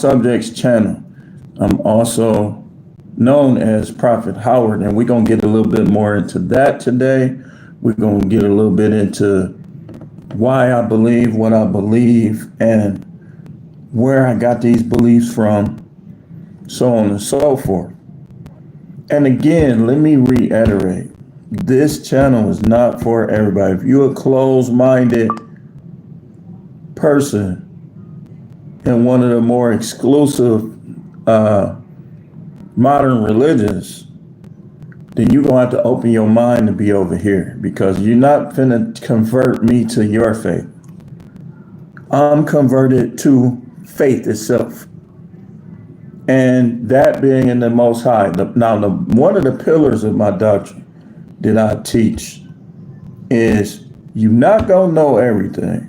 Subjects channel. I'm also known as Prophet Howard, and we're going to get a little bit more into that today. We're going to get a little bit into why I believe what I believe and where I got these beliefs from, so on and so forth. And again, let me reiterate, this channel is not for everybody. If you're a closed-minded person in one of the more exclusive modern religions, then you're going to have to open your mind to be over here, because you're not finna convert me to your faith. I'm converted to faith itself. And that being in the Most High. One of the pillars of my doctrine that I teach is you're not going to know everything.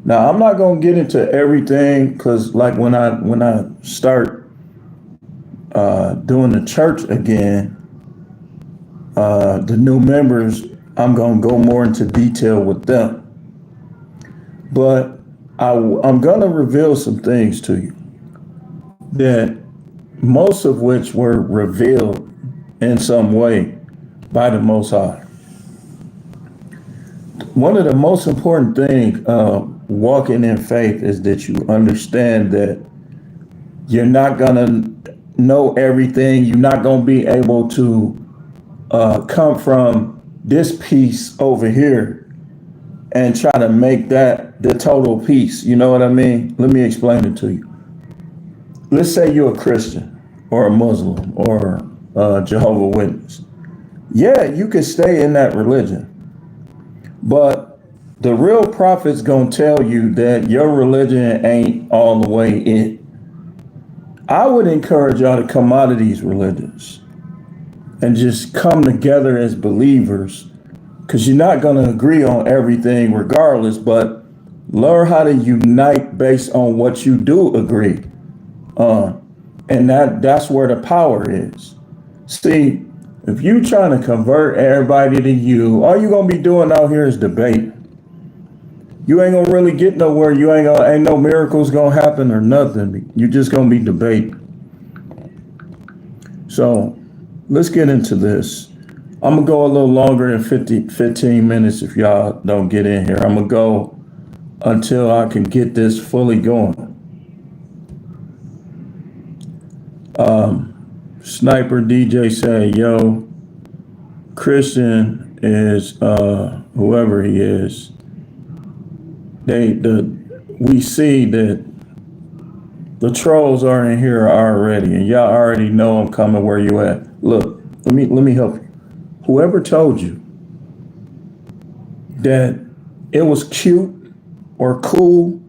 Now, I'm not going to get into everything, because like when I start doing the church again, the new members, I'm going to go more into detail with them. But I'm going to reveal some things to you, that most of which were revealed in some way by the Most High. One of the most important things walking in faith is that you understand that you're not going to know everything. You're not going to be able to come from this piece over here and try to make that the total piece. You know what I mean? Let me explain it to you. Let's say you're a Christian or a Muslim or a Jehovah's Witness. Yeah, you can stay in that religion, but the real prophet's gonna tell you that your religion ain't all the way in. I would encourage y'all to come out of these religions and just come together as believers, because you're not gonna agree on everything regardless, but learn how to unite based on what you do agree. And that's where the power is. See, if you trying to convert everybody to you, all you gonna be doing out here is debate. You ain't gonna really get nowhere. Ain't no miracles gonna happen or nothing. You just gonna be debating. So let's get into this. I'm gonna go a little longer than 15 minutes if y'all don't get in here. I'm gonna go until I can get this fully going. Sniper DJ say, yo, Christian is whoever he is. We see that the trolls are in here already, and y'all already know I'm coming where you at. Look, let me help you. Whoever told you that it was cute or cool,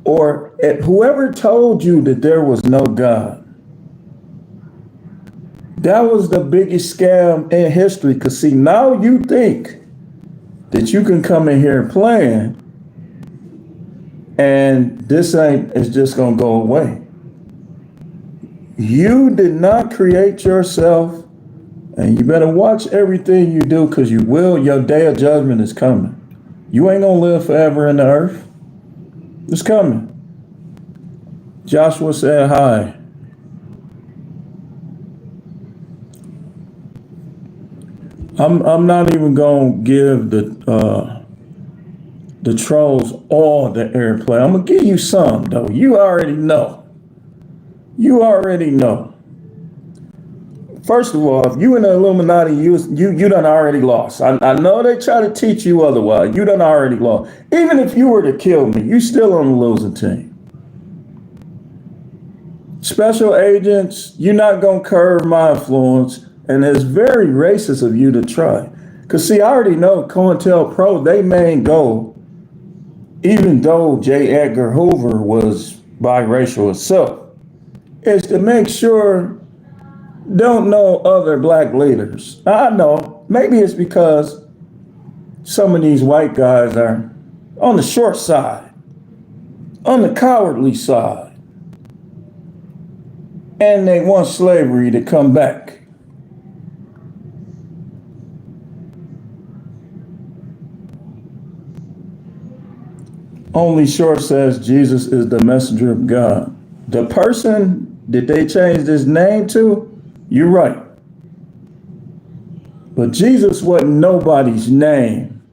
or whoever told you that there was no God, that was the biggest scam in history. Because see, now you think that you can come in here playing and this is just going to go away. You did not create yourself, and you better watch everything you do, because you will. Your day of judgment is coming. You ain't going to live forever in the earth. It's coming. Joshua said hi. I'm not even gonna give the trolls all the airplay. I'm gonna give you some though. You already know. First of all, if you in the Illuminati, you done already lost. I know they try to teach you otherwise. You done already lost. Even if you were to kill me, you still on the losing team. Special agents, you're not gonna curb my influence. And it's very racist of you to try. Because see, I already know COINTELPRO, they main goal, even though J. Edgar Hoover was biracial itself, is to make sure don't know other black leaders. I know, maybe it's because some of these white guys are on the short side, on the cowardly side, and they want slavery to come back. Only Short says Jesus is the messenger of God. The person that they changed his name to, you're right. But Jesus wasn't nobody's name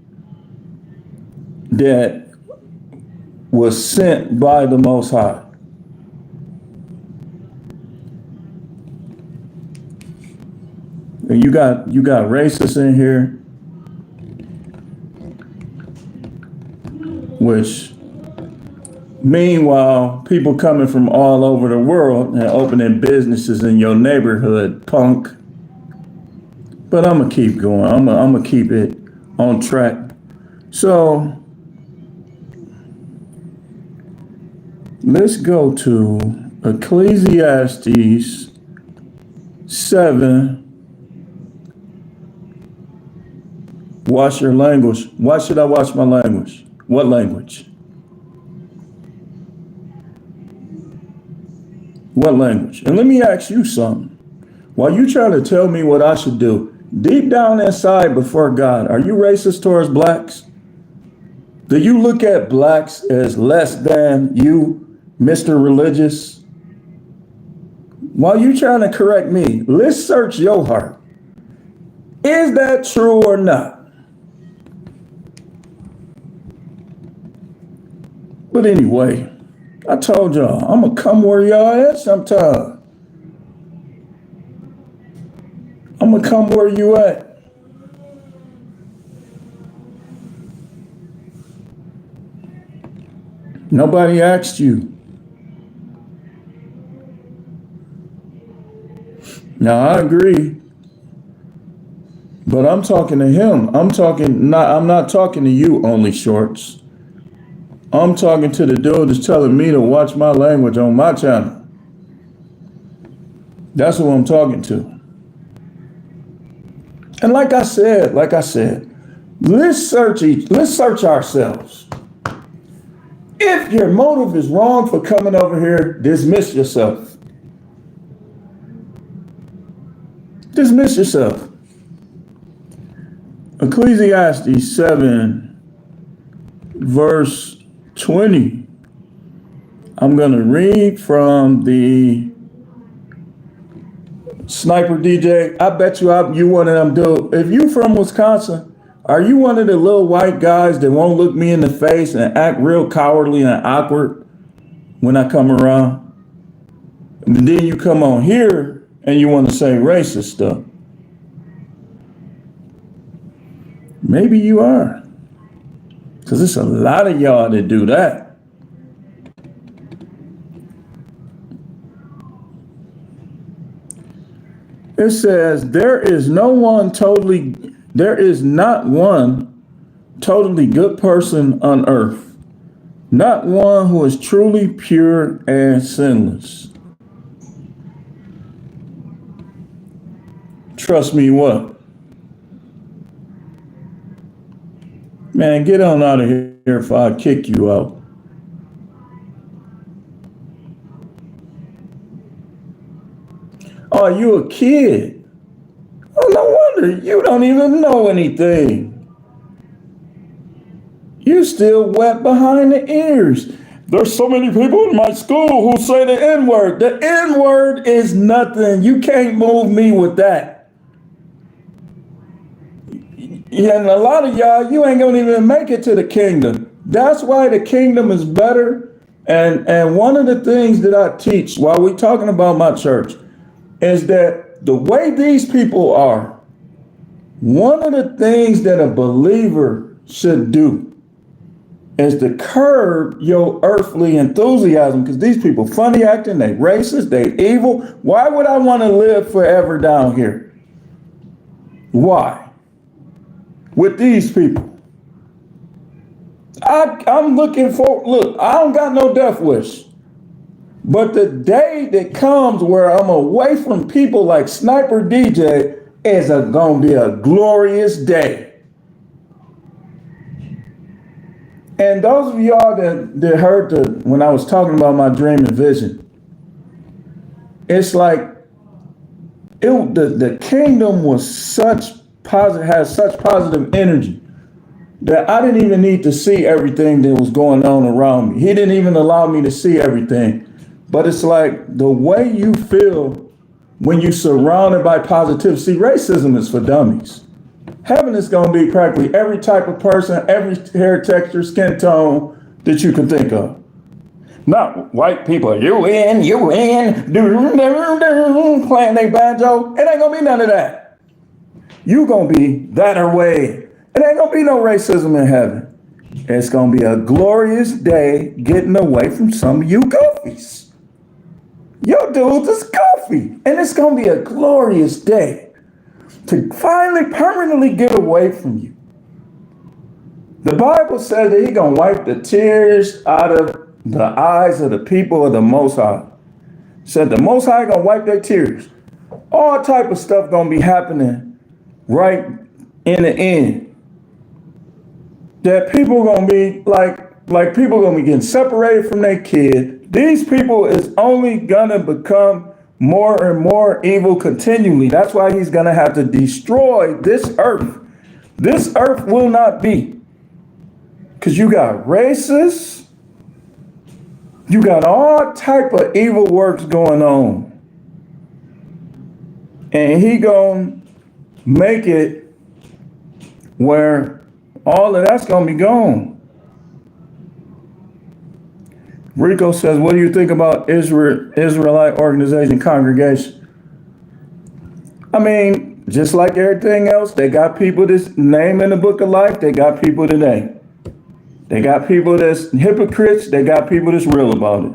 that was sent by the Most High. And you got racists in here, which meanwhile, people coming from all over the world and opening businesses in your neighborhood, punk. But I'm gonna keep going. I'm gonna keep it on track. So let's go to Ecclesiastes 7. Watch your language. Why should I watch my language? What language? What language? And let me ask you something. While you trying to tell me what I should do, deep down inside before God, are you racist towards blacks? Do you look at blacks as less than you, Mr. Religious? While you trying to correct me, let's search your heart. Is that true or not? But anyway, I told y'all, I'm gonna come where y'all at sometime. I'm gonna come where you at. Nobody asked you. Now I agree, but I'm talking to him. I'm not talking to you, Only Shorts. I'm talking to the dude that's telling me to watch my language on my channel. That's who I'm talking to. And like I said, let's search ourselves. If your motive is wrong for coming over here, dismiss yourself. Dismiss yourself. Ecclesiastes 7, verse 20. I'm going to read from the Sniper DJ. I bet you one of them dudes. If you from Wisconsin, are you one of the little white guys that won't look me in the face and act real cowardly and awkward when I come around? And then you come on here and you want to say racist stuff. Maybe you are. Because there's a lot of y'all that do that. It says, there is not one totally good person on earth, not one who is truly pure and sinless. Trust me what? Man, get on out of here if I kick you out. Oh, you a kid? Oh, no wonder you don't even know anything. You still wet behind the ears. There's so many people in my school who say the N-word. The N-word is nothing. You can't move me with that. Yeah, and a lot of y'all, you ain't gonna even make it to the kingdom. That's why the kingdom is better. And one of the things that I teach while we're talking about my church is that the way these people are, one of the things that a believer should do is to curb your earthly enthusiasm, because these people funny acting, they racist, they evil. Why would I want to live forever down here? Why? With these people. I'm looking for, look, I don't got no death wish. But the day that comes where I'm away from people like Sniper DJ is gonna be a glorious day. And those of y'all that heard when I was talking about my dream and vision, it's like the kingdom was has such positive energy that I didn't even need to see everything that was going on around me. He didn't even allow me to see everything. But it's like the way you feel when you're surrounded by positivity. See, racism is for dummies. Heaven is going to be practically every type of person, every hair texture, skin tone that you can think of. Not white people, you in, playing their banjo. It ain't going to be none of that. You going to be that or way. It ain't going to be no racism in heaven. It's going to be a glorious day getting away from some of you goofies. Your dudes is goofy. And it's going to be a glorious day to finally permanently get away from you. The Bible says that He's going to wipe the tears out of the eyes of the people of the Most High. Said the Most High going to wipe their tears. All type of stuff going to be happening right in the end. That people going to be like people going to be getting separated from their kid. These people is only going to become more and more evil continually. That's why He's going to have to destroy this earth. This earth will not be. Because you got racists. You got all type of evil works going on. And He going to make it where all of that's going to be gone. Rico says, what do you think about Israelite organization congregation? I mean, just like everything else, they got people that's named in the book of life. They got people that ain't. They got people that's hypocrites. They got people that's real about it.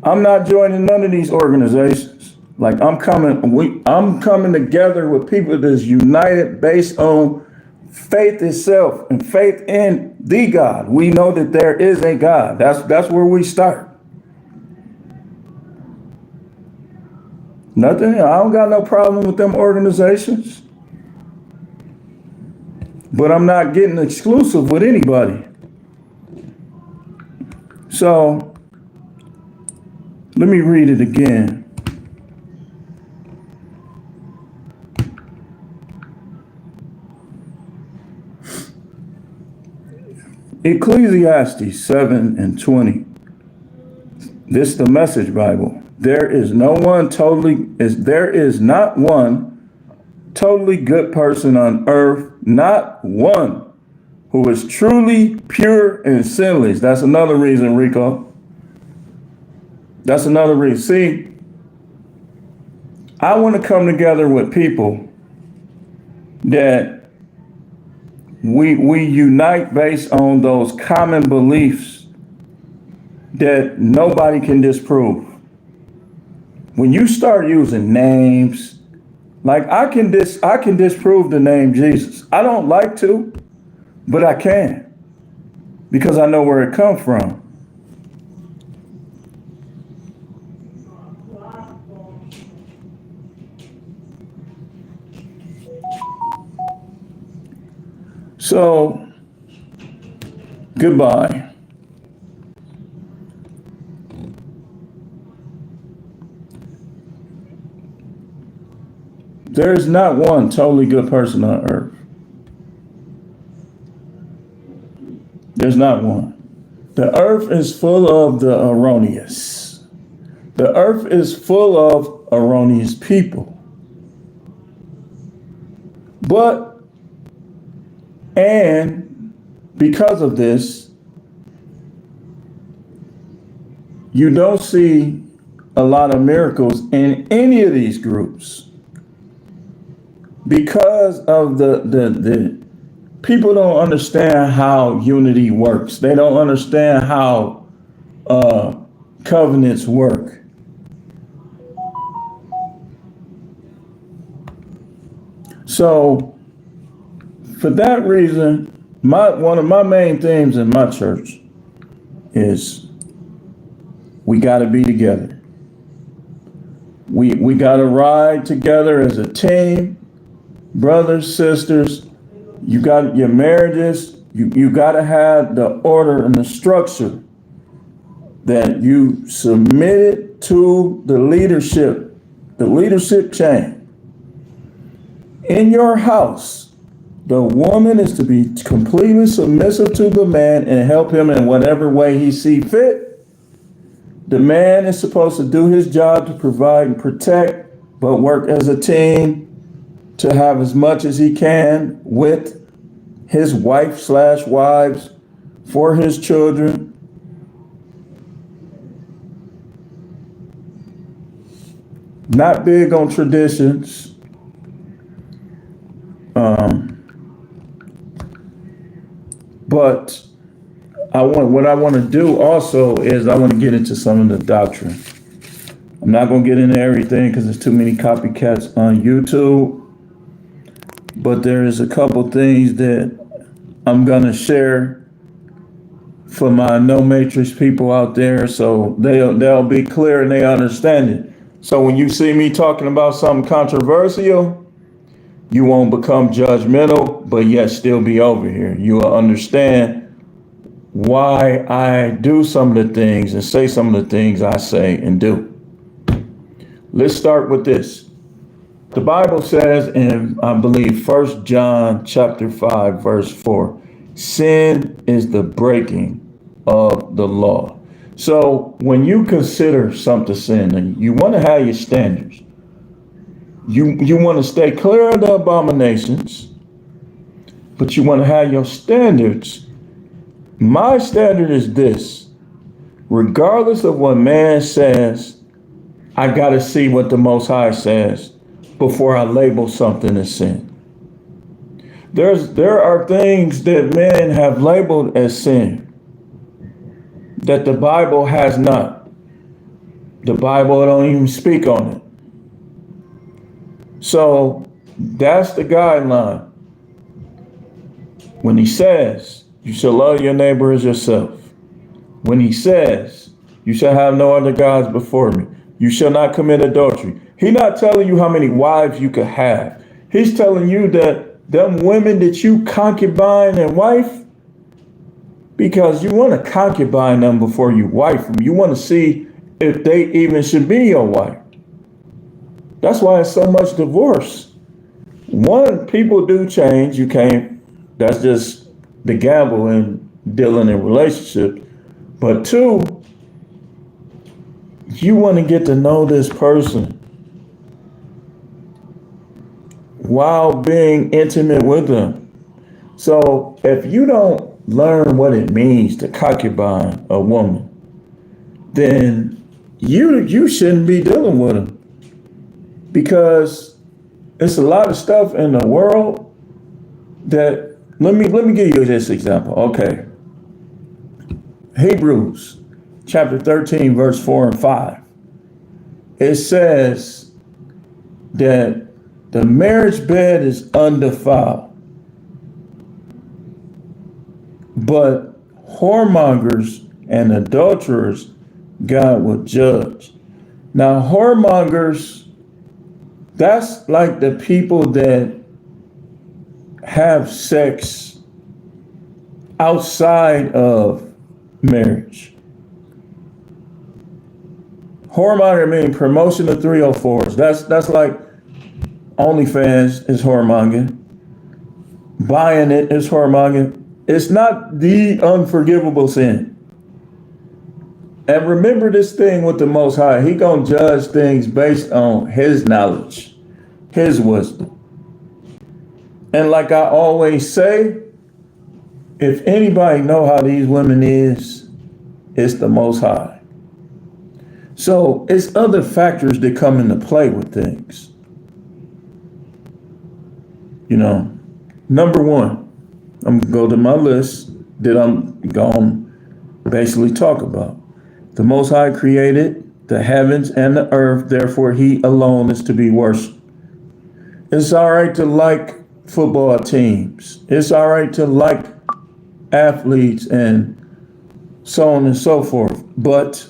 I'm not joining none of these organizations. Like I'm coming together with people that's united based on faith itself and faith in the God. We know that there is a God. That's where we start. Nothing. I don't got no problem with them organizations. But I'm not getting exclusive with anybody. So let me read it again. Ecclesiastes 7:20. This is the Message Bible. There is not one totally good person on earth, not one who is truly pure and sinless. That's another reason, Rico. That's another reason. See, I want to come together with people that we unite based on those common beliefs that nobody can disprove. When you start using names, like I can disprove the name Jesus. I don't like to, but I can, because I know where it comes from. So, goodbye. There is not one totally good person on earth. There's not one. The earth is full of the erroneous. The earth is full of erroneous people. And because of this, you don't see a lot of miracles in any of these groups. Because of the people don't understand how unity works. They don't understand how covenants work. So for that reason, one of my main themes in my church is we got to be together. We got to ride together as a team, brothers, sisters. You got your marriages. You got to have the order and the structure that you submitted to the leadership chain in your house. The woman is to be completely submissive to the man and help him in whatever way he see fit. The man is supposed to do his job to provide and protect, but work as a team to have as much as he can with his wife/wives for his children. Not big on traditions. But what I want to do also is I want to get into some of the doctrine. I'm not going to get into everything because there's too many copycats on YouTube. But there is a couple things that I'm going to share for my no matrix people out there, so they'll be clear and they understand it. So when you see me talking about something controversial, you won't become judgmental, but yet still be over here. You will understand why I do some of the things and say some of the things I say and do. Let's start with this. The Bible says in, I believe, 1 John chapter 5, verse 4, sin is the breaking of the law. So when you consider something sin, you want to have your standards. You want to stay clear of the abominations, but you want to have your standards. My standard is this: regardless of what man says, I got to see what the Most High says before I label something as sin. There are things that men have labeled as sin that the Bible has not. The Bible don't even speak on it. So that's the guideline. When he says, you shall love your neighbor as yourself. When he says, you shall have no other gods before me. You shall not commit adultery. He's not telling you how many wives you could have. He's telling you that them women that you concubine and wife, because you want to concubine them before you wife them. You want to see if they even should be your wife. That's why it's so much divorce. One, people do change. You can't, that's just the gamble in dealing in relationships. But two, you want to get to know this person while being intimate with them. So if you don't learn what it means to concubine a woman, then you shouldn't be dealing with them. Because it's a lot of stuff in the world that, let me give you this example. Okay. Hebrews chapter 13, verse 4 and 5. It says that the marriage bed is undefiled, but whoremongers and adulterers God will judge. Now, whoremongers, that's like the people that have sex outside of marriage. Whoremonger means promotion of 304s. That's like OnlyFans is whoremongering. Buying it is whoremongering. It's not the unforgivable sin. And remember this thing with the Most High. He gonna judge things based on his knowledge, his wisdom. And like I always say, if anybody know how these women is, it's the Most High. So it's other factors that come into play with things. You know, number one, I'm gonna go to my list that I'm gonna basically talk about. The Most High created the heavens and the earth, therefore he alone is to be worshipped. It's all right to like football teams. It's all right to like athletes and so on and so forth. But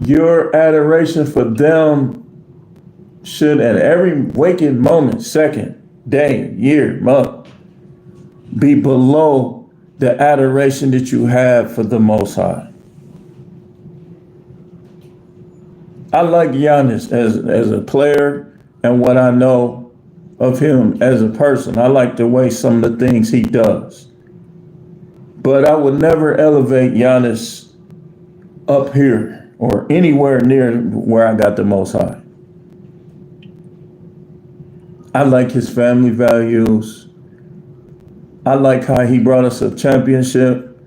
your adoration for them should at every waking moment, second, day, year, month, be below the adoration that you have for the Most High. I like Giannis as a player and what I know of him as a person. I like the way some of the things he does. But I would never elevate Giannis up here or anywhere near where I got the Most High. I like his family values. I like how he brought us a championship.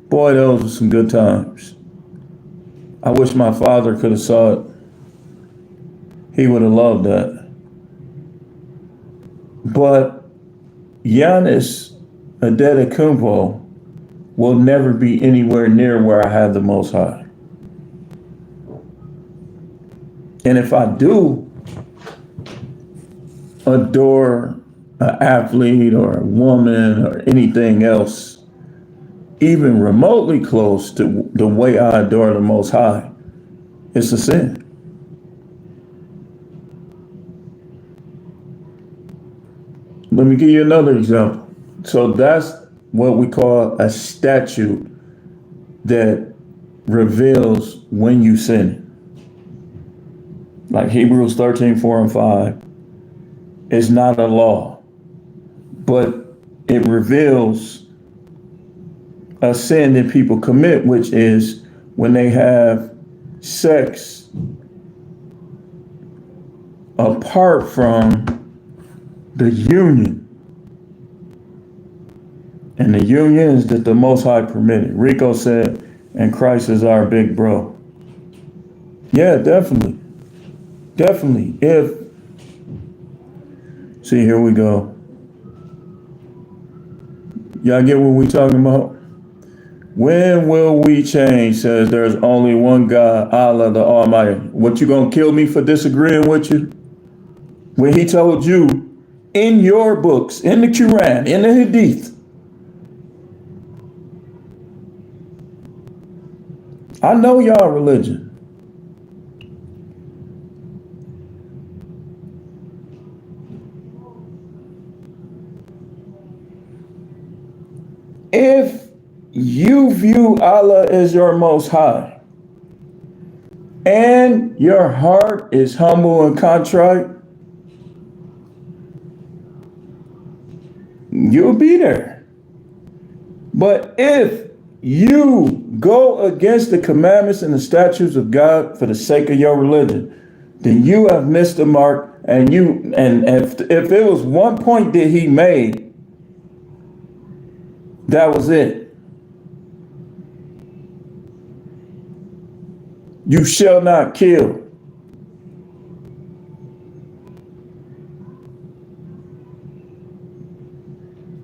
Boy, those were some good times. I wish my father could have saw it. He would have loved that. But Giannis Antetokounmpo will never be anywhere near where I have the Most High. And if I do adore an athlete or a woman or anything else, even remotely close to the way I adore the Most High, it's a sin. Let me give you another example. So that's what we call a statute that reveals when you sin. Like Hebrews 13:4-5 is not a law, but it reveals a sin that people commit, which is when they have sex apart from the union. And the union is that the Most High permitted. Rico said, and Christ is our big bro. Yeah, definitely. Definitely. See, here we go. Y'all get what we talking about? When will we change? Says there's only one God, Allah the Almighty. What, you gonna kill me for disagreeing with you? When he told you in your books, in the Quran, in the Hadith, I know y'all religion. If you view Allah as your Most High and your heart is humble and contrite, you'll be there. But if you go against the commandments and the statutes of God for the sake of your religion, then you have missed the mark. And if it was one point that he made, that was it. You shall not kill.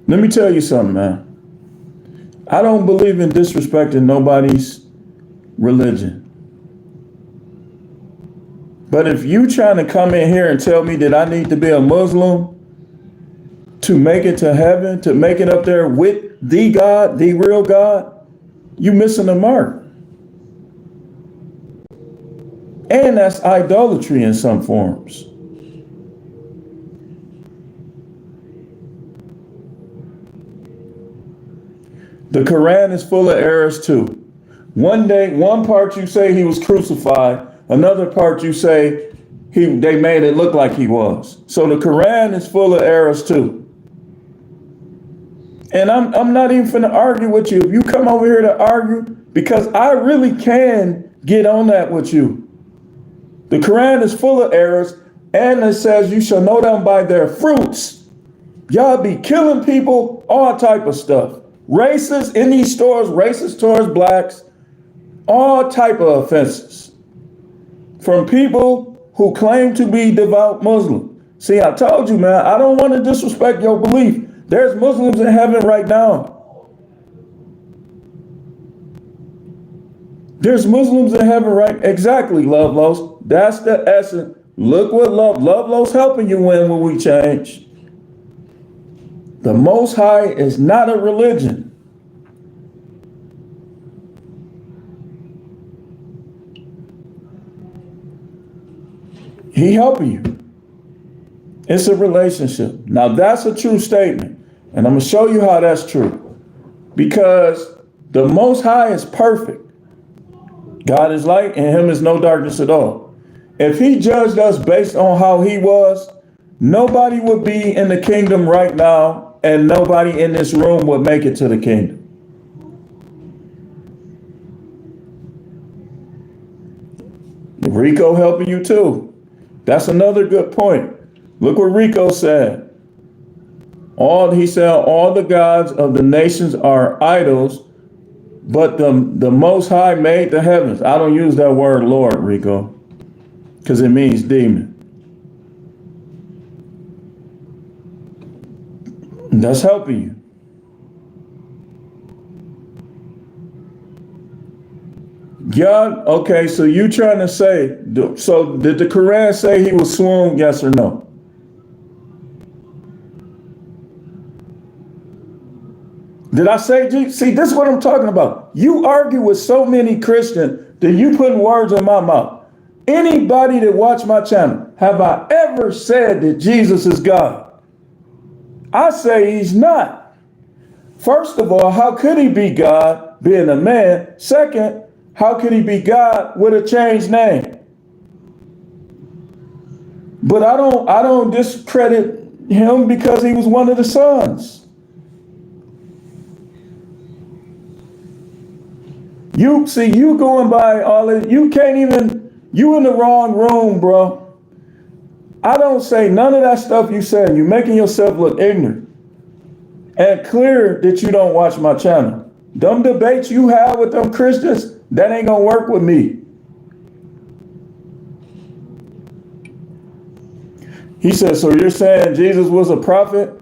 Let me tell you something, man. I don't believe in disrespecting nobody's religion. But if you trying to come in here and tell me that I need to be a Muslim to make it to heaven, to make it up there with the God, the real God, you missing the mark. And that's idolatry in some forms. The Quran is full of errors too. One part you say he was crucified, another part you say they made it look like he was. So the Quran is full of errors too. And I'm not even finna argue with you. If you come over here to argue, because I really can get on that with you. The Quran is full of errors, and it says you shall know them by their fruits. Y'all be killing people, all type of stuff. Racist in these stores, racist towards blacks, all type of offenses. From people who claim to be devout Muslim. See, I told you, man, I don't want to disrespect your belief. There's Muslims in heaven right now. There's Muslims in heaven right. Exactly, Love Los. That's the essence. Look what Love Los helping you when we change. The Most High is not a religion. He helping you. It's a relationship. Now that's a true statement. And I'm going to show you how that's true. Because the Most High is perfect. God is light, and him is no darkness at all. If he judged us based on how he was, nobody would be in the kingdom right now, and nobody in this room would make it to the kingdom. Rico helping you too. That's another good point. Look what Rico said. He said, all the gods of the nations are idols, but the Most High made the heavens. I don't use that word Lord, Rico, because it means demon. That's helping you. God, okay, so you trying to say, so did the Quran say he was swooned, yes or no? Did I say, see, this is what I'm talking about. You argue with so many Christians that you putting words in my mouth. Anybody that watch my channel, have I ever said that Jesus is God? I say he's not. First of all, how could he be God being a man? Second, how could he be God with a changed name? But I don't discredit him because he was one of the sons. You going by all of, you can't even, you in the wrong room, bro. I don't say none of that stuff you saying. You're making yourself look ignorant. And clear that you don't watch my channel. Them debates you have with them Christians, that ain't gonna work with me. He said, so you're saying Jesus was a prophet?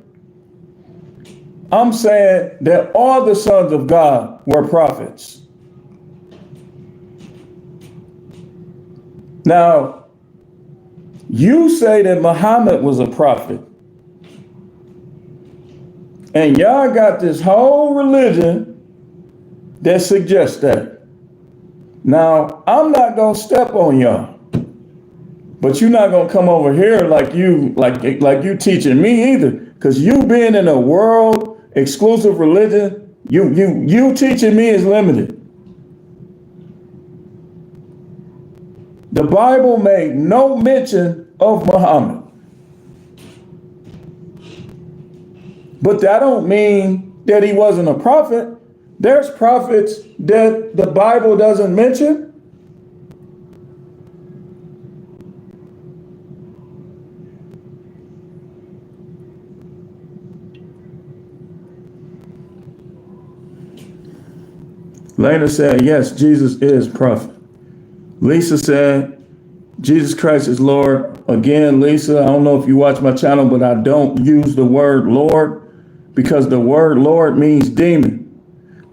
I'm saying that all the sons of God were prophets. Now, you say that Muhammad was a prophet. And y'all got this whole religion that suggests that. Now, I'm not gonna step on y'all, but you're not gonna come over here like you teaching me either. Because you being in a world exclusive religion, you teaching me is limited. The Bible made no mention of Muhammad. But that don't mean that he wasn't a prophet. There's prophets that the Bible doesn't mention. Lena said, yes, Jesus is prophet. Lisa said, Jesus Christ is Lord. Again, Lisa, I don't know if you watch my channel, but I don't use the word Lord because the word Lord means demon.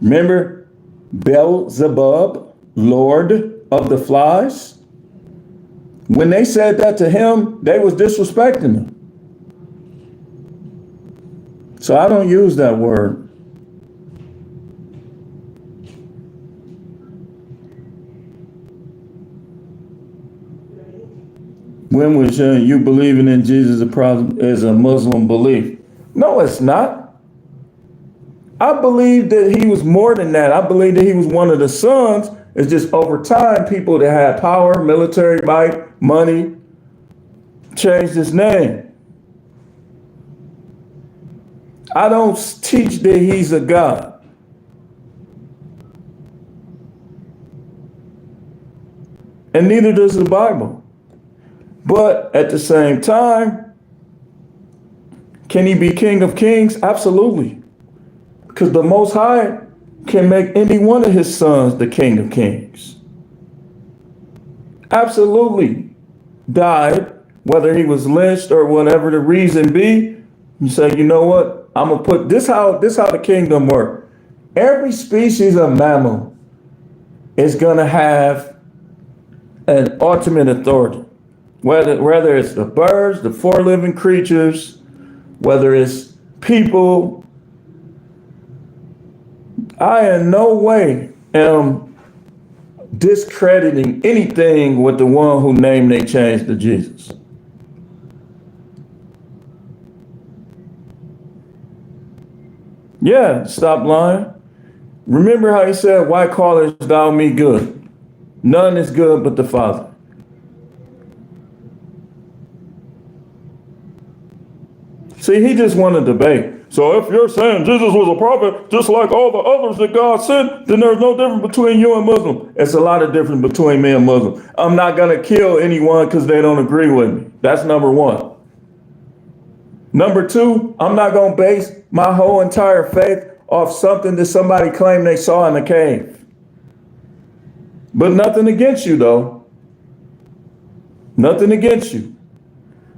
Remember Beelzebub, Lord of the Flies? When they said that to him, they was disrespecting him. So I don't use that word. When was you believing in Jesus is a Muslim belief? No, it's not. I believe that he was more than that. I believe that he was one of the sons. It's just over time, people that had power, military might, money, changed his name. I don't teach that he's a God. And neither does the Bible. But at the same time, can he be King of Kings? Absolutely. Because the Most High can make any one of his sons the King of Kings. Absolutely. Died, whether he was lynched or whatever the reason be. You say, you know what? I'm gonna put this how the kingdom works. Every species of mammal is gonna have an ultimate authority. Whether it's the birds, the four living creatures, whether it's people, I in no way am discrediting anything with the one who named they changed to Jesus. Yeah, stop lying. Remember how he said, why callest thou me good? None is good but the Father. See, he just wanted to debate. So if you're saying Jesus was a prophet, just like all the others that God sent, then there's no difference between you and Muslim. It's a lot of difference between me and Muslim. I'm not going to kill anyone because they don't agree with me. That's number one. Number two, I'm not going to base my whole entire faith off something that somebody claimed they saw in the cave. But nothing against you, though. Nothing against you.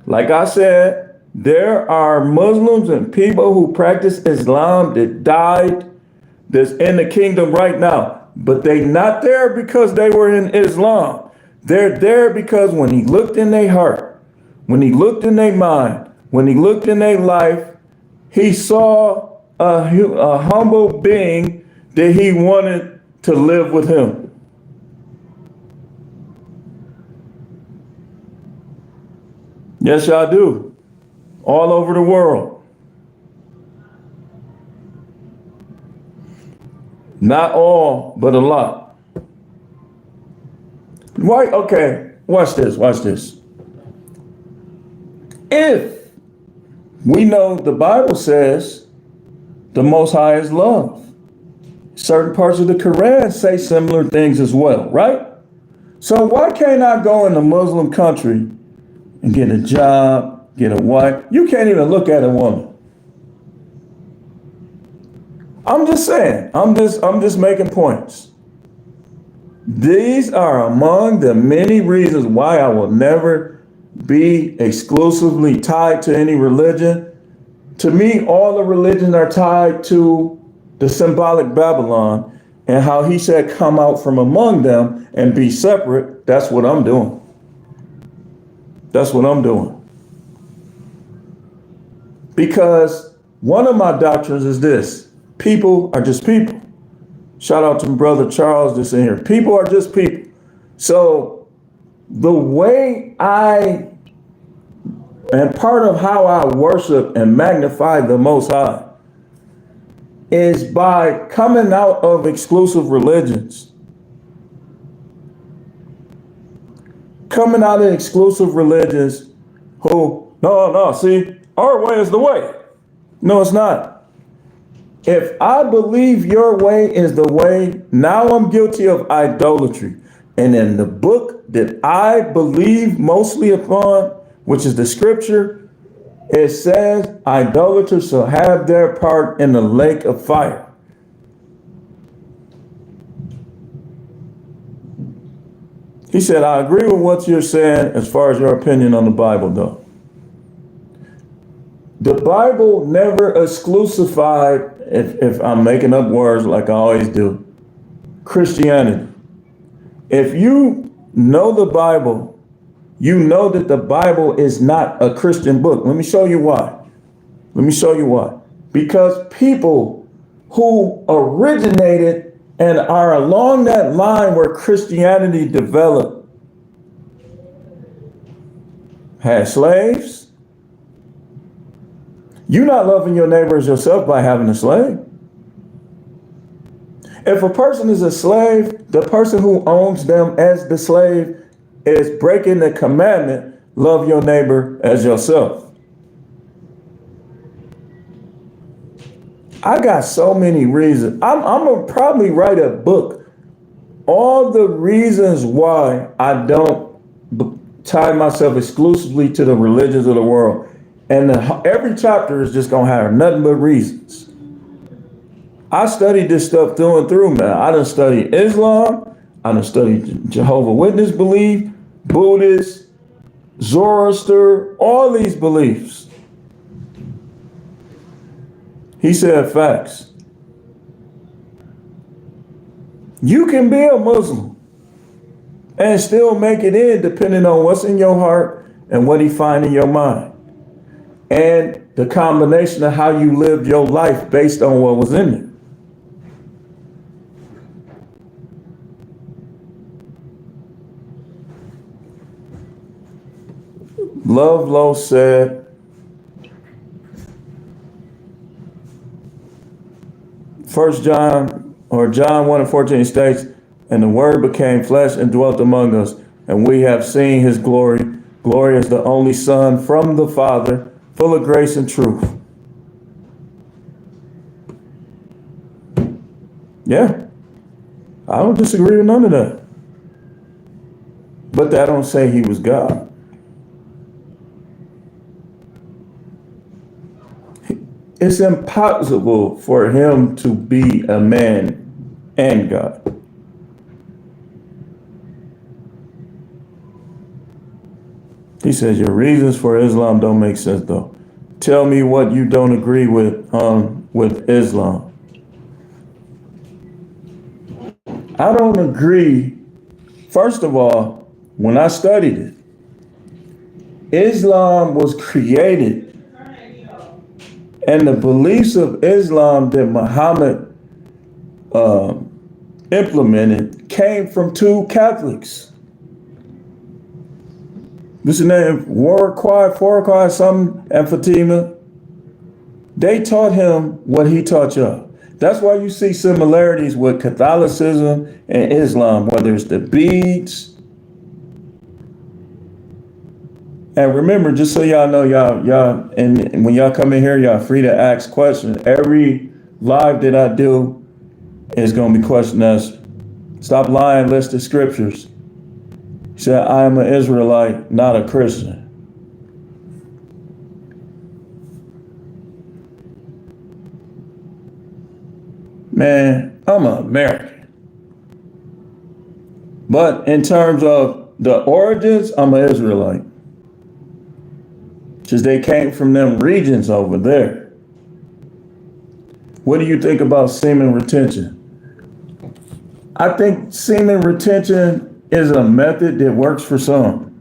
Like I said, there are Muslims and people who practice Islam that died that's in the kingdom right now. But they not there because they were in Islam. They're there because when he looked in their heart, when he looked in their mind, when he looked in their life, he saw a humble being that he wanted to live with him. Yes, y'all do. All over the world. Not all, but a lot. Why? Okay, watch this, watch this. If we know the Bible says the Most High is love, certain parts of the Quran say similar things as well, right? So why can't I go in a Muslim country and get a job, get a wife? You can't even look at a woman. I'm just saying, I'm just making points. These are among the many reasons why I will never be exclusively tied to any religion. To me, all the religions are tied to the symbolic Babylon, and how he said, come out from among them and be separate. That's what I'm doing. That's what I'm doing. Because one of my doctrines is this: people are just people. Shout out to my brother Charles that's in here. People are just people. So the way and part of how I worship and magnify the Most High is by coming out of exclusive religions. Coming out of exclusive religions who, no, see, our way is the way. No, it's not. If I believe your way is the way, now I'm guilty of idolatry. And in the book that I believe mostly upon, which is the scripture, it says idolaters shall have their part in the lake of fire. He said, I agree with what you're saying as far as your opinion on the Bible, though. The Bible never exclusified, if I'm making up words like I always do, Christianity. If you know the Bible, you know that the Bible is not a Christian book. Let me show you why. Let me show you why. Because people who originated and are along that line where Christianity developed had slaves. You're not loving your neighbor as yourself by having a slave. If a person is a slave, the person who owns them as the slave is breaking the commandment, love your neighbor as yourself. I got so many reasons. I'm gonna probably write a book. All the reasons why I don't tie myself exclusively to the religions of the world. And every chapter is just gonna have nothing but reasons. I studied this stuff through and through, man. I done studied Islam. I done studied Jehovah's Witness belief, Buddhist, Zoroaster, all these beliefs. He said facts. You can be a Muslim and still make it in depending on what's in your heart and what he find in your mind. And the combination of how you lived your life based on what was in it. Love Low said, John 1:14 states, and the word became flesh and dwelt among us, and we have seen his glory. Glory is the only Son from the Father, full of grace and truth. Yeah, I don't disagree with none of that. But that don't say he was God. It's impossible for him to be a man and God. He says, your reasons for Islam don't make sense though. Tell me what you don't agree with Islam. I don't agree. First of all, when I studied it, Islam was created, and the beliefs of Islam that Muhammad implemented came from two Catholics. What's his name? Farquhar, something, and Fatima. They taught him what he taught y'all. That's why you see similarities with Catholicism and Islam, whether it's the beads. And remember, just so y'all know, y'all, and when y'all come in here, y'all free to ask questions. Every live that I do is going to be questioned as, stop lying, list the scriptures. He said, I am an Israelite, not a Christian. Man, I'm an American. But in terms of the origins, I'm an Israelite. Because they came from them regions over there. What do you think about semen retention? I think semen retention is a method that works for some.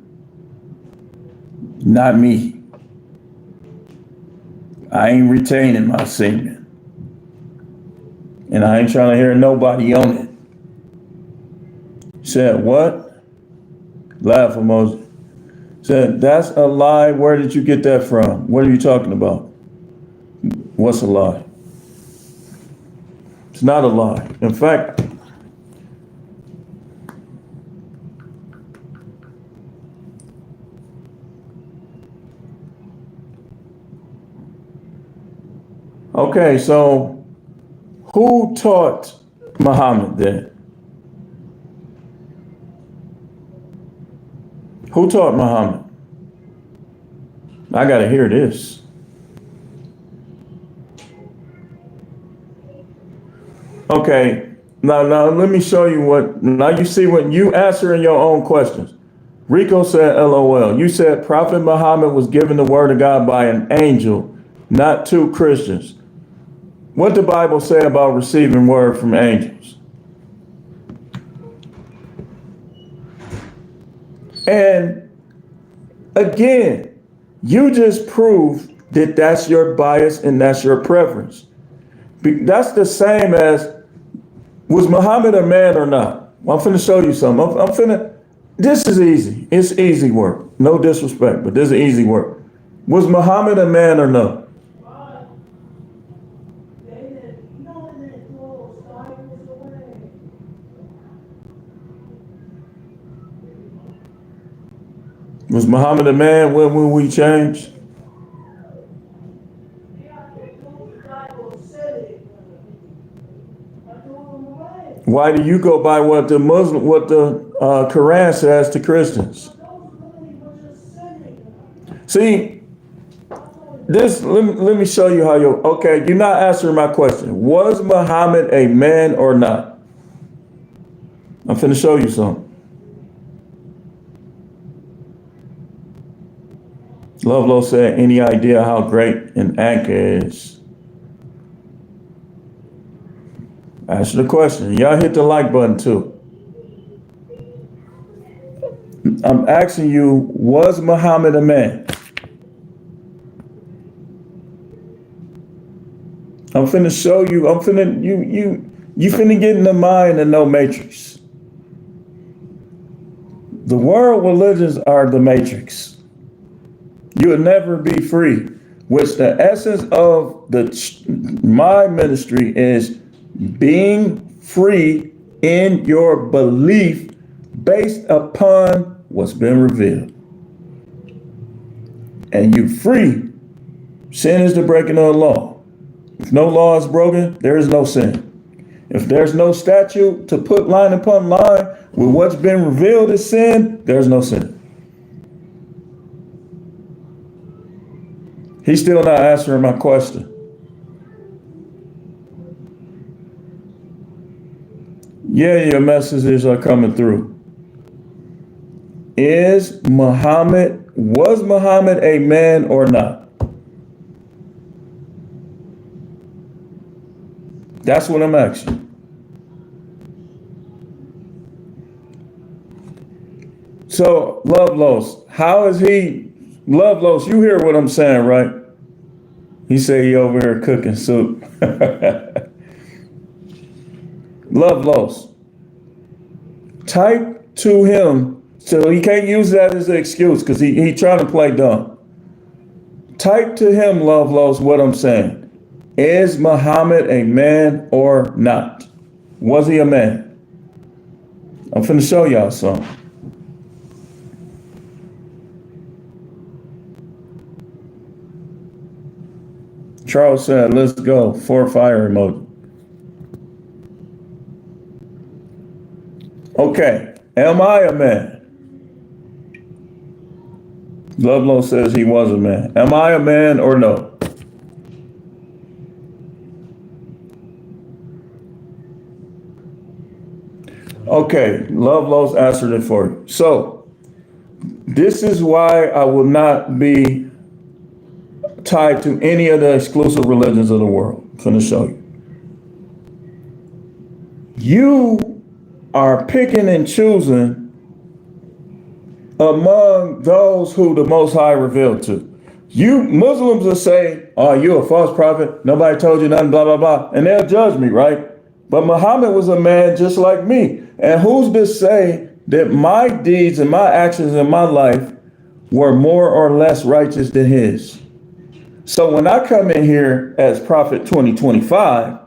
Not me. I ain't retaining my semen. And I ain't trying to hear nobody on it. Said, what? Laugh emoji. Said, that's a lie. Where did you get that from? What are you talking about? What's a lie? It's not a lie. In fact, okay, so who taught Muhammad then? Who taught Muhammad? I got to hear this. Okay, now let me show you what, now you see when you answering your own questions. Rico said, LOL. You said Prophet Muhammad was given the word of God by an angel, not two Christians. What the Bible say about receiving word from angels? And again, you just proved that that's your bias and that's your preference. That's the same as, was Muhammad a man or not? Well, I'm finna show you something. This is easy. It's easy work. No disrespect, but this is easy work. Was Muhammad a man or no? Was Muhammad a man? When will we change? Why do you go by what the Quran says to Christians? See, this, let me show you how okay, you're not answering my question. Was Muhammad a man or not? I'm finna show you something. Lovelo said, any idea how great an anchor is? Answer the question. Y'all hit the like button too. I'm asking you, was Muhammad a man? I'm finna show you, you finna get in the mind of no matrix. The world religions are the matrix. You'll never be free, which the essence of my ministry is being free in your belief based upon what's been revealed. And you free Sin is the breaking of the law. If no law is broken, there is no sin. If there's no statute to put line upon line with what's been revealed as sin, there's no sin. He's still not answering my question. Yeah, your messages are coming through. Was Muhammad a man or not? That's what I'm asking. So, Lovelos, how is he? Lovelos, you hear what I'm saying, right? He say he over here cooking soup. Lovelos, type to him, so he can't use that as an excuse because he trying to play dumb. Type to him, Lovelos, what I'm saying. Is Muhammad a man or not? Was he a man? I'm finna show y'all something. Charles said, let's go. 4 fire emoji. Okay, am I a man? Lovelow says he was a man. Am I a man or no? Okay, Lovelow's answered it for you. So, this is why I will not be tied to any of the exclusive religions of the world. I'm going to show you. You are picking and choosing among those who the Most High revealed to. You Muslims will say, oh, you're a false prophet. Nobody told you nothing, blah, blah, blah. And they'll judge me, right? But Muhammad was a man just like me. And who's to say that my deeds and my actions in my life were more or less righteous than his? So when I come in here as Prophet 2025,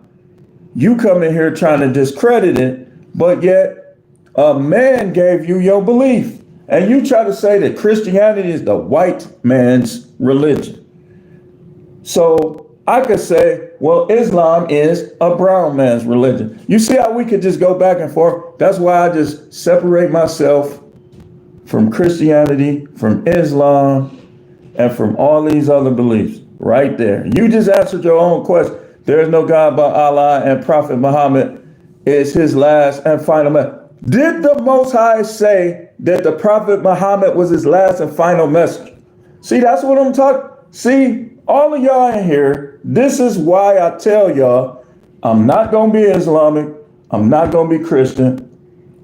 you come in here trying to discredit it, but yet a man gave you your belief. And you try to say that Christianity is the white man's religion. So I could say, well, Islam is a brown man's religion. You see how we could just go back and forth? That's why I just separate myself from Christianity, from Islam, and from all these other beliefs right there. You just answered your own question. There is no God but Allah, and Prophet Muhammad is his last and final message. Did the Most High say that the Prophet Muhammad was his last and final message? See, that's what I'm talking. See, all of y'all in here, this is why I tell y'all, I'm not going to be Islamic. I'm not going to be Christian.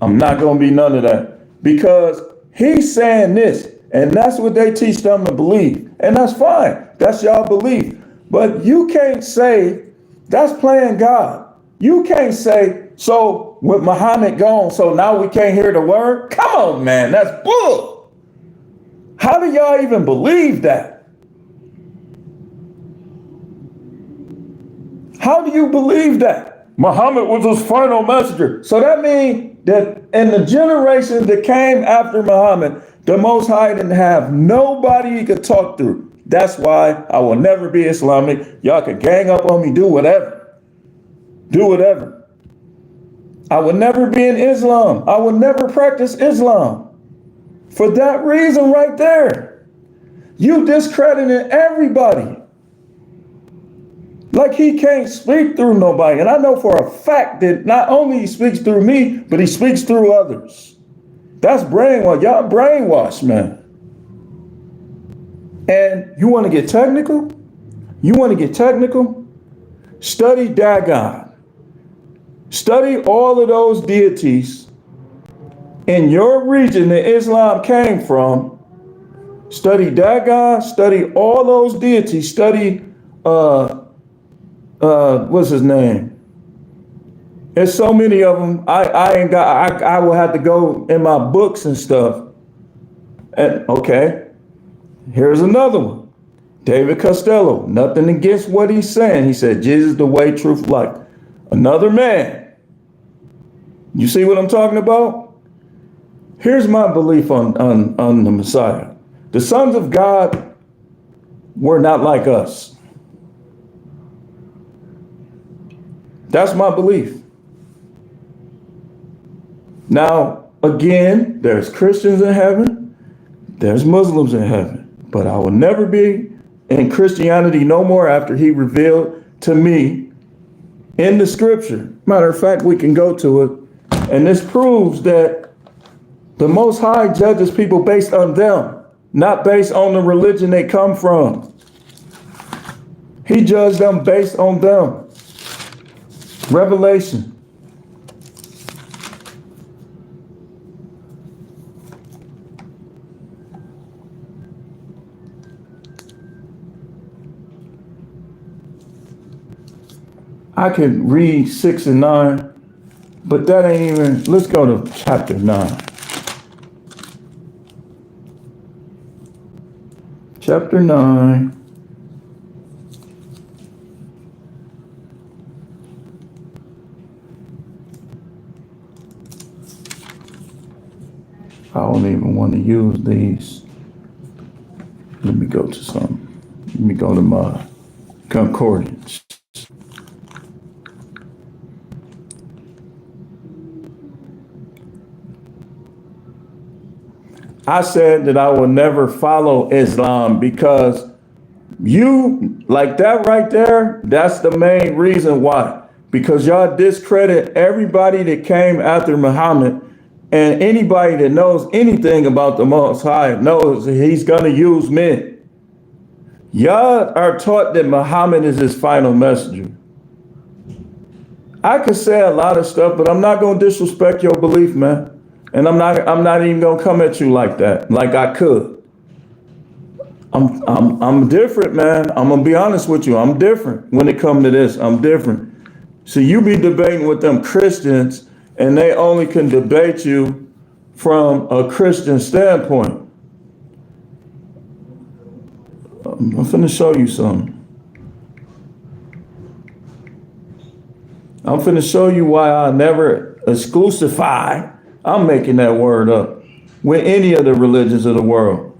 I'm not going to be none of that. Because he's saying this, and that's what they teach them to believe. And that's fine. That's y'all belief. But you can't say, that's playing God. You can't say, so with Muhammad gone, so now we can't hear the word? Come on, man, that's bull. How do y'all even believe that? How do you believe that? Muhammad was his final messenger. So that means that in the generations that came after Muhammad, the Most High didn't have nobody he could talk through. That's why I will never be Islamic. Y'all can gang up on me, do whatever. Do whatever. I will never be in Islam. I will never practice Islam. For that reason right there. You discrediting everybody. Like he can't speak through nobody. And I know for a fact that not only he speaks through me, but he speaks through others. That's brainwash. Y'all brainwashed, man. And you want to get technical? You want to get technical? Study Dagon. Study all of those deities in your region that Islam came from. Study Dagon, study all those deities, study, what's his name? There's so many of them. I will have to go in my books and stuff. And okay, here's another one. David Costello, nothing against what he's saying. He said, Jesus, the way, truth, life. Another man. You see what I'm talking about? Here's my belief on the Messiah. The sons of God were not like us. That's my belief. Now, again, there's Christians in heaven, there's Muslims in heaven, but I will never be in Christianity no more after he revealed to me in the scripture. Matter of fact, we can go to it, and this proves that the Most High judges people based on them, not based on the religion they come from. He judged them based on them. Revelation. I could read 6 and 9, but that ain't even, let's go to chapter 9. Chapter 9. I don't even want to use these. Let me go to some. Let me go to my concordance. I said that I will never follow Islam because you, like that right there, that's the main reason why. Because y'all discredit everybody that came after Muhammad, and anybody that knows anything about the Most High knows that he's going to use men. Y'all are taught that Muhammad is his final messenger. I could say a lot of stuff, but I'm not going to disrespect your belief, man. And I'm not even gonna come at you like that, like I could. I'm different, man. I'm gonna be honest with you. I'm different when it comes to this. I'm different. So you be debating with them Christians, and they only can debate you from a Christian standpoint. I'm finna show you something. I'm finna show you why I never exclusify. I'm making that word up with any of the religions of the world.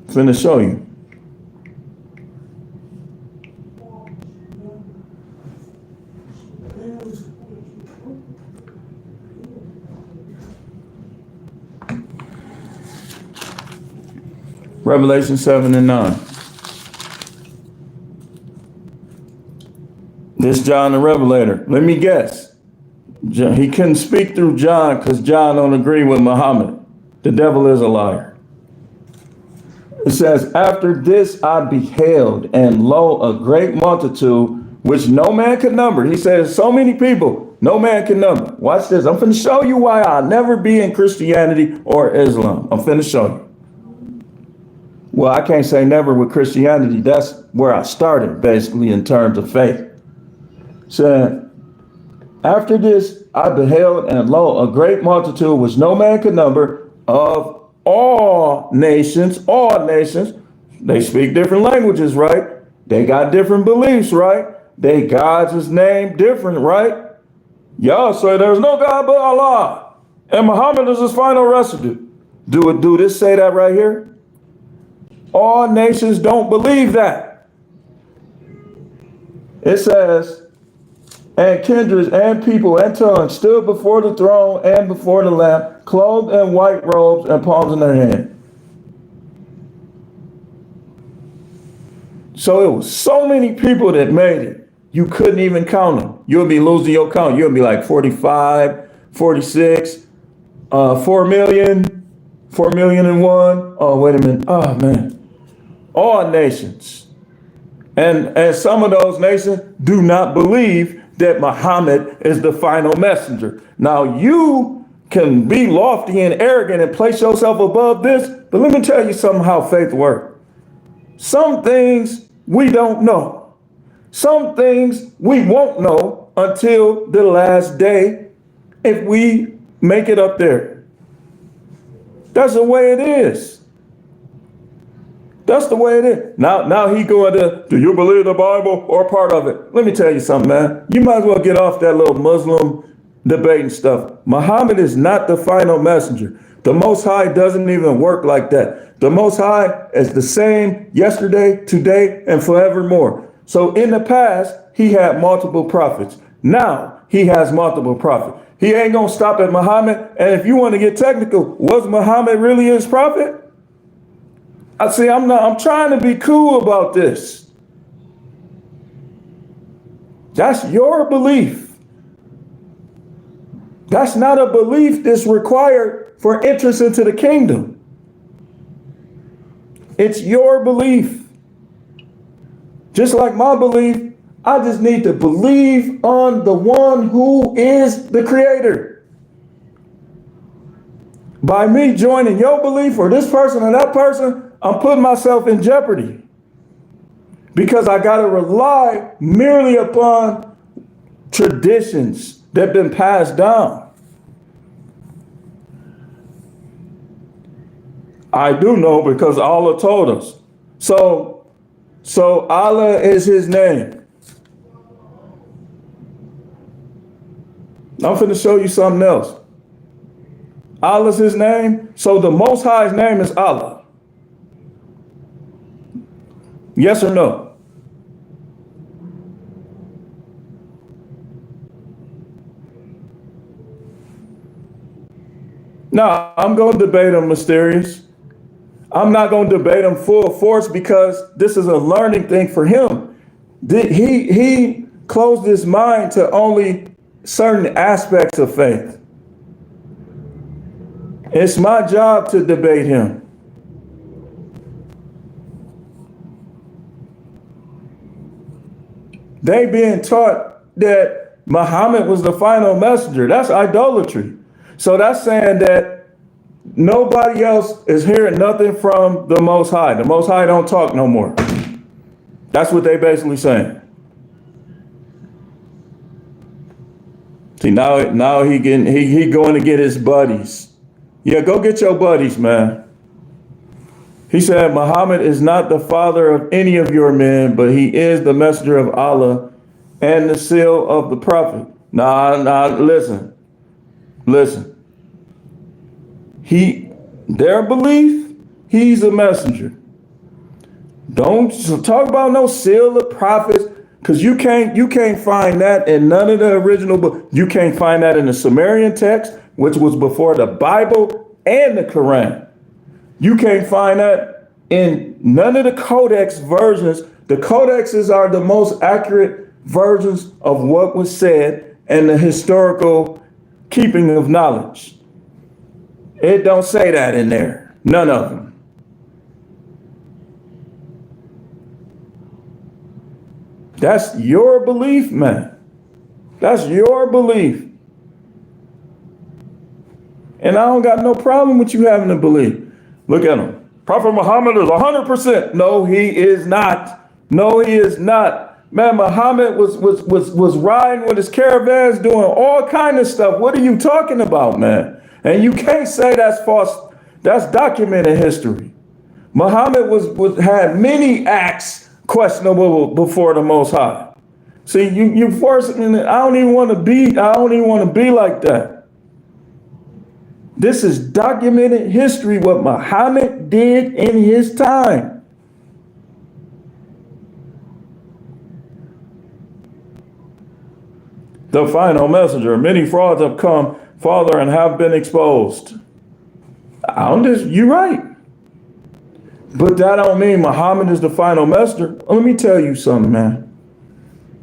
I'm finna show you. Revelation 7 and 9. This John the Revelator. Let me guess. He couldn't speak through John because John don't agree with Muhammad. The devil is a liar. It says, after this I beheld, and lo, a great multitude, which no man could number. He says, so many people, no man can number. Watch this. I'm finna show you why I'll never be in Christianity or Islam. I'm finna show you. Well, I can't say never with Christianity. That's where I started, basically, in terms of faith. So, after this, I beheld, and lo, a great multitude which no man could number, of all nations. They speak different languages, right? They got different beliefs, right? They God's his name different, right? Y'all say there's no God but Allah, and Muhammad is his final residue. Do this say that right here? All nations don't believe that. It says, and kindreds and people and tongues stood before the throne and before the Lamb, clothed in white robes and palms in their hand. So it was so many people that made it, you couldn't even count them. You'll be losing your count. You'll be like 45, 46, 4 million, 4 million and one. Oh, wait a minute. Oh, man. All nations. And some of those nations do not believe that Muhammad is the final messenger. Now you can be lofty and arrogant and place yourself above this, but let me tell you something how faith works. Some things we don't know. Some things we won't know until the last day if we make it up there. That's the way it is. That's the way it is. Now he going to, do you believe the Bible or part of it? Let me tell you something, man. You might as well get off that little Muslim debating stuff. Muhammad is not the final messenger. The Most High doesn't even work like that. The Most High is the same yesterday, today, and forevermore. So in the past, he had multiple prophets. Now he has multiple prophets. He ain't gonna stop at Muhammad. And if you want to get technical, was Muhammad really his prophet? I'm trying to be cool about this. That's your belief. That's not a belief that's required for entrance into the kingdom. It's your belief. Just like my belief, I just need to believe on the one who is the creator. By me joining your belief or this person or that person, I'm putting myself in jeopardy. Because I got to rely merely upon traditions that have been passed down. I do know because Allah told us. So Allah is his name. I'm finna show you something else. Allah's his name. So the Most High's name is Allah. Yes or no? No, I'm going to debate him mysterious. I'm not going to debate him full force because this is a learning thing for him. He closed his mind to only certain aspects of faith. It's my job to debate him. They being taught that Muhammad was the final messenger. That's idolatry. So that's saying that nobody else is hearing nothing from the Most High. The Most High don't talk no more. That's what they basically saying. See, now he going to get his buddies. Yeah, go get your buddies, man. He said Muhammad is not the father of any of your men, but he is the messenger of Allah and the seal of the prophet. Nah, listen. Their belief, he's a messenger. Don't talk about no seal of prophets, because you can't find that in none of the original book. You can't find that in the Sumerian text, which was before the Bible and the Quran. You can't find that in none of the codex versions. The codexes are the most accurate versions of what was said and the historical keeping of knowledge. It don't say that in there. None of them. That's your belief, man. That's your belief. And I don't got no problem with you having to believe. Look at him. Prophet Muhammad is 100%. No, he is not. No, he is not. Man, Muhammad was riding with his caravans, doing all kind of stuff. What are you talking about, man? And you can't say that's false. That's documented history. Muhammad had many acts questionable before the Most High. See, you force me. I don't even want to be like that. This is documented history, what Muhammad did in his time. The final messenger. Many frauds have come, Father, and have been exposed. You're right. But that don't mean Muhammad is the final messenger. Let me tell you something, man.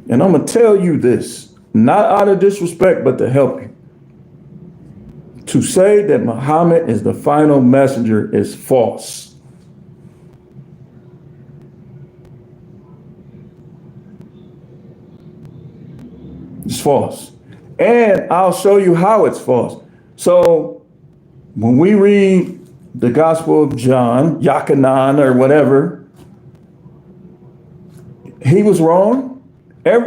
And I'm going to tell you this, not out of disrespect, but to help you. To say that Muhammad is the final messenger is false. It's false. And I'll show you how it's false. So when we read the Gospel of John, Yakanan or whatever, he was wrong.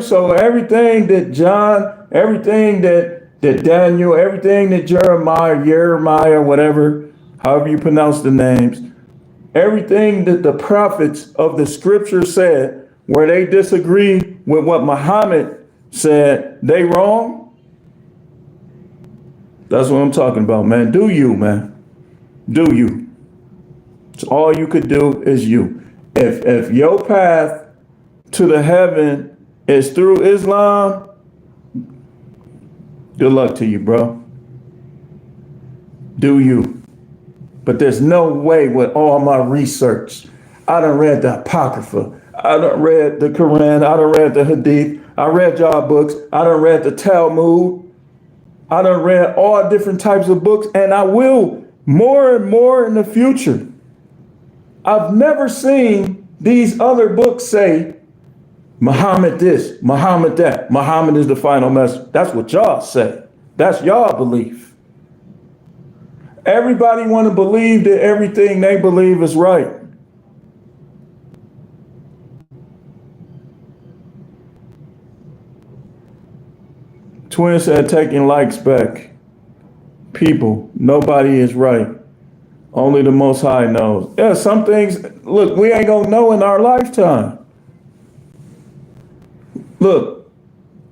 So everything that John, everything that Daniel, everything that Jeremiah, whatever, however you pronounce the names, everything that the prophets of the scripture said, where they disagree with what Muhammad said, they wrong. That's what I'm talking about, man. Do you, man. Do you. So all you could do is you. If your path to the heaven is through Islam, good luck to you, bro. Do you? But there's no way with all my research. I done read the Apocrypha. I done read the Quran. I done read the Hadith. I read y'all books. I done read the Talmud. I done read all different types of books, and I will more and more in the future. I've never seen these other books say, Muhammad this, Muhammad that, Muhammad is the final message. That's what y'all say. That's y'all belief. Everybody want to believe that everything they believe is right. Twin said, taking likes back. People, nobody is right. Only the Most High knows. Yeah, some things, look, we ain't gonna know in our lifetime. Look,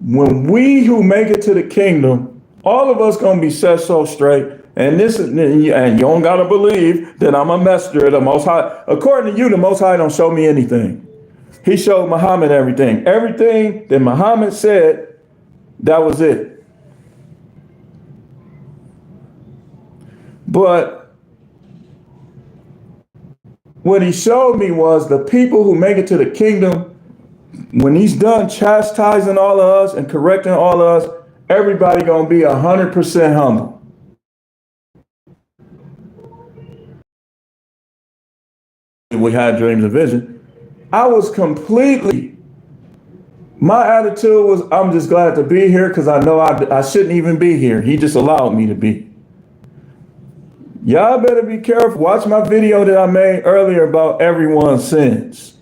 when we who make it to the kingdom, all of us gonna be set so straight. And you don't gotta believe that I'm a messenger of the Most High. According to you, the Most High don't show me anything. He showed Muhammad everything. Everything that Muhammad said, that was it. But what he showed me was the people who make it to the kingdom, when he's done chastising all of us and correcting all of us, everybody gonna be 100% humble. We had dreams and vision. I was completely, my attitude was, I'm just glad to be here because I know I shouldn't even be here. He just allowed me to be. Y'all better be careful. Watch my video that I made earlier about everyone's sins.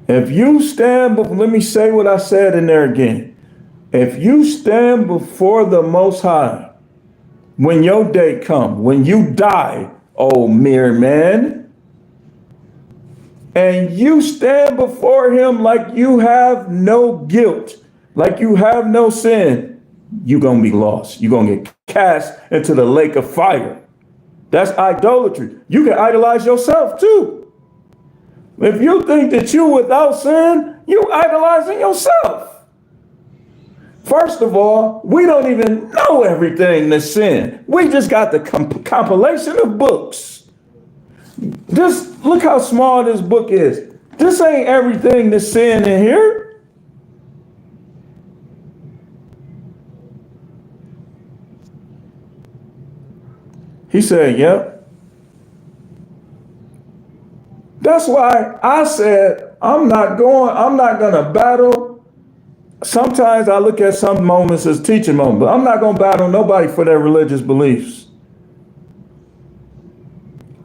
If you stand, let me say what I said in there again. If you stand before the Most High, when your day comes, when you die, oh mere man, and you stand before him like you have no guilt, like you have no sin, you're going to be lost. You're going to get cast into the lake of fire. That's idolatry. You can idolize yourself too. If you think that you without sin, you idolizing yourself. First of all, we don't even know everything that's sin. We just got the compilation of books. Just look how small this book is. This ain't everything that's sin in here. He said, yep. That's why I said, I'm not going to battle. Sometimes I look at some moments as teaching moments, but I'm not going to battle nobody for their religious beliefs.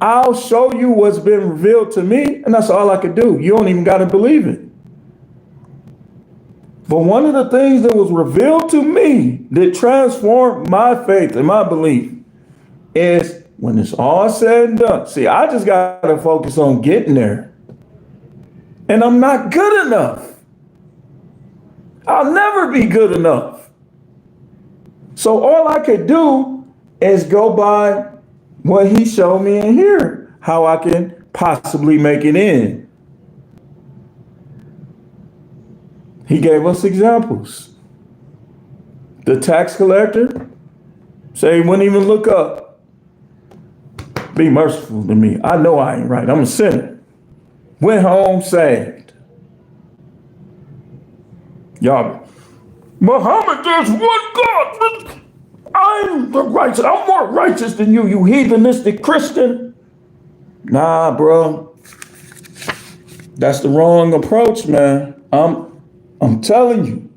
I'll show you what's been revealed to me, and that's all I could do. You don't even got to believe it. But one of the things that was revealed to me that transformed my faith and my belief is when it's all said and done. See, I just got to focus on getting there. And I'm not good enough. I'll never be good enough. So all I could do is go by what he showed me in here, how I can possibly make it in. He gave us examples. The tax collector say he wouldn't even look up. Be merciful to me. I know I ain't right. I'm a sinner. Went home saved. Y'all, Muhammad, there's one God. I'm the righteous. I'm more righteous than you, you heathenistic Christian. Nah, bro. That's the wrong approach, man. I'm telling you.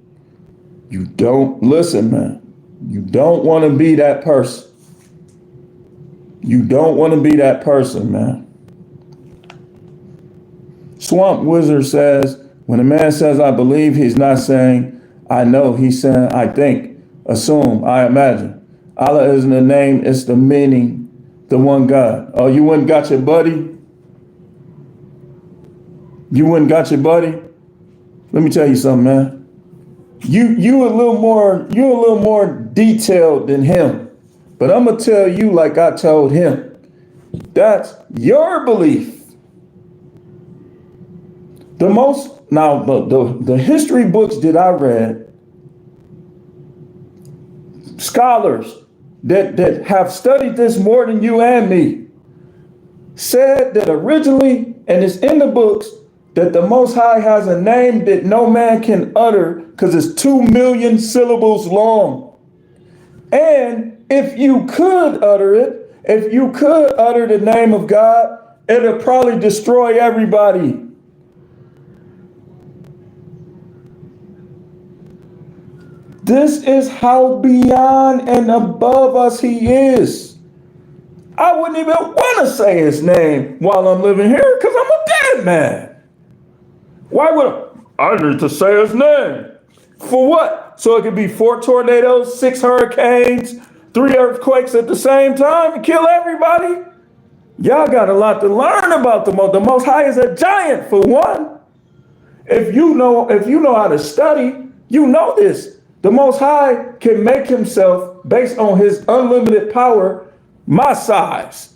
You don't listen, man. You don't want to be that person. You don't want to be that person, man. Swamp Wizard says, when a man says, I believe, he's not saying, I know. He's saying, I think, assume, I imagine. Allah isn't the name, it's the meaning, the one God. Oh, you wouldn't got your buddy? You wouldn't got your buddy? Let me tell you something, man. You a little more detailed than him. But I'm gonna tell you like I told him. That's your belief. The most now the history books that I read, scholars that have studied this more than you and me, said that originally, and it's in the books, that the Most High has a name that no man can utter because it's 2 million syllables long. And if you could utter it, if you could utter the name of God, it'll probably destroy everybody. This is how beyond and above us he is. I wouldn't even want to say his name while I'm living here because I'm a dead man. Why would I need to say his name? For what? So it could be 4 tornadoes, 6 hurricanes, 3 earthquakes at the same time and kill everybody? Y'all got a lot to learn about the Most High is a giant, for one. If you know how to study, you know this. The Most High can make himself, based on his unlimited power, my size.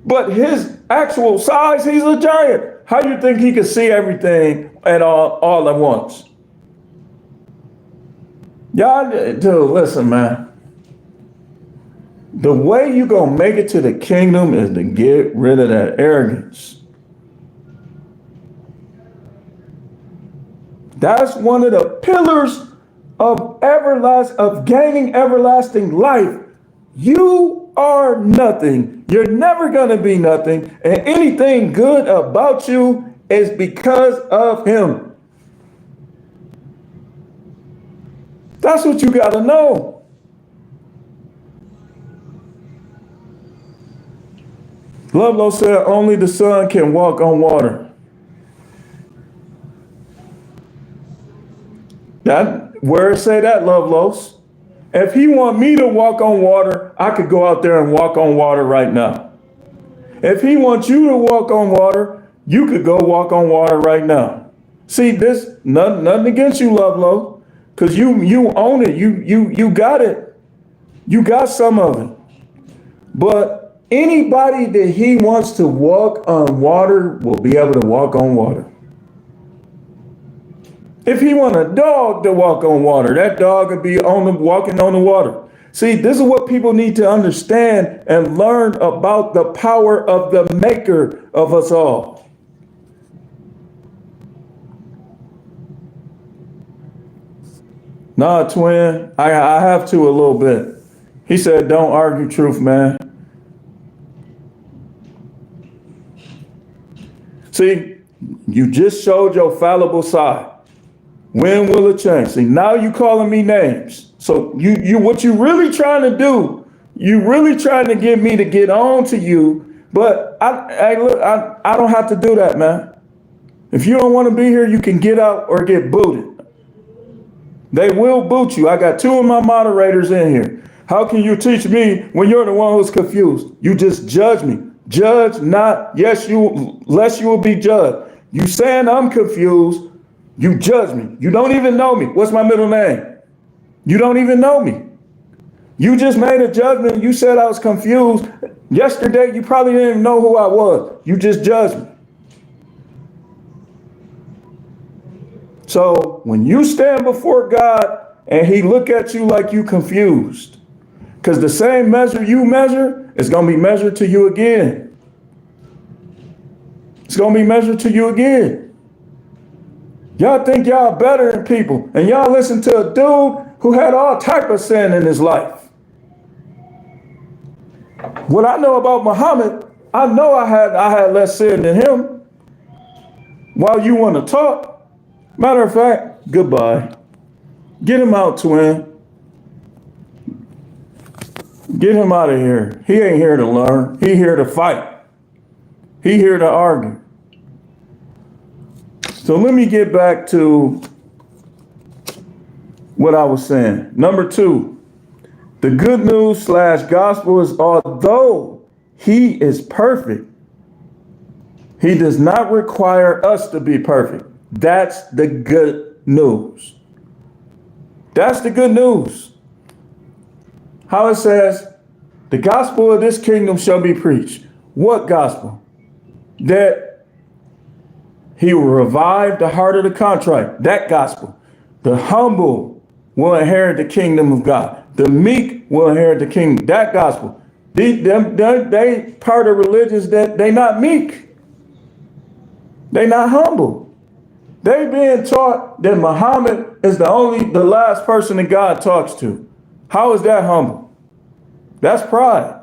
But his actual size, he's a giant. How do you think he could see everything at all at once? Y'all, dude, listen, man. The way you gonna make it to the kingdom is to get rid of that arrogance. That's one of the pillars of gaining everlasting life. You are nothing. You're never gonna be nothing. And anything good about you is because of him. That's what you gotta know. Lovelow said only the Son can walk on water. That where it say that, Lovelow? If he want me to walk on water, I could go out there and walk on water right now. If he wants you to walk on water, you could go walk on water right now. See, this nothing against you, Lovelow, because you own it. You got it. You got some of it. But anybody that he wants to walk on water will be able to walk on water. If he want a dog to walk on water, that dog would be walking on the water. See, this is what people need to understand and learn about the power of the maker of us all. Nah, twin, I have to a little bit. He said, don't argue truth, man. See, you just showed your fallible side. When will it change? See, now you calling me names. So you what you really trying to do, you really trying to get me to get on to you, but I don't have to do that, man. If you don't want to be here, you can get out or get booted. They will boot you. I got 2 of my moderators in here. How can you teach me when you're the one who's confused? You just judge me. Judge not, lest you will be judged. You saying I'm confused, you judge me. You don't even know me. What's my middle name? You don't even know me. You just made a judgment. You said I was confused. Yesterday, you probably didn't even know who I was. You just judged me. So when you stand before God and he look at you like you confused, because the same measure you measure is going to be measured to you again. It's going to be measured to you again. Y'all think y'all better than people, and y'all listen to a dude who had all type of sin in his life. What I know about Muhammad, I know I had less sin than him. While you want to talk, matter of fact, goodbye. Get him out, twin. Get him out of here. He ain't here to learn. He here to fight. He here to argue. So let me get back to what I was saying. Number 2, the good news / gospel is although he is perfect, he does not require us to be perfect. That's the good news. That's the good news. How it says, the gospel of this kingdom shall be preached. What gospel? That He will revive the heart of the contrite. That gospel. The humble will inherit the kingdom of God. The meek will inherit the kingdom. That gospel. They part of religions that they not meek. They not humble. They being taught that Muhammad is the last person that God talks to. How is that humble? That's pride.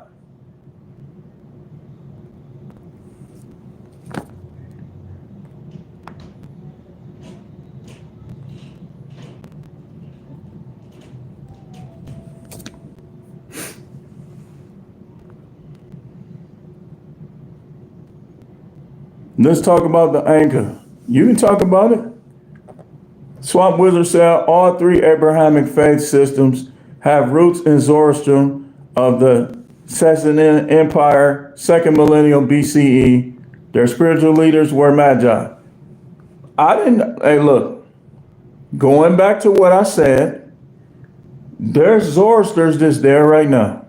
Let's talk about the anchor. You can talk about it. Swamp Wizard said all three Abrahamic faith systems have roots in Zoroastrianism of the Sasanian Empire, 2nd millennium BCE. Their spiritual leaders were Magi. Hey, look, going back to what I said, there's Zoroasters that's there right now.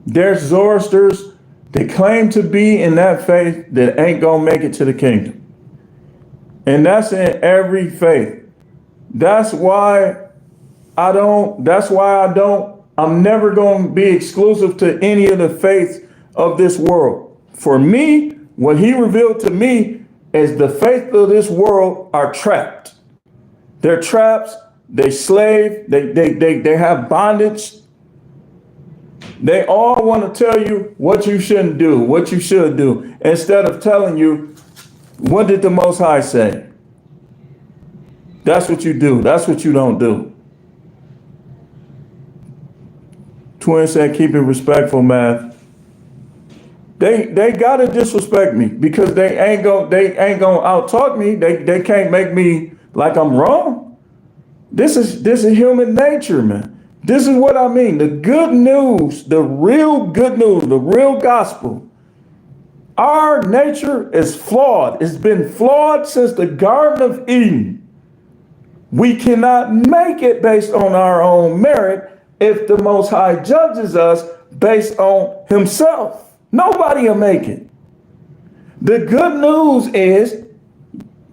There's Zoroasters that claim to be in that faith that ain't gonna make it to the kingdom. And that's in every faith. I'm never gonna be exclusive to any of the faiths of this world. For me, what he revealed to me is the faith of this world are trapped. They're traps, they slave, they have bondage. They all want to tell you what you shouldn't do, what you should do, instead of telling you, what did the Most High say? That's what you do. That's what you don't do. Twin said, keep it respectful, man. They gotta disrespect me because they ain't gonna out-talk me. They can't make me like I'm wrong. This is human nature, man. This is what I mean. The good news, the real good news, the real gospel. Our nature is flawed. It's been flawed since the Garden of Eden. We cannot make it based on our own merit if the Most High judges us based on himself. Nobody will make it. The good news is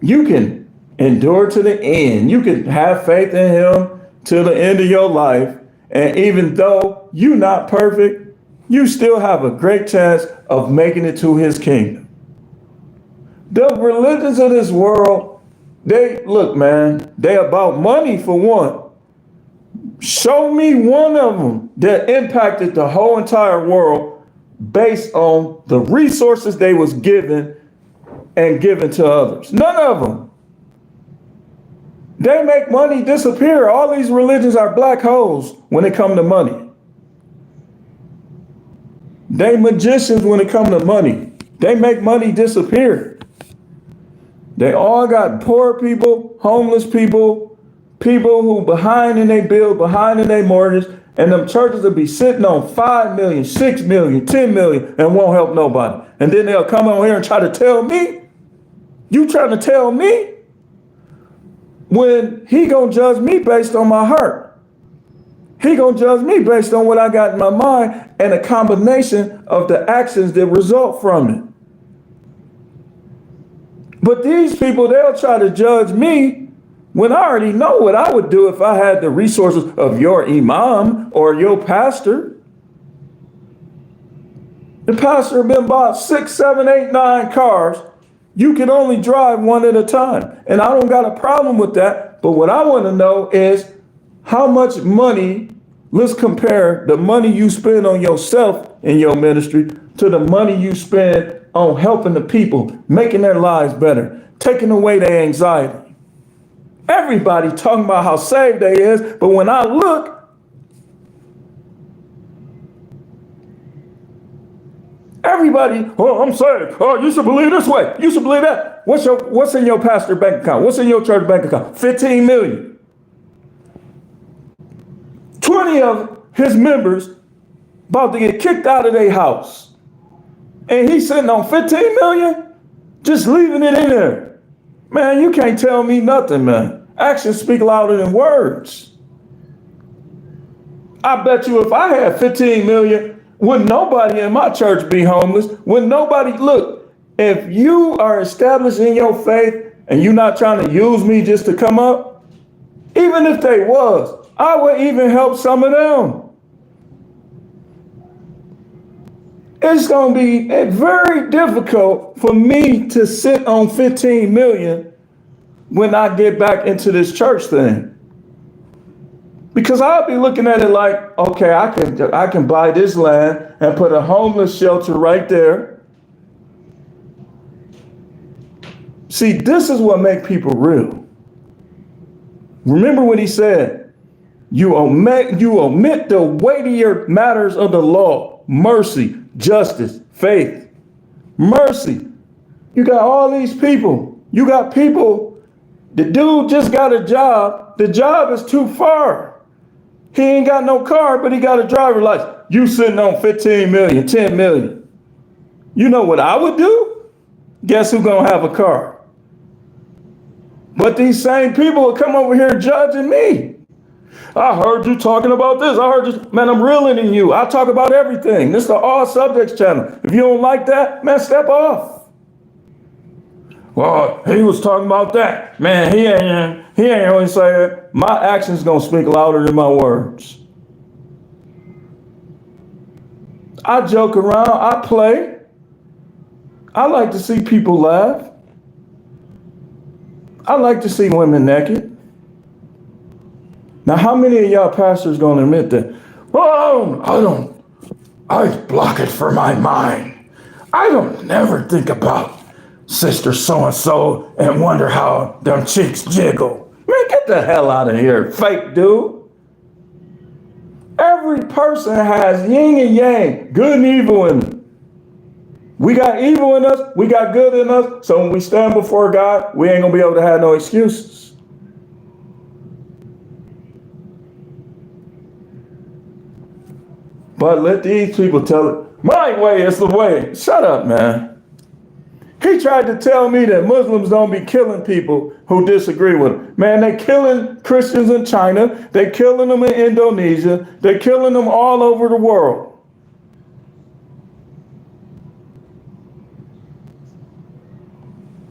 you can endure to the end. You can have faith in him till the end of your life. And even though you're not perfect, you still have a great chance of making it to his kingdom. The religions of this world, they about money for one. Show me one of them that impacted the whole entire world based on the resources they was given and given to others. None of them. They make money disappear. All these religions are black holes when it comes to money. They magicians when it comes to money. They make money disappear. They all got poor people, homeless people, people who behind in their bill, behind in their mortgage, and them churches will be sitting on 5 million, 6 million, 10 million, and won't help nobody. And then they'll come on here and try to tell me, you trying to tell me? When he gonna judge me based on my heart. He gonna judge me based on what I got in my mind and a combination of the actions that result from it. But these people, they'll try to judge me when I already know what I would do if I had the resources of your imam or your pastor. The pastor been bought 6, 7, 8, 9 cars. You can only drive one at a time. And I don't got a problem with that. But what I want to know is how much money, let's compare the money you spend on yourself in your ministry to the money you spend on helping the people, making their lives better, taking away their anxiety. Everybody talking about how saved they is, but when I look, everybody, oh, I'm saved. Oh, you should believe this way. You should believe that. What's in your pastor bank account? What's in your church bank account? 15 million. 20 of his members about to get kicked out of their house. And he's sitting on 15 million, just leaving it in there. Man, you can't tell me nothing, man. Actions speak louder than words. I bet you if I had 15 million, wouldn't nobody in my church be homeless? Wouldn't nobody, look, if you are established in your faith and you not trying to use me just to come up? Even if they was, I would even help some of them. It's going to be very difficult for me to sit on 15 million when I get back into this church thing. Because I'll be looking at it like, okay, I can buy this land and put a homeless shelter right there. See, this is what makes people real. Remember what he said, you omit the weightier matters of the law, mercy, justice, faith, mercy. You got all these people. You got people, the dude just got a job. The job is too far. He ain't got no car, but he got a driver's license. You sitting on 15 million, 10 million. You know what I would do? Guess who's gonna have a car? But these same people will come over here judging me. I heard you talking about this. I heard you, man, I'm realer than you. I talk about everything. This is the all subjects channel. If you don't like that, man, step off. Well, he was talking about that. Man, he ain't always say it. My actions gonna speak louder than my words. I joke around, I play. I like to see people laugh. I like to see women naked. Now, how many of y'all pastors gonna admit that? Oh, I block it from my mind. I don't never think about sister so-and-so and wonder how them cheeks jiggle. Man, get the hell out of here, fake dude. Every person has yin and yang, good and evil in them. We got evil in us, we got good in us, so when we stand before God, we ain't gonna be able to have no excuses. But let these people tell it, my way is the way. Shut up, man. He tried to tell me that Muslims don't be killing people who disagree with them. Man, they killing Christians in China. They killing them in Indonesia. They killing them all over the world.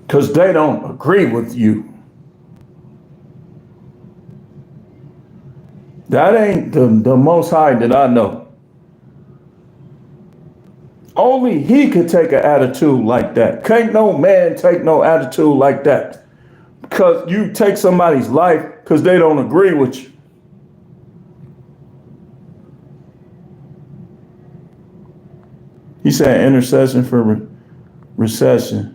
Because they don't agree with you. That ain't the Most High that I know. Only he could take an attitude like that. Can't no man take no attitude like that. Because you take somebody's life because they don't agree with you. He said intercession for recession.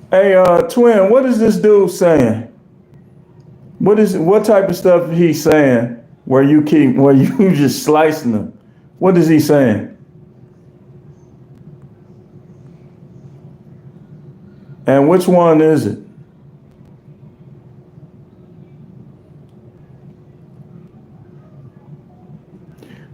Hey, twin, what is this dude saying? What type of stuff he's saying? Where you just slicing them. What is he saying? And which one is it?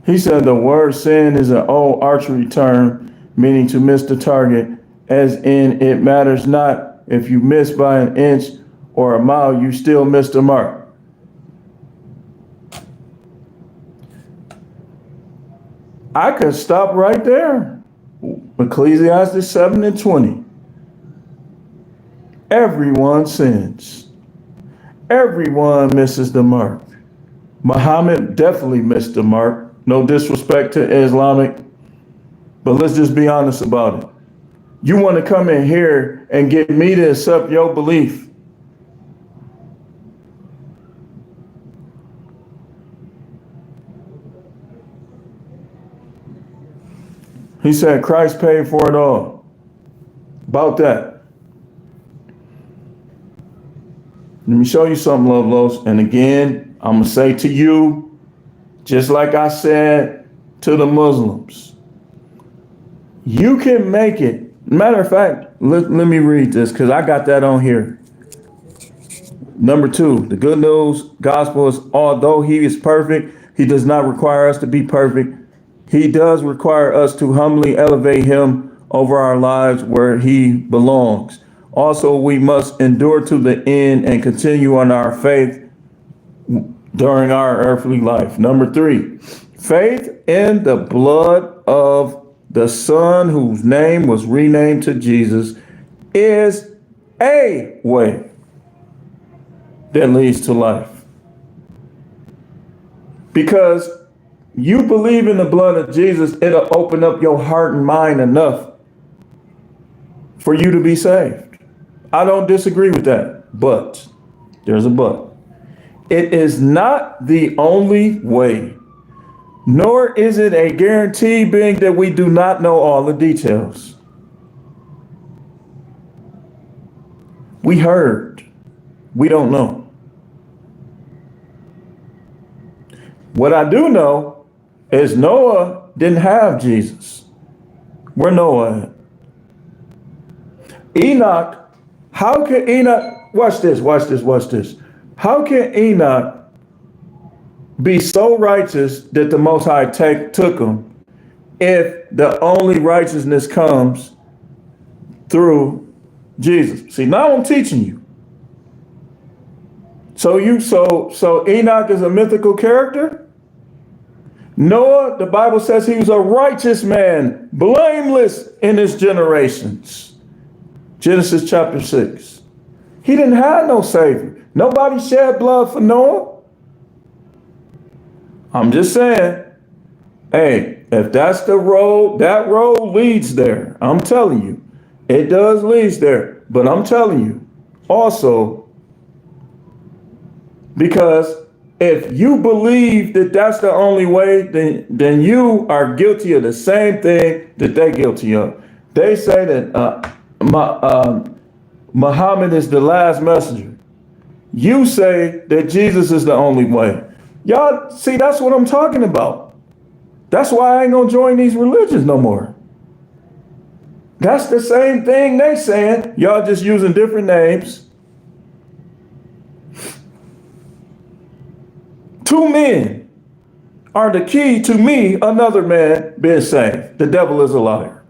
He said the word sin is an old archery term meaning to miss the target, as in it matters not if you miss by an inch or a mile, you still miss the mark. I could stop right there. Ecclesiastes 7:20. Everyone sins. Everyone misses the mark. Muhammad definitely missed the mark. No disrespect to Islamic, but let's just be honest about it. You want to come in here and get me to accept your belief. He said Christ paid for it all. About that. Let me show you something, Love Los. And again, I'm going to say to you, just like I said to the Muslims, you can make it. Matter of fact, let me read this because I got that on here. Number 2, the good news gospel is, although he is perfect, he does not require us to be perfect. He does require us to humbly elevate him over our lives where he belongs. Also, we must endure to the end and continue on our faith during our earthly life. Number 3, faith in the blood of the Son whose name was renamed to Jesus, is a way that leads to life. Because you believe in the blood of Jesus, it'll open up your heart and mind enough for you to be saved. I don't disagree with that, but there's a but. It is not the only way, nor is it a guarantee, being that we do not know all the details. We heard, we don't know. What I do know is Noah didn't have Jesus. Where Noah at? Enoch, how can Enoch, watch this. How can Enoch be so righteous that the Most High took him if the only righteousness comes through Jesus? See, now I'm teaching you. So Enoch is a mythical character? Noah, the Bible says he was a righteous man, blameless in his generations. Genesis chapter 6. He didn't have no savior. Nobody shed blood for Noah. I'm just saying, hey, if that's the road, that road leads there. I'm telling you, it does lead there. But I'm telling you also, because if you believe that that's the only way, then you are guilty of the same thing that they're guilty of. They say that Muhammad is the last messenger. You say that Jesus is the only way. Y'all, see, that's what I'm talking about. That's why I ain't gonna join these religions no more. That's the same thing they saying. Y'all just using different names. Two men are the key to me, another man being saved. The devil is a liar.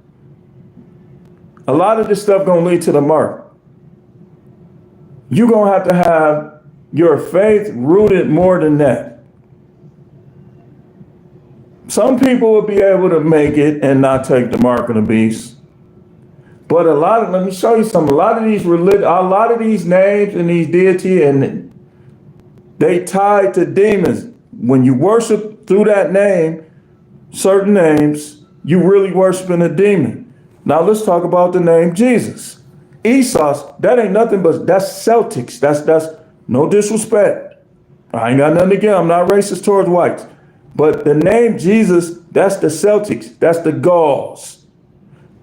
A lot of this stuff gonna lead to the mark. You're gonna have to have your faith rooted more than that. Some people will be able to make it and not take the mark of the beast. But let me show you something. A lot of these names and these deity, and they tied to demons. When you worship through that name, certain names, you really worshiping a demon. Now let's talk about the name Jesus. Esau's, that ain't nothing but, that's Celtics. That's no disrespect. I ain't got nothing against, I'm not racist towards whites. But the name Jesus, that's the Celtics. That's the Gauls.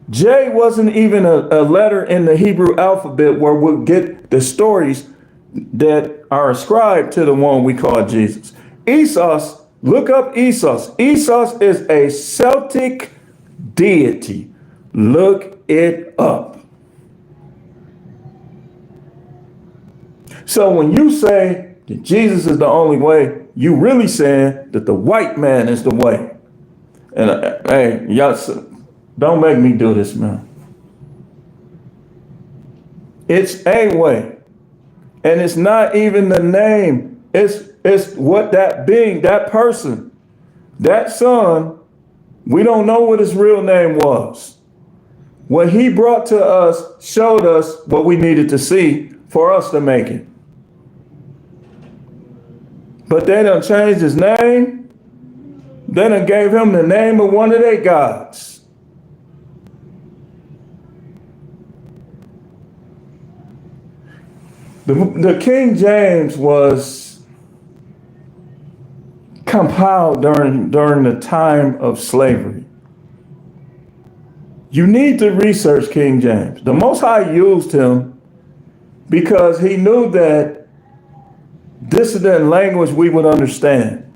J wasn't even a letter in the Hebrew alphabet where we'll get the stories that are ascribed to the one we call Jesus. Esau's, look up Esau's. Esau's is a Celtic deity. Look it up. So when you say that Jesus is the only way, you really saying that the white man is the way. And hey, y'all, don't make me do this, man. It's a way. And it's not even the name. It's what that being, that person, that son, we don't know what his real name was. What he brought to us showed us what we needed to see for us to make it. But they done changed his name. They done gave him the name of one of their gods. The King James was compiled during the time of slavery. You need to research King James. The Most High used him because he knew that this is the language we would understand.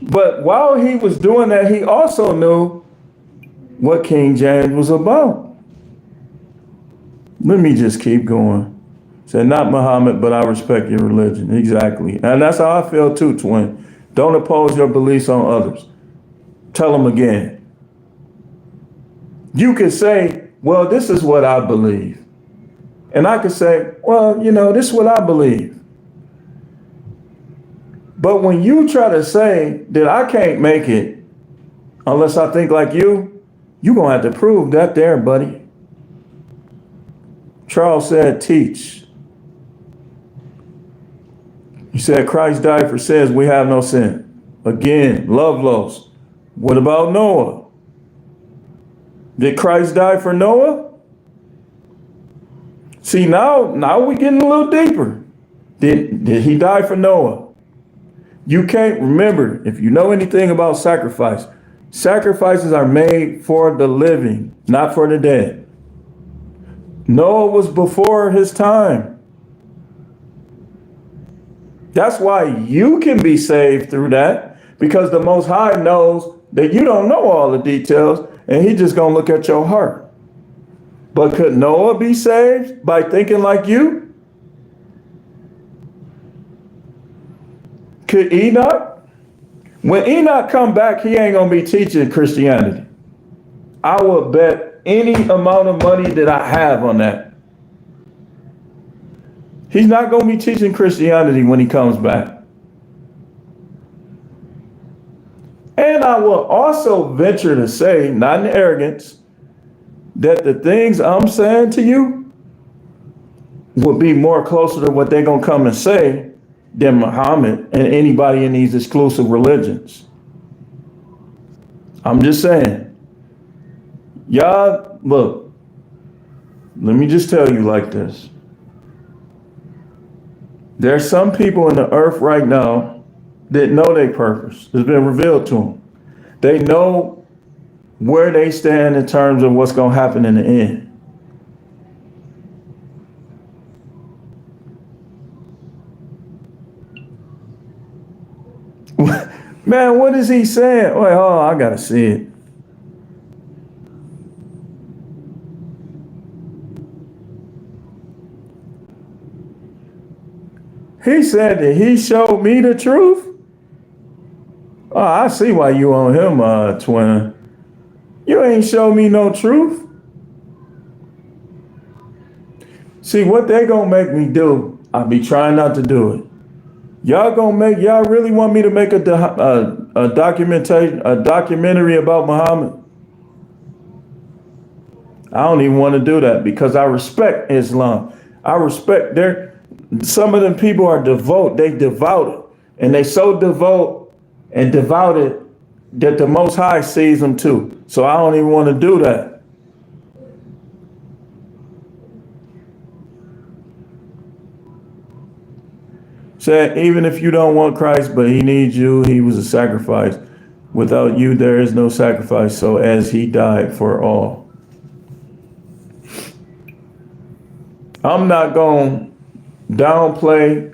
But while he was doing that, he also knew what King James was about. Let me just keep going. Said, not Muhammad, but I respect your religion. Exactly. And that's how I feel too, twin. Don't oppose your beliefs on others. Tell them again. You could say, well, this is what I believe. And I could say, well, this is what I believe. But when you try to say that I can't make it unless I think like you, You're going to have to prove that there, buddy. Charles said, teach. He said, Christ died for sins. We have no sin. Again, love lost. What about Noah? Did Christ die for Noah? See, now we're getting a little deeper. Did he die for Noah? You can't remember, if you know anything about sacrifice, sacrifices are made for the living, not for the dead. Noah was before his time. That's why you can be saved through that, because the Most High knows that you don't know all the details, and He's just going to look at your heart. But could Noah be saved by thinking like you? Could Enoch? When Enoch come back, he ain't going to be teaching Christianity. I will bet any amount of money that I have on that. He's not going to be teaching Christianity when he comes back. And I will also venture to say, not in arrogance, that the things I'm saying to you would be more closer to what they're going to come and say than Muhammad and anybody in these exclusive religions. I'm just saying. Y'all, look, let me just tell you like this. There's some people in the earth right now that know their purpose. It's been revealed to them. They know where they stand in terms of what's going to happen in the end. Man, what is he saying? Wait, oh, I got to see it. He said that he showed me the truth. Oh, I see why you on him, twin. You ain't show me no truth. See, what they gonna make me do, I be trying not to do it. Y'all really want me to make a documentary about Muhammad? I don't even want to do that because I respect Islam. I respect some of them people are devout. They devoted, and they so devout and devoted that the Most High sees them too. So I don't even want to do that. Said, even if you don't want Christ, but He needs you, He was a sacrifice. Without you, there is no sacrifice. So as He died for all. I'm not going to downplay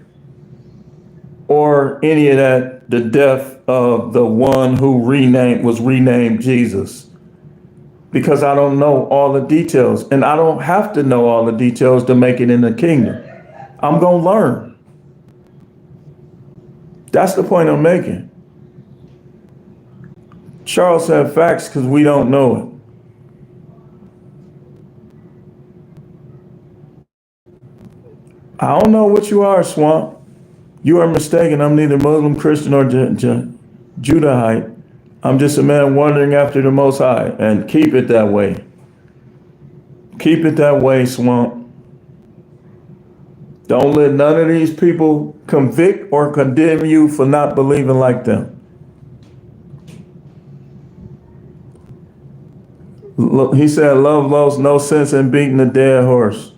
or any of that, the death of the one who was renamed Jesus, because I don't know all the details, and I don't have to know all the details to make it in the kingdom. I'm going to learn. That's the point I'm making. Charles said facts because we don't know it. I don't know what you are, Swamp. You are mistaken. I'm neither Muslim, Christian, or Judahite. I'm just a man wandering after the Most High, and keep it that way. Keep it that way, Swamp. Don't let none of these people convict or condemn you for not believing like them. Look, he said, love lost no sense in beating a dead horse.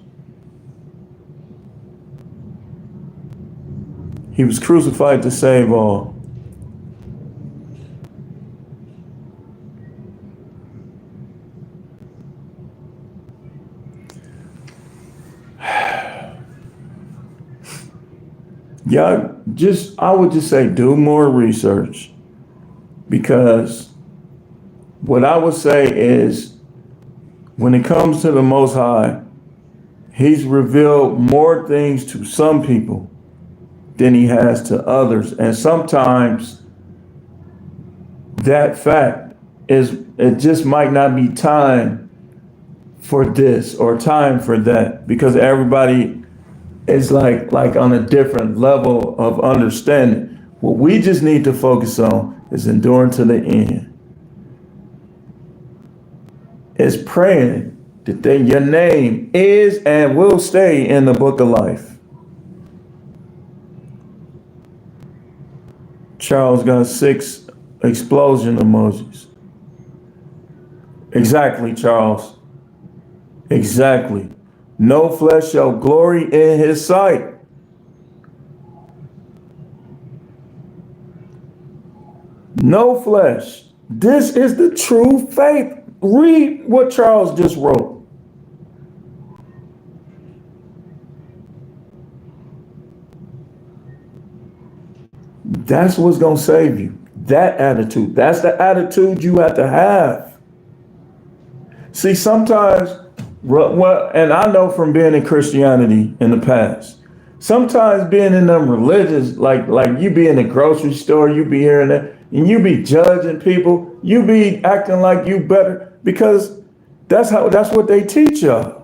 He was crucified to save all. Y'all I would just say do more research, because what I would say is when it comes to the Most High, He's revealed more things to some people than He has to others. And sometimes that fact it just might not be time for this or time for that, because everybody is like on a different level of understanding. What we just need to focus on is enduring to the end. is praying that your name is and will stay in the book of life. Charles got 6 explosion emojis. Exactly, Charles. Exactly. No flesh shall glory in his sight. No flesh. This is the true faith. Read what Charles just wrote. That's what's going to save you. That attitude. That's the attitude you have to have. See, sometimes, well, and I know from being in Christianity in the past, sometimes being in them religious, like you be in the grocery store, you be hearing that, and you be judging people, you be acting like you better, because that's what they teach y'all.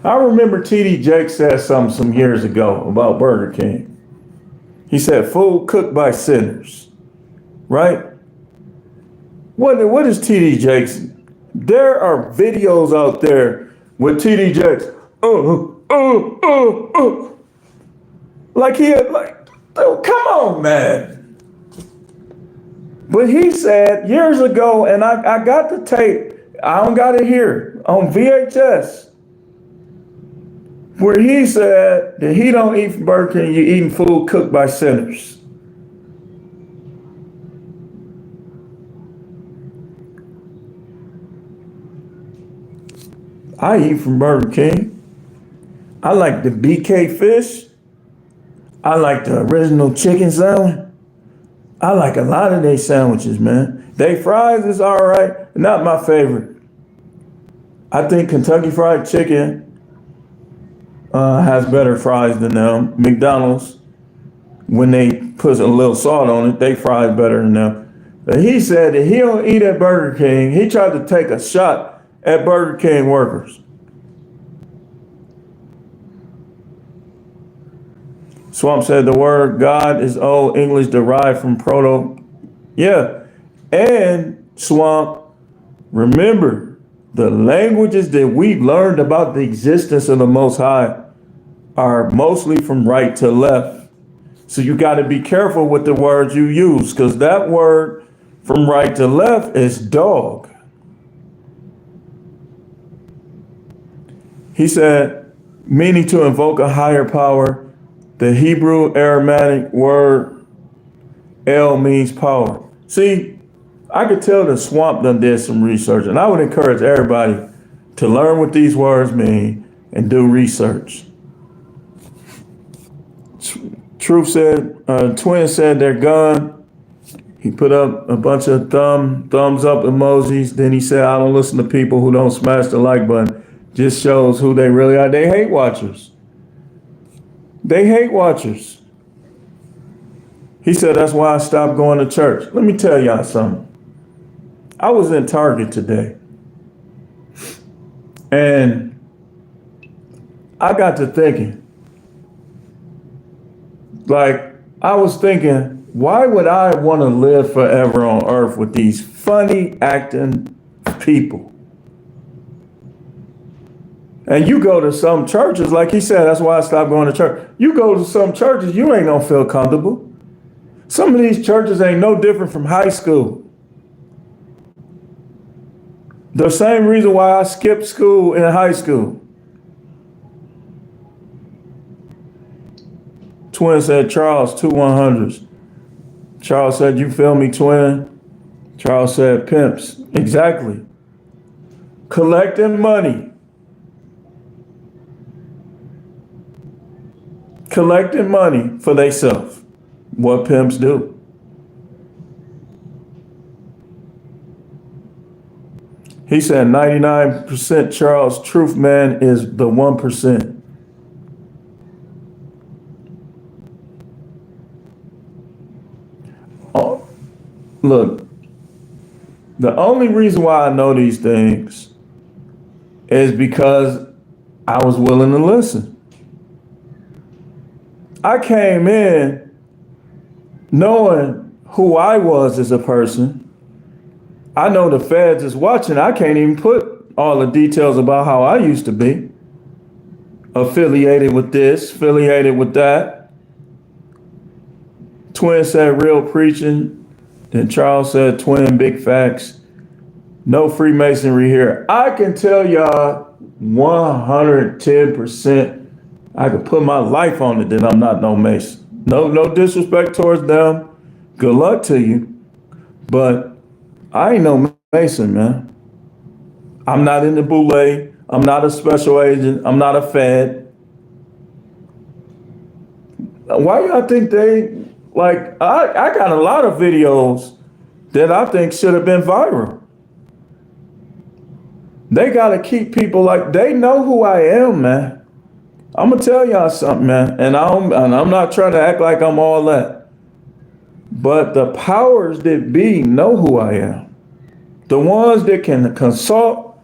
I remember T.D. Jakes said something some years ago about Burger King. He said, food cooked by sinners, right? What is T.D. Jakes? There are videos out there with T.D. Jakes. Like he had, oh, come on, man. But he said years ago, and I got the tape, I don't got it here, on VHS, where he said that he don't eat from Burger King, you're eating food cooked by sinners. I eat from Burger King. I like the BK fish. I like the original chicken sandwich. I like a lot of their sandwiches, man. They fries is all right, not my favorite. I think Kentucky Fried Chicken has better fries than them. McDonald's, when they put a little salt on it, they fry better than them. But he said that he don't eat at Burger King. He tried to take a shot at Burger King workers. Swamp said the word God is Old English derived from Proto. Yeah. And Swamp, remember, the languages that we've learned about the existence of the Most High are mostly from right to left. So you got to be careful with the words you use, because that word from right to left is dog. He said, meaning to invoke a higher power. The Hebrew Aramaic word El means power. See, I could tell the Swamp done did some research, and I would encourage everybody to learn what these words mean and do research. Truth said, Twin said they're gone. He put up a bunch of thumbs up emojis. Then he said, I don't listen to people who don't smash the like button. Just shows who they really are. They hate watchers. They hate watchers. He said, that's why I stopped going to church. Let me tell y'all something. I was in Target today, and I got to thinking, why would I want to live forever on earth with these funny acting people? And you go to some churches, like he said, that's why I stopped going to church. You go to some churches, you ain't gonna feel comfortable. Some of these churches ain't no different from high school. The same reason why I skipped school in high school. Twin said, Charles, 2 100s. Charles said, you feel me, Twin? Charles said, pimps. Exactly. Collecting money. Collecting money for theyself. What pimps do. He said 99% Charles Truth Man is the 1%. Oh, look, the only reason why I know these things is because I was willing to listen. I came in knowing who I was as a person. I know the feds is watching. I can't even put all the details about how I used to be. Affiliated with this, affiliated with that. Twin said real preaching. Then Charles said twin big facts. No Freemasonry here. I can tell y'all 110%. I could put my life on it that I'm not no Mason. No disrespect towards them. Good luck to you. But I ain't no Mason, man. I'm not in the boule. I'm not a special agent. I'm not a Fed. Why y'all think they, like, I got a lot of videos that I think should have been viral. They got to keep people like, they know who I am, man. I'm going to tell y'all something, man. And I'm not trying to act like I'm all that. But the powers that be know who I am. The ones that can consult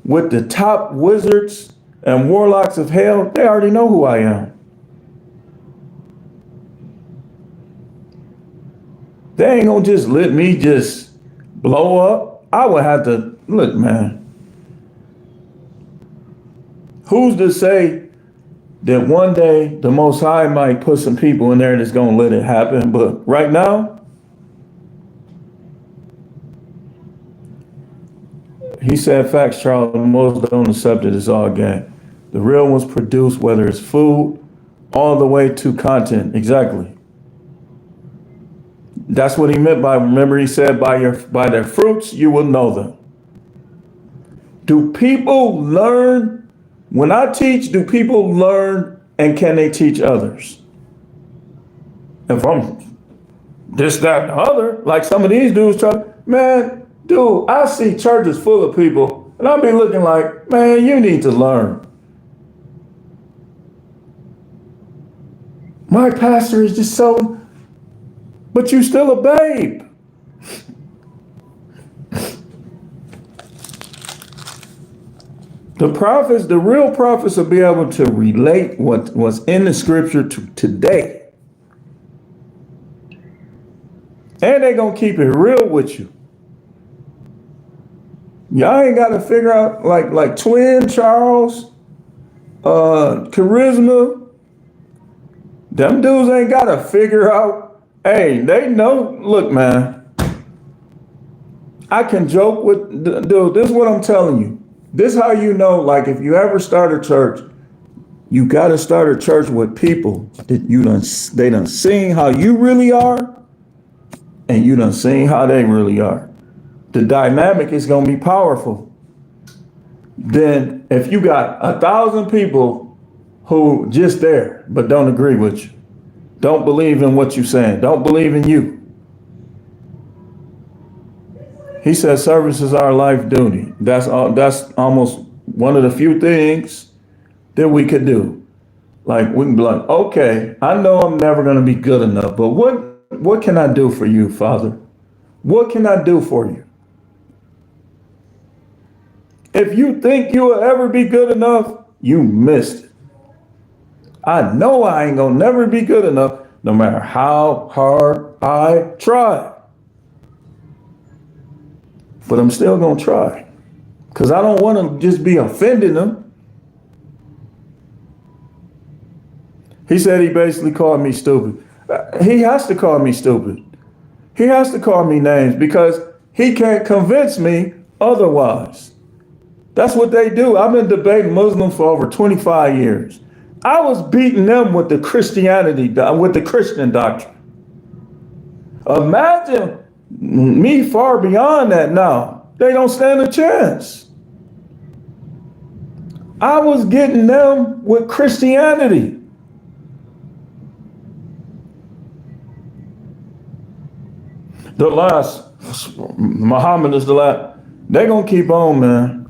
with the top wizards and warlocks of hell, they already know who I am. They ain't gonna just let me just blow up. I would have to, look, man. Who's to say that one day the Most High might put some people in there that's gonna let it happen? But right now, he said facts, Charles, most don't accept it, it's all game. The real ones produce, whether it's food, all the way to content, exactly. That's what he meant by, remember he said, by their fruits, you will know them. Do people learn? When I teach, do people learn and can they teach others? If I'm this, that, and the other, like some of these dudes try, man, dude, I see churches full of people and I'll be looking like, man, you need to learn. My pastor is just so, but you still a babe. The prophets, the real prophets will be able to relate what was in the scripture to today. And they're going to keep it real with you. Y'all ain't got to figure out like Twin, Charles, Charisma. Them dudes ain't got to figure out. Hey, they know. Look, man. I can joke with, dude, this is what I'm telling you. This is how you know, like if you ever start a church, you got to start a church with people that they done seen how you really are and you done seen how they really are. The dynamic is going to be powerful. Then if you got 1,000 people who just there, but don't agree with you, don't believe in what you're saying, don't believe in you. He said service is our life duty. That's almost one of the few things that we could do. Like we can be like, okay, I know I'm never going to be good enough, but what can I do for you, Father? What can I do for you? If you think you will ever be good enough, you missed it. I know I ain't gonna never be good enough, no matter how hard I try. But I'm still gonna try, because I don't want to just be offending them. He said he basically called me stupid. He has to call me stupid. He has to call me names because he can't convince me otherwise. That's what they do. I've been debating Muslims for over 25 years. I was beating them with the with the Christian doctrine. Imagine me far beyond that now. They don't stand a chance. I was getting them with Christianity. The last, Muhammad is the last. They're going to keep on, man.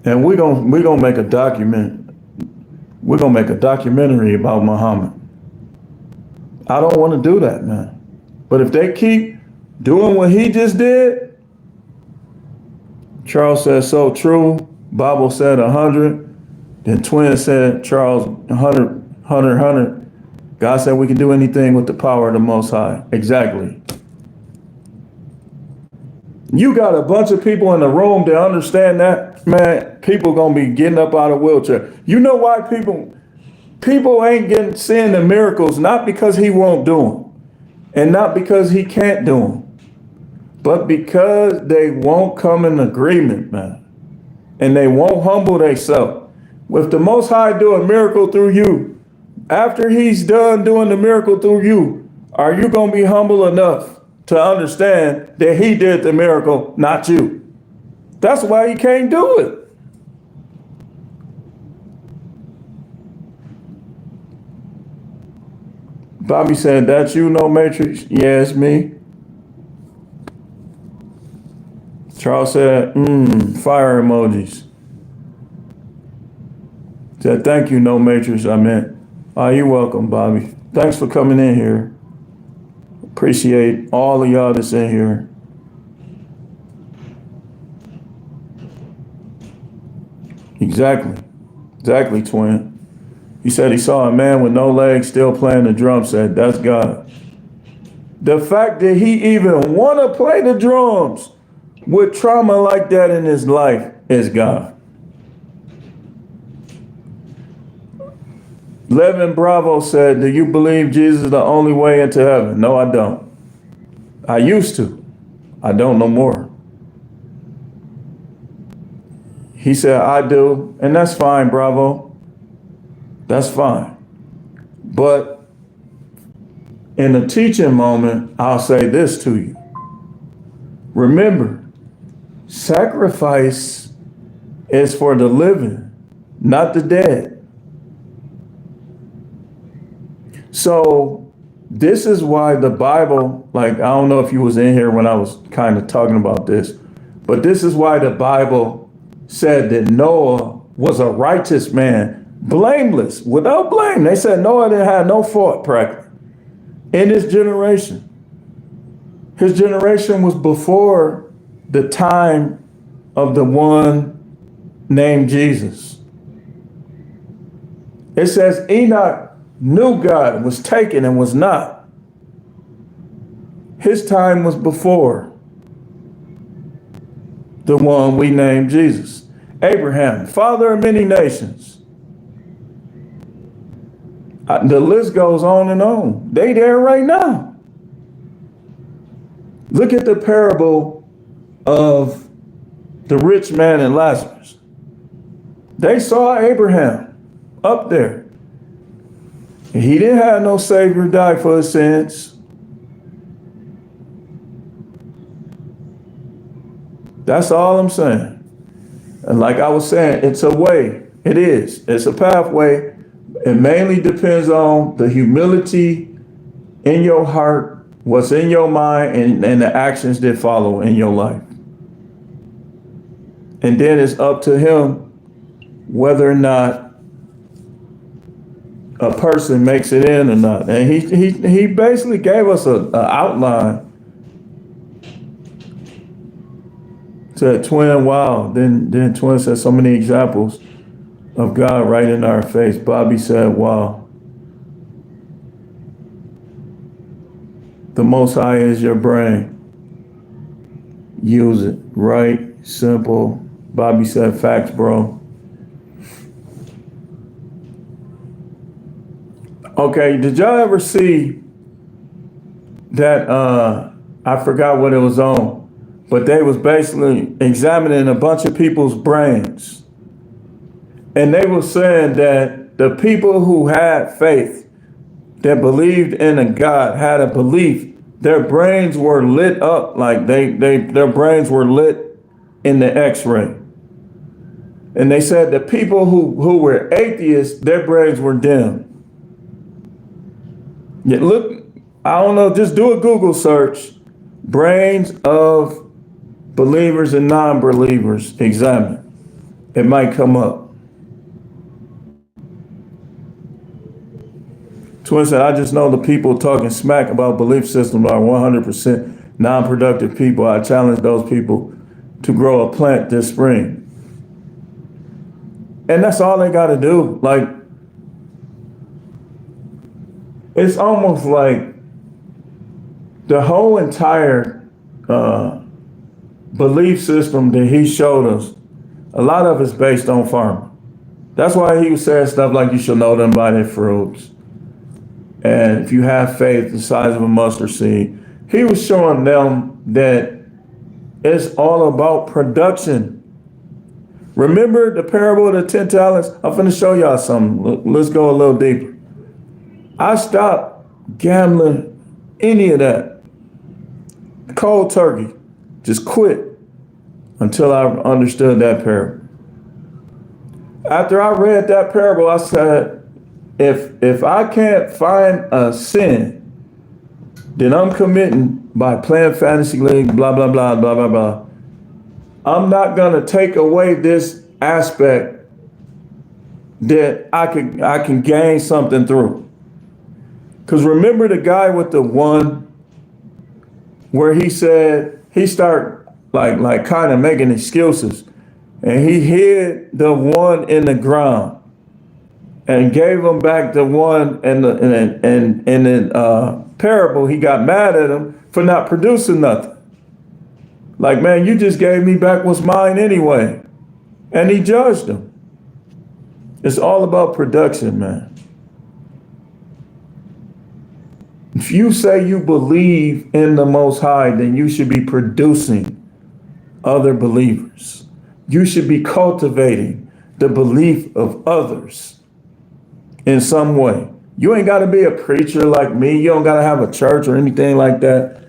And we're gonna make a document. We're gonna make a documentary about Muhammad. I don't want to do that, man. But if they keep doing what he just did, Charles said so true. Bible said 100. Then Twin said Charles 100. God said we can do anything with the power of the Most High. Exactly. You got a bunch of people in the room that understand that, man, people gonna be getting up out of wheelchair. You know why people ain't seeing the miracles, not because he won't do them, and not because he can't do them, but because they won't come in agreement, man. And they won't humble themselves. If the Most High do a miracle through you, after he's done doing the miracle through you, are you gonna be humble enough to understand that he did the miracle, not you? That's why he can't do it. Bobby said, that's you, No Matrix? Yeah, it's me. Charles said, fire emojis. Said, thank you, No Matrix, I meant. Oh, you're welcome, Bobby. Thanks for coming in here. Appreciate all of y'all that's in here. Exactly, twin. He said he saw a man with no legs still playing the drum, said, that's God. The fact that he even want to play the drums with trauma like that in his life is God. Levin Bravo said, do you believe Jesus is the only way into heaven? No, I don't. I used to. I don't no more. He said, I do, and that's fine, Bravo. That's fine. But in a teaching moment, I'll say this to you. Remember, sacrifice is for the living, not the dead. So this is why the Bible, like, I don't know if you was in here when I was kind of talking about this, but this is why the Bible said that Noah was a righteous man, blameless, without blame. They said Noah didn't have no fault practically in his generation. His generation was before the time of the one named Jesus. It says Enoch knew God, was taken and was not. His time was before the one we named Jesus. Abraham, father of many nations. The list goes on and on. They there right now. Look at the parable of the rich man and Lazarus. They saw Abraham up there. He didn't have no Savior die for his sins. That's all I'm saying. And like I was saying, it's a way. It is. It's a pathway. It mainly depends on the humility in your heart, what's in your mind, and the actions that follow in your life. And then it's up to him whether or not a person makes it in or not. And he basically gave us an outline. Said, twin, wow. Then twin said so many examples of God right in our face. Bobby said, wow. The Most High is your brain. Use it. Right, simple. Bobby said, facts, bro. Okay, did y'all ever see that, I forgot what it was on, but they was basically examining a bunch of people's brains. And they were saying that the people who had faith, that believed in a God, had a belief, their brains were lit up, like their brains were lit in the X-ray. And they said the people who were atheists, their brains were dim. Yeah, look, I don't know, just do a Google search, brains of believers and non-believers examined. It might come up. Twin said, I just know the people talking smack about belief systems are 100% non-productive people. I challenge those people to grow a plant this spring. And that's all they got to do. Like, It's almost like the whole entire belief system that he showed us, a lot of it's based on farming. That's why he was saying stuff like you shall know them by their fruits. And if you have faith the size of a mustard seed, he was showing them that it's all about production. Remember the parable of the 10 talents? I'm finna show y'all something. Let's go a little deeper. I stopped gambling any of that. Cold turkey. Just quit until I understood that parable. After I read that parable, I said, if I can't find a sin, then I'm committing by playing fantasy league, blah, blah, blah, blah, blah, blah. I'm not gonna take away this aspect that I can gain something through. Because remember the guy with the one where he said, he started like kind of making excuses, and he hid the one in the ground and gave him back the one, and in the parable he got mad at him for not producing nothing. Like, man, you just gave me back what's mine anyway. And he judged him. It's all about production, man. If you say you believe in the Most High, then you should be producing other believers. You should be cultivating the belief of others in some way. You ain't got to be a preacher like me. You don't got to have a church or anything like that.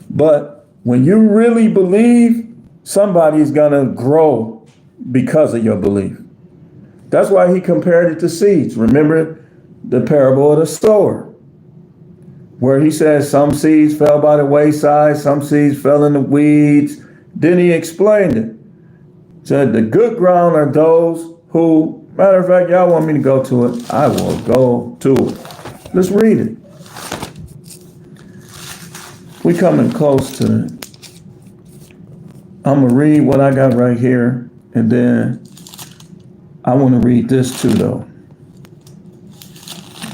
But when you really believe, somebody's going to grow because of your belief. That's why he compared it to seeds. Remember the parable of the sower, where he says some seeds fell by the wayside, some seeds fell in the weeds. Then he explained it. Said the good ground are those who, matter of fact, y'all want me to go to it, I will go to it. Let's read it. We coming close to it. I'm gonna read what I got right here, and then I want to read this too, though.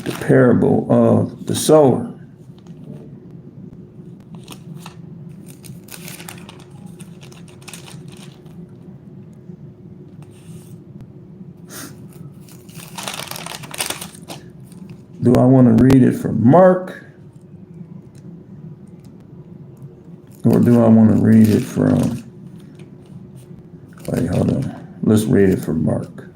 The parable of the sower. Do I want to read it from Mark? Or do I want to read it from, wait, hold on. Let's read it from Mark.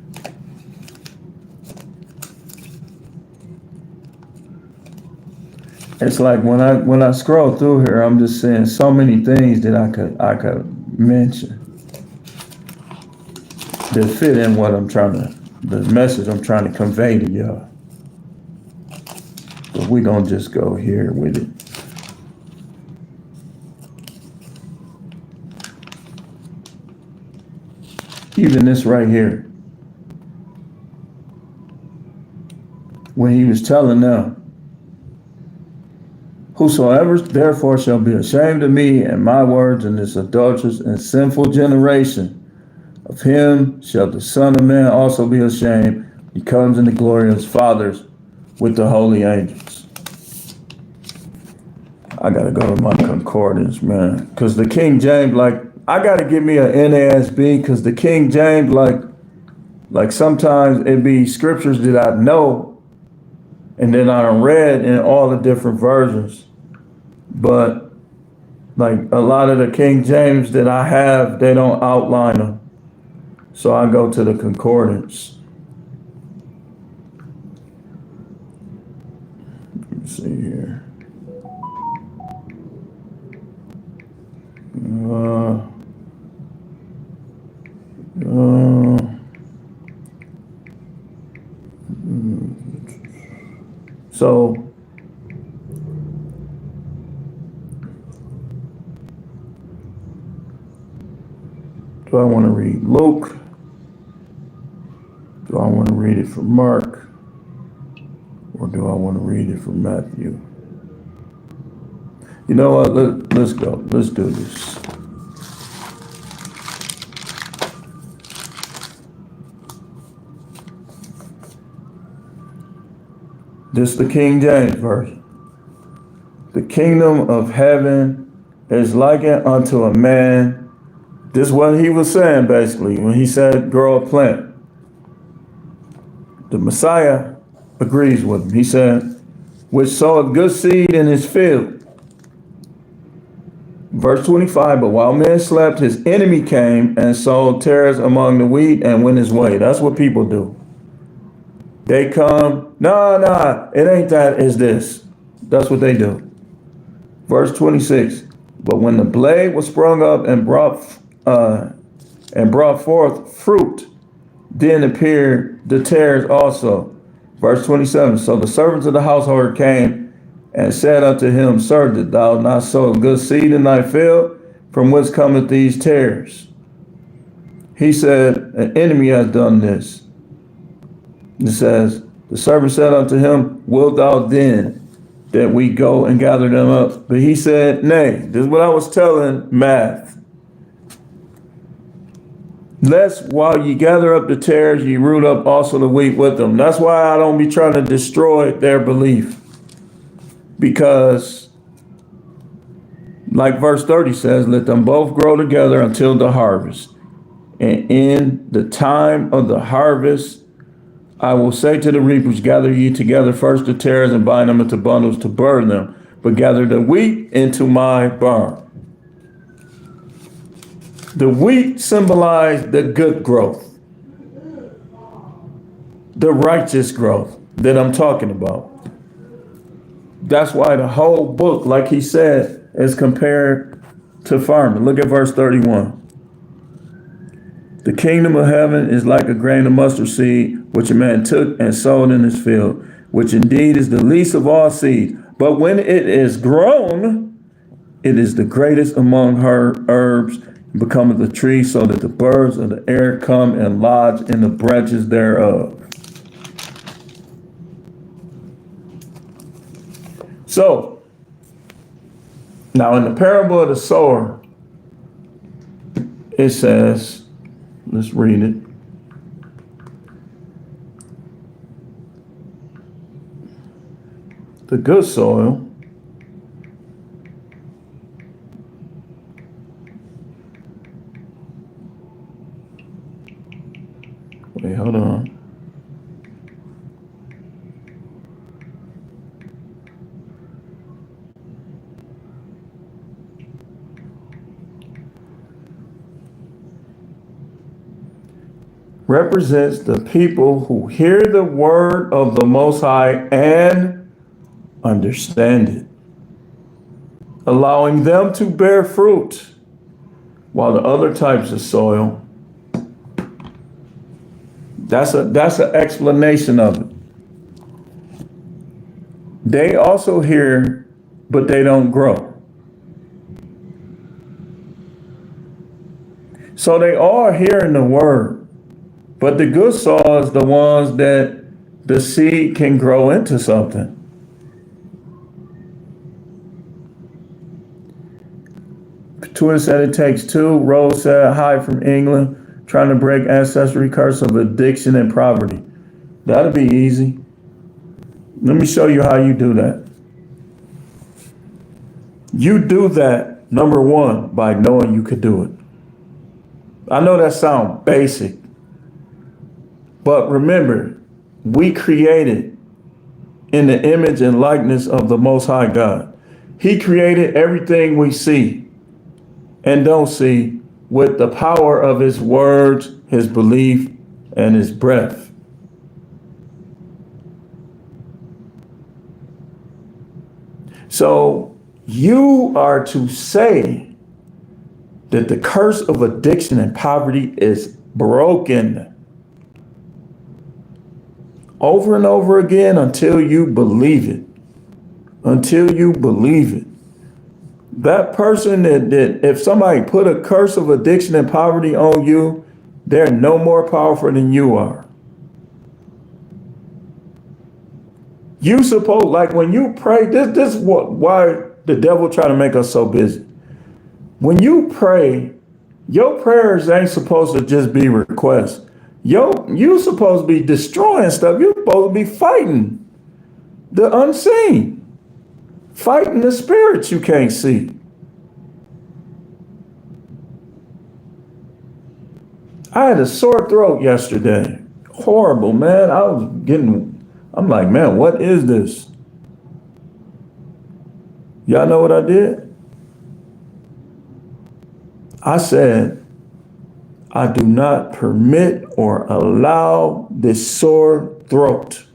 It's like when I scroll through here, I'm just saying so many things that I could mention that fit in what I'm trying to, the message I'm trying to convey to y'all. But we're gonna just go here with it. Even this right here, when he was telling them, whosoever therefore shall be ashamed of me and my words in this adulterous and sinful generation, of him shall the Son of Man also be ashamed. He comes in the glory of his fathers with the holy angels. I gotta go to my concordance, man, because the King James, like, I gotta give me an NASB, because the King James, like sometimes it be scriptures that I know, and then I read in all the different versions. But like a lot of the King James that I have, they don't outline them. So I go to the concordance. Let me see here. So do I want to read Luke? Do I want to read it from Mark? Or do I want to read it from Matthew? You know what? Let's go. Let's do this. This is the King James Version. The kingdom of heaven is likened unto a man. This is what he was saying basically when he said grow a plant. The Messiah agrees with him. He said, which soweth good seed in his field. Verse 25, but while men slept, his enemy came and sowed tares among the wheat and went his way. That's what people do. They come, nah, it ain't that, it's this. That's what they do. Verse 26, but when the blade was sprung up and brought forth fruit, then appeared the tares also. Verse 27, so the servants of the householder came and said unto him, Sir, did thou not sow good seed in thy field? From whence cometh these tares? He said, an enemy has done this. It says, the servant said unto him, wilt thou then that we go and gather them up? But he said, nay. This is what I was telling Math. Lest while ye gather up the tares, ye root up also the wheat with them. That's why I don't be trying to destroy their belief. Because, like verse 30 says, let them both grow together until the harvest. And in the time of the harvest, I will say to the reapers, gather ye together first the tares and bind them into bundles to burn them, but gather the wheat into my barn. The wheat symbolized the good growth, the righteous growth that I'm talking about. That's why the whole book, like he said, is compared to farming. Look at verse 31. The kingdom of heaven is like a grain of mustard seed, which a man took and sowed in his field, which indeed is the least of all seeds. But when it is grown, it is the greatest among her herbs, and becometh a tree, so that the birds of the air come and lodge in the branches thereof. So, now in the parable of the sower, it says, let's read it. The good soil wait, hold on. Represents the people who hear the word of the Most High and understand it, allowing them to bear fruit, while the other types of soil, that's an explanation of it. They also hear, but they don't grow. So they are hearing the word. But the good soil is the ones that the seed can grow into something. Twitter said it takes two. Rose said, hi from England, trying to break ancestry curse of addiction and poverty. That'll be easy. Let me show you how you do that. You do that, number one, by knowing you could do it. I know that sounds basic. But remember, we created in the image and likeness of the Most High God. He created everything we see and don't see with the power of his words, his belief, and his breath. So you are to say that the curse of addiction and poverty is broken. Over and over again until you believe it. Until you believe it. That person that if somebody put a curse of addiction and poverty on you, they're no more powerful than you are. You suppose, like when you pray, this is why the devil try to make us so busy. When you pray, your prayers ain't supposed to just be requests. You supposed to be destroying stuff. You're supposed to be fighting. The unseen. Fighting the spirits you can't see. I had a sore throat yesterday. Horrible, man. I'm like, man, what is this? Y'all know what I did? I said, I do not permit or allow this sore throat.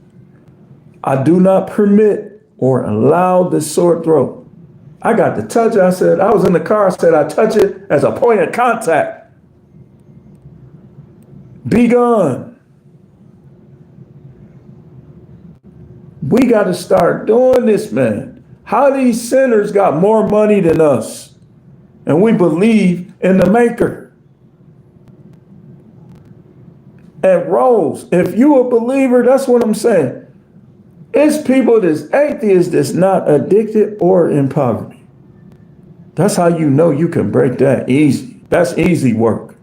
I do not permit or allow this sore throat. I got to touch it. I was in the car. I said, I touch it as a point of contact. Be gone. We got to start doing this, man. How these sinners got more money than us, and we believe in the maker. And Rose, if you a believer, that's what I'm saying. It's people that's atheists that's not addicted or in poverty. That's how you know you can break that easy. That's easy work.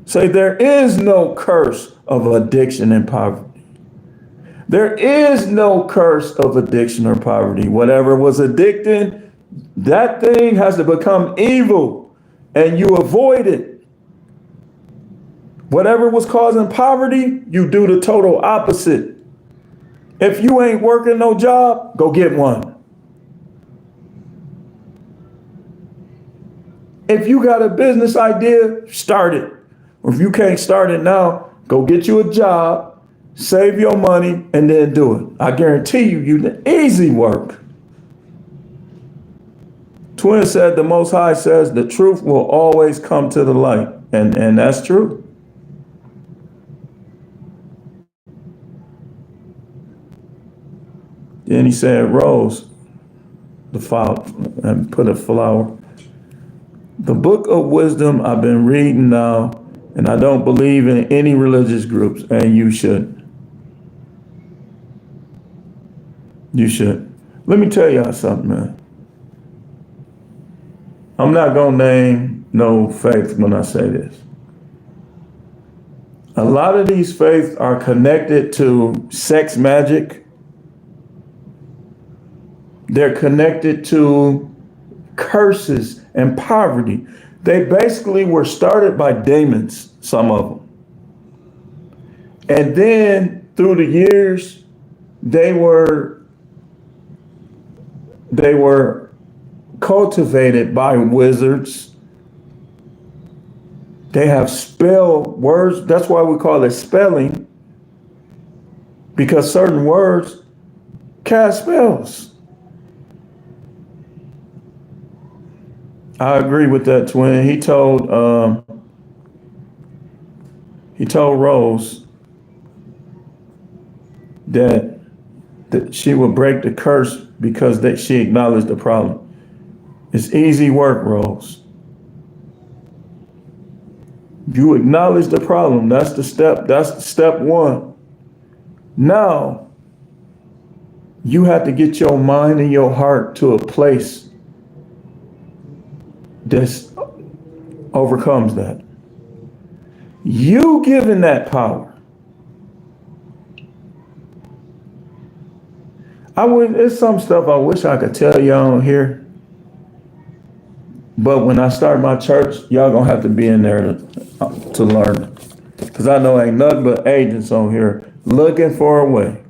Say there is no curse of addiction and poverty. There is no curse of addiction or poverty. Whatever was addicting, that thing has to become evil and you avoid it. Whatever was causing poverty, you do the total opposite. If you ain't working no job, go get one. If you got a business idea, start it. Or if you can't start it now, go get you a job, save your money, and then do it. I guarantee you easy work. Twin said the Most High says the truth will always come to the light. And that's true. Then he said, Rose, the flower, and put a flower. The book of wisdom I've been reading now, and I don't believe in any religious groups, and you should. You should. Let me tell y'all something, man. I'm not gonna name no faith when I say this. A lot of these faiths are connected to sex magic. They're connected to curses and poverty. They basically were started by demons, some of them. And then through the years, they were cultivated by wizards. They have spell words. That's why we call it spelling, because certain words cast spells. I agree with that, twin. He told Rose that she would break the curse because she acknowledged the problem. It's easy work, Rose. You acknowledge the problem. That's the step. That's step one. Now, you have to get your mind and your heart to a place that overcomes that. You given that power. There's some stuff I wish I could tell y'all on here, but when I start my church, y'all gonna have to be in there to learn it. Because I know ain't nothing but agents on here looking for a way.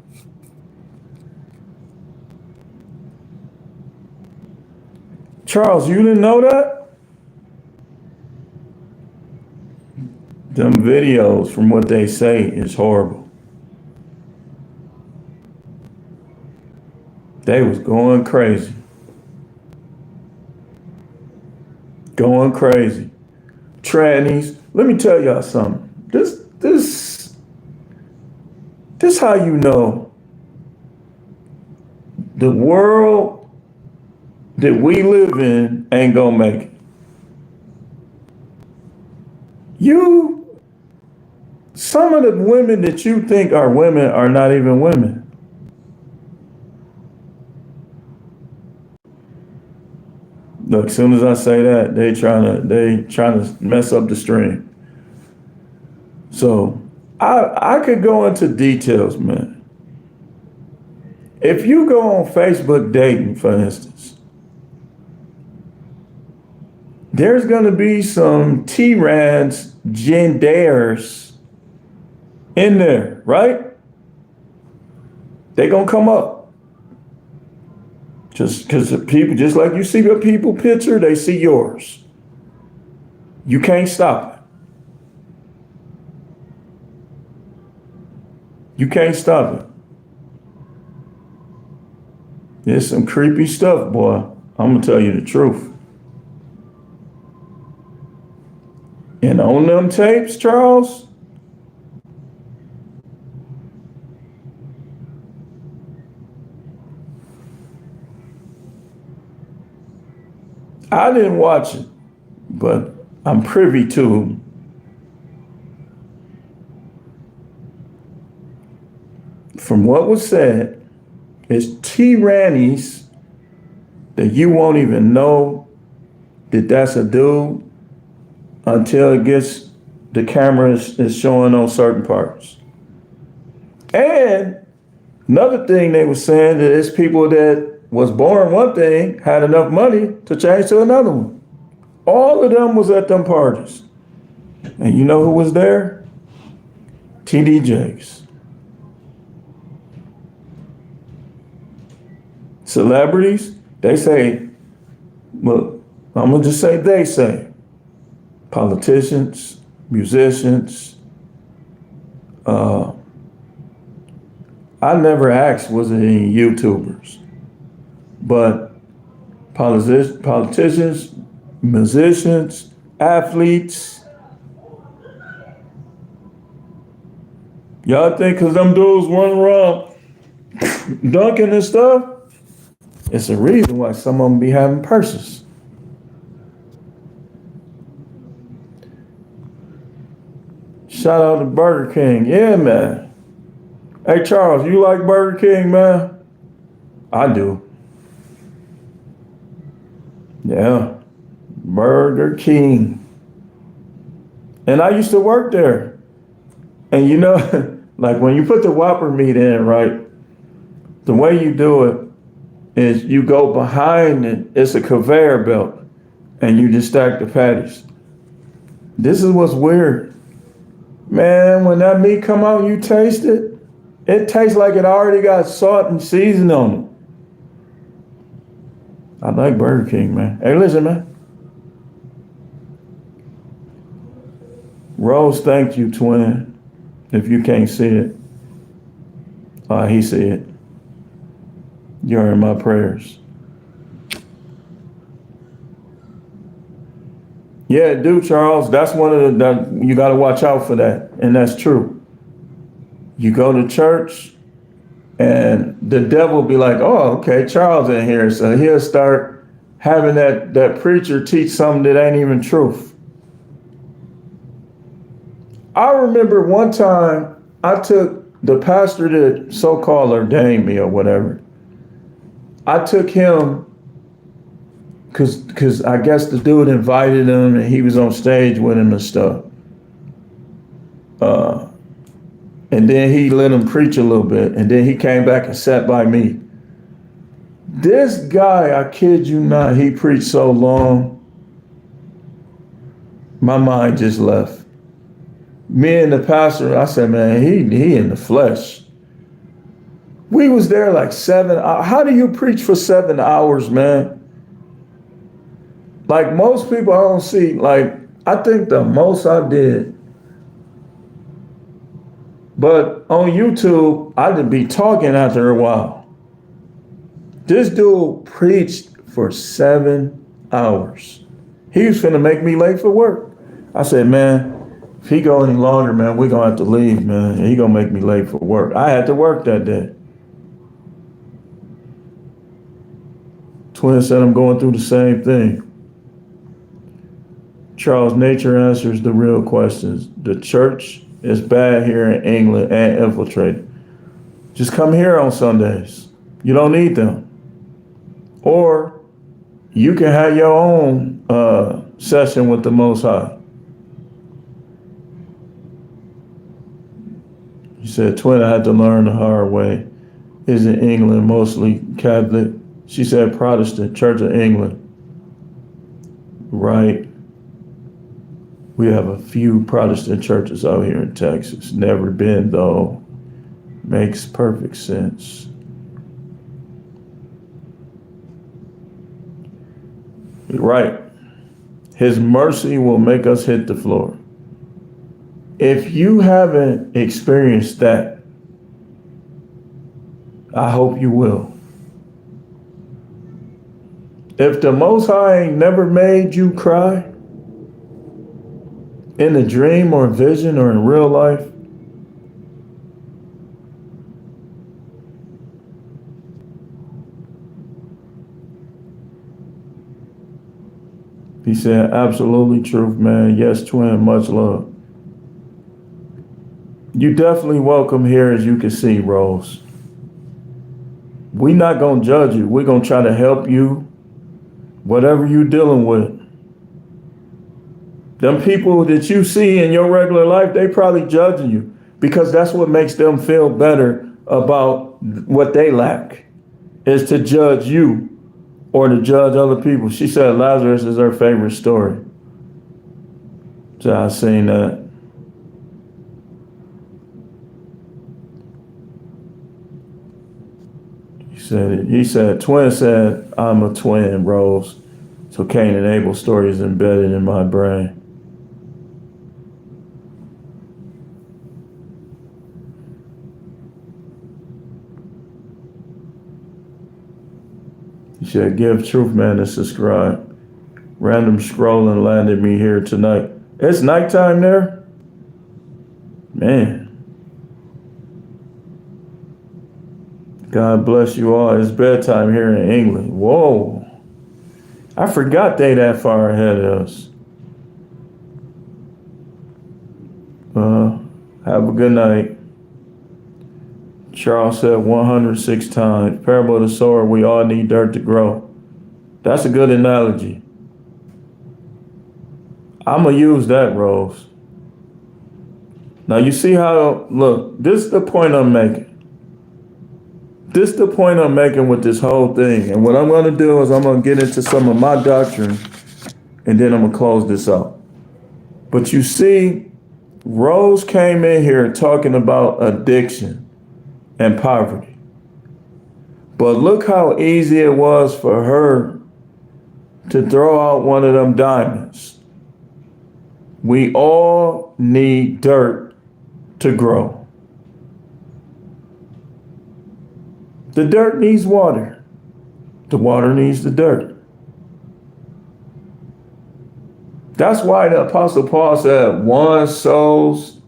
Charles, you didn't know that? Them videos, from what they say, is horrible. They was going crazy. Going crazy. Trannies. Let me tell y'all something. This how you know the world that we live in ain't gonna make it. Some of the women that you think are women are not even women. Look, as soon as I say that, they trying to mess up the stream. So I could go into details, man. If you go on Facebook dating, for instance, there's going to be some tyrants, gendaires in there, right? They're going to come up. Just because people, just like you see the people picture, they see yours. You can't stop it. You can't stop it. It's some creepy stuff, boy. I'm going to tell you the truth. And on them tapes, Charles, I didn't watch it, but I'm privy to from what was said, it's tyrannies that you won't even know that that's a dude until it gets, the camera is showing on certain parts. And another thing they were saying that it's people that was born one thing, had enough money to change to another one. All of them was at them parties. And you know who was there? TD Jakes. Celebrities, they say, well, I'm gonna just say they say, politicians, musicians, I never asked was it any YouTubers, but politicians, musicians, athletes. Y'all think because them dudes running around dunking and stuff, it's a reason why some of them be having purses. Shout out to Burger King. Yeah, man. Hey, Charles, you like Burger King, man? I do. Yeah. Burger King. And I used to work there. And you know, like when you put the Whopper meat in, right? The way you do it is you go behind it. It's a conveyor belt. And you just stack the patties. This is what's weird. Man, when that meat come out, you taste it. It tastes like it already got salt and seasoning on it. I like Burger King, man. Hey, listen, man. Rose, thank you, twin. If you can't see it. He see it. You're in my prayers. Yeah, dude, Charles. That's one of the, you got to watch out for that. And that's true. You go to church and the devil be like, oh, okay, Charles in here. So he'll start having that preacher teach something that ain't even truth. I remember one time I took the pastor that so-called ordained me or whatever. I took him because I guess the dude invited him and he was on stage with him and stuff. And then he let him preach a little bit. And then he came back and sat by me. This guy, I kid you not, he preached so long. My mind just left. Me and the pastor, I said, man, he in the flesh. We was there like 7 hours. How do you preach for 7 hours, man? Like most people I don't see, like I think the most I did. But on YouTube, I did be talking after a while. This dude preached for 7 hours. He was finna make me late for work. I said, man, if he go any longer, man, we're gonna have to leave, man. He gonna make me late for work. I had to work that day. Twin said I'm going through the same thing. Charles, nature answers the real questions. The church is bad here in England and infiltrated. Just come here on Sundays. You don't need them. Or you can have your own session with the Most High. He said, twin, I had to learn the hard way. is in England, mostly Catholic. She said Protestant, Church of England. Right. We have a few Protestant churches out here in Texas. Never been, though. Makes perfect sense. Right. His mercy will make us hit the floor. If you haven't experienced that, I hope you will. If the Most High ain't never made you cry in a dream or vision or in real life, he said, absolutely truth, man. Yes, twin, much love. You definitely welcome here, as you can see, Rose. We not going to judge you. We're going to try to help you, whatever you're dealing with. Them people that you see in your regular life, they probably judging you because that's what makes them feel better about what they lack, is to judge you or to judge other people. She said Lazarus is her favorite story. So I seen that. He said, twin said, I'm a twin, Rose. So Cain and Abel story is embedded in my brain. He said, give Truth Man a subscribe. Random scrolling landed me here tonight. It's nighttime there? Man. God bless you all. It's bedtime here in England. Whoa. I forgot they that far ahead of us. Have a good night. Charles said 106 times. Parable of the sower, we all need dirt to grow. That's a good analogy. I'm going to use that, Rose. Now you see how, look, this is the point I'm making. This is the point I'm making with this whole thing. And what I'm going to do is I'm going to get into some of my doctrine and then I'm going to close this out. But you see, Rose came in here talking about addiction and poverty. But look how easy it was for her to throw out one of them diamonds. We all need dirt to grow. The dirt needs water. The water needs the dirt. That's why the Apostle Paul said one sows.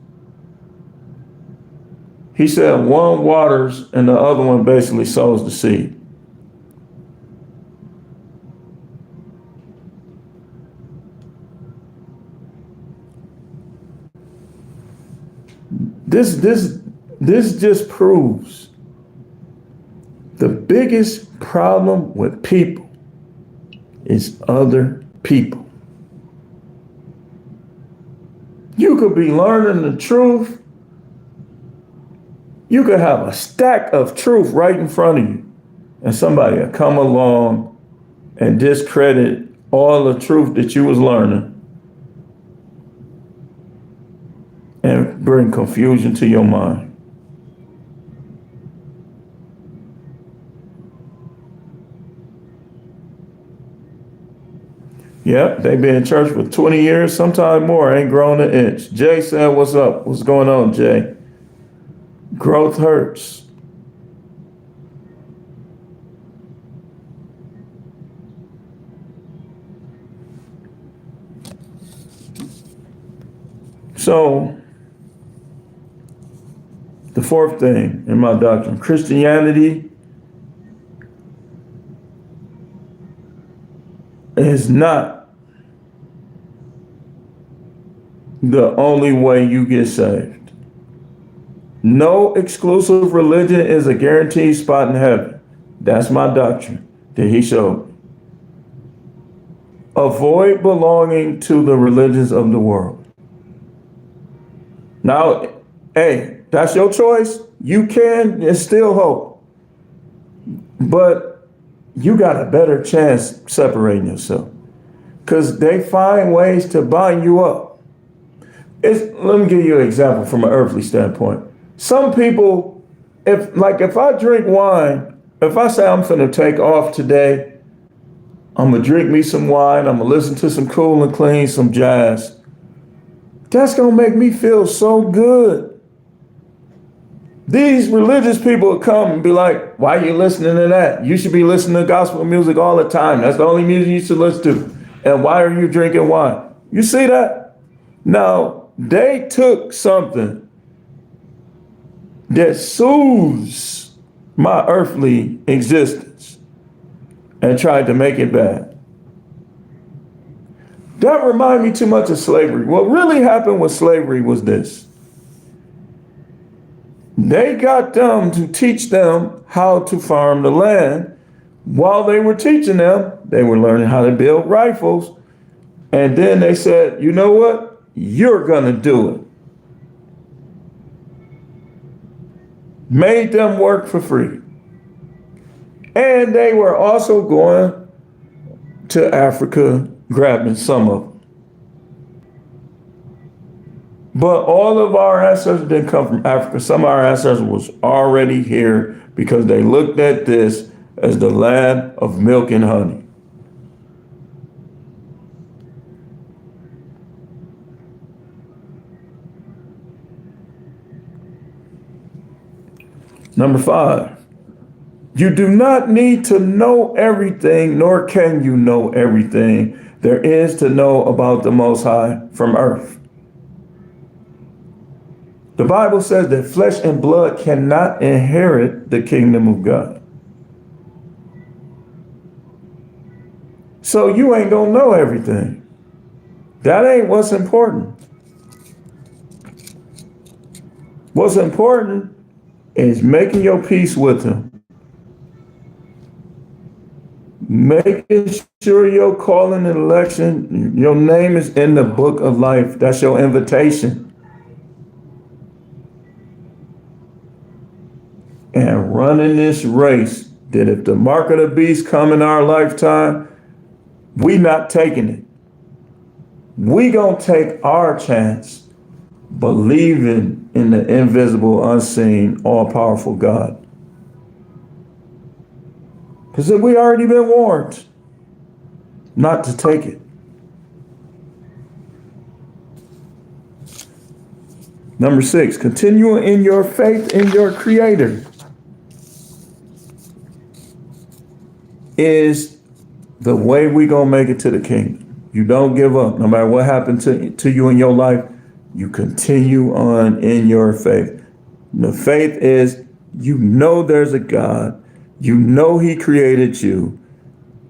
He said one waters and the other one basically sows the seed. This just proves the biggest problem with people is other people. You could be learning the truth. You could have a stack of truth right in front of you, and somebody will come along and discredit all the truth that you was learning and bring confusion to your mind. Yep, they been in church for 20 years, sometime more, ain't grown an inch. Jay said, what's up? What's going on, Jay? Growth hurts. So, the fourth thing in my doctrine, Christianity is not the only way you get saved. No exclusive religion is a guaranteed spot in heaven. That's my doctrine that he showed me. Avoid belonging to the religions of the world. Now, hey, that's your choice. You can, there's still hope. But you got a better chance separating yourself because they find ways to bind you up. Let me give you an example from an earthly standpoint. Some people, if I drink wine, if I say I'm finna take off today, I'm gonna drink me some wine, I'm gonna listen to some Cool and Clean, some jazz, that's gonna make me feel so good. These religious people would come and be like, why are you listening to that? You should be listening to gospel music all the time. That's the only music you should listen to. And why are you drinking wine? You see that? Now, they took something that soothes my earthly existence and tried to make it bad. That reminded me too much of slavery. What really happened with slavery was this. They got them to teach them how to farm the land. While they were teaching them, they were learning how to build rifles. And then they said, you know what? You're gonna do it. Made them work for free. And they were also going to Africa, grabbing some of them. But all of our ancestors didn't come from Africa. Some of our ancestors was already here because they looked at this as the land of milk and honey. Number 5, you do not need to know everything, nor can you know everything there is to know about the Most High from earth. The Bible says that flesh and blood cannot inherit the kingdom of God. So you ain't gonna know everything. That ain't what's important. What's important is making your peace with him. Making sure your calling and election, your name is in the book of life. That's your invitation. And running this race that if the mark of the beast come in our lifetime, we not taking it. We gonna take our chance, believing in the invisible, unseen, all-powerful God. Because we already been warned not to take it. Number 6, continue in your faith in your Creator is the way we gonna make it to the kingdom. You don't give up. No matter what happened to you in your life, you continue on in your faith. The faith is, you know there's a God, you know he created you,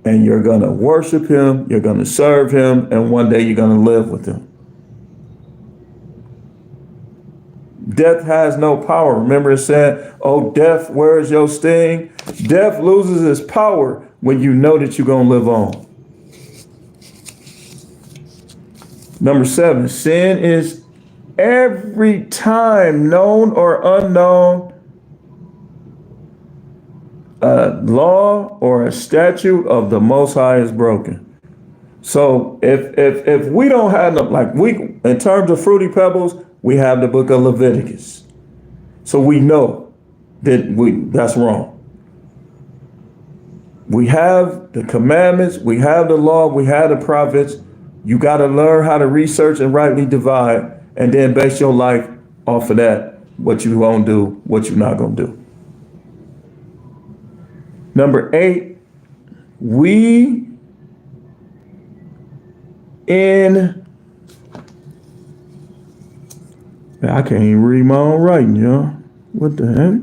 and you're gonna worship him, you're gonna serve him, and one day you're gonna live with him. Death has no power. Remember it said, oh, death, where is your sting? Death loses its power when you know that you're gonna live on. Number 7, sin is every time known or unknown a law or a statute of the Most High is broken. So if we don't have no, in terms of Fruity Pebbles, we have the book of Leviticus. So we know that that's wrong. We have the commandments, we have the law, we have the prophets. You got to learn how to research and rightly divide, and then base your life off of that, what you gonna do, what you're not gonna do. Number 8, I can't even read my own writing, y'all. What the heck?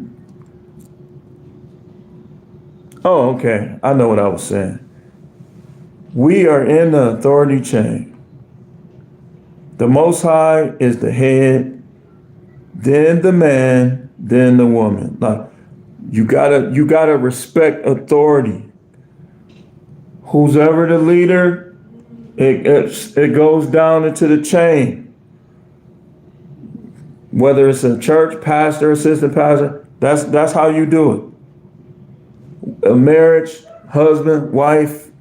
Oh, okay. I know what I was saying. We are in the authority chain. The Most High is the head, then the man, then the woman. Like, you gotta respect authority. Who's ever the leader, it goes down into the chain. Whether it's a church pastor, assistant pastor, that's how you do a marriage, husband, wife,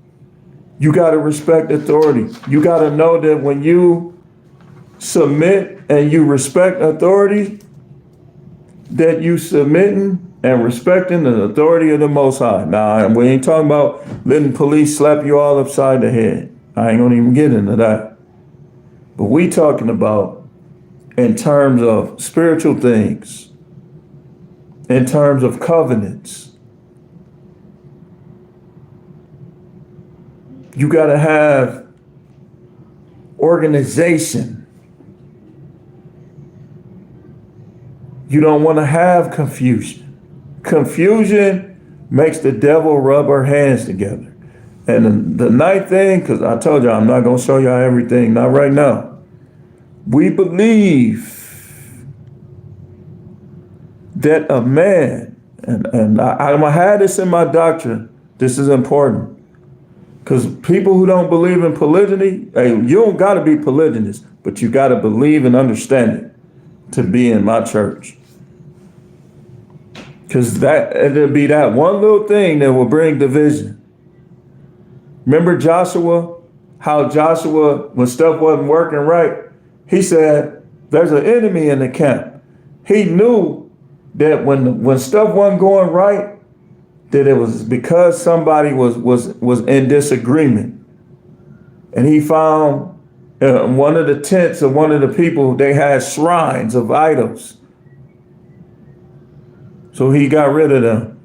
you got to respect authority. You got to know that when you submit and you respect authority, that you submitting and respecting the authority of the Most High. Now, we ain't talking about letting police slap you all upside the head. I ain't gonna even get into that. But we talking about in terms of spiritual things, in terms of covenants. You gotta have organization. You don't want to have confusion. Confusion makes the devil rub our hands together. And the ninth thing, because I told you I'm not going to show y'all everything, not right now. We believe that a man, and I'm going to have this in my doctrine, this is important. Because people who don't believe in polygyny, hey, you don't got to be polygynist, but you got to believe and understand it to be in my church. Because it'll be that one little thing that will bring division. Remember Joshua? How Joshua, when stuff wasn't working right, he said, there's an enemy in the camp. He knew that when stuff wasn't going right, that it was because somebody was in disagreement. And he found one of the tents of one of the people, they had shrines of idols. So he got rid of them.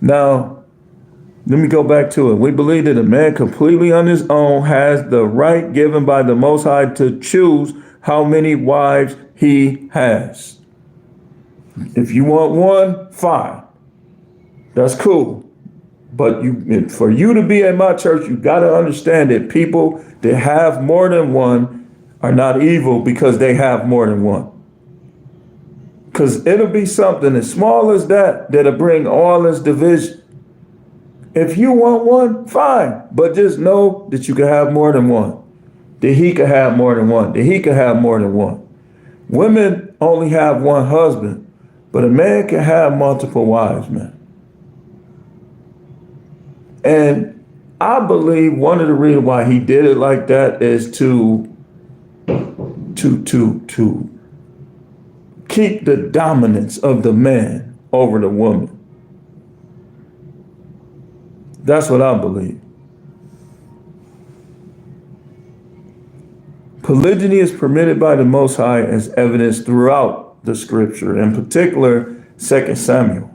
Now, let me go back to it. We believe that a man completely on his own has the right given by the Most High to choose how many wives he has. If you want one, fine. That's cool. But for you to be at my church, you got to understand that people that have more than one are not evil because they have more than one. Because it'll be something as small as that'll bring all this division. If you want one, fine. But just know that you can have more than one. That he can have more than one. That he can have more than one. Women only have one husband, but a man can have multiple wives, man. And I believe one of the reasons why he did it like that is to keep the dominance of the man over the woman. That's what I believe. Polygyny is permitted by the Most High as evidenced throughout the scripture, in particular, 2 Samuel.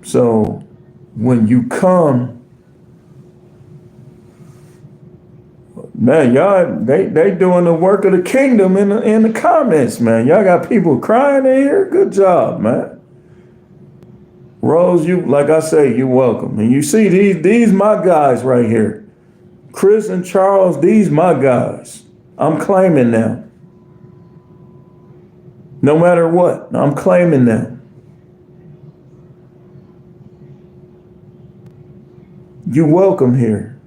So when you come, man, y'all, they doing the work of the kingdom in the comments, man. Y'all got people crying in here. Good job, man. Rose, you, like I say, you're welcome. And you see these my guys right here. Chris and Charles, these my guys. I'm claiming them. No matter what, I'm claiming them. You're welcome here.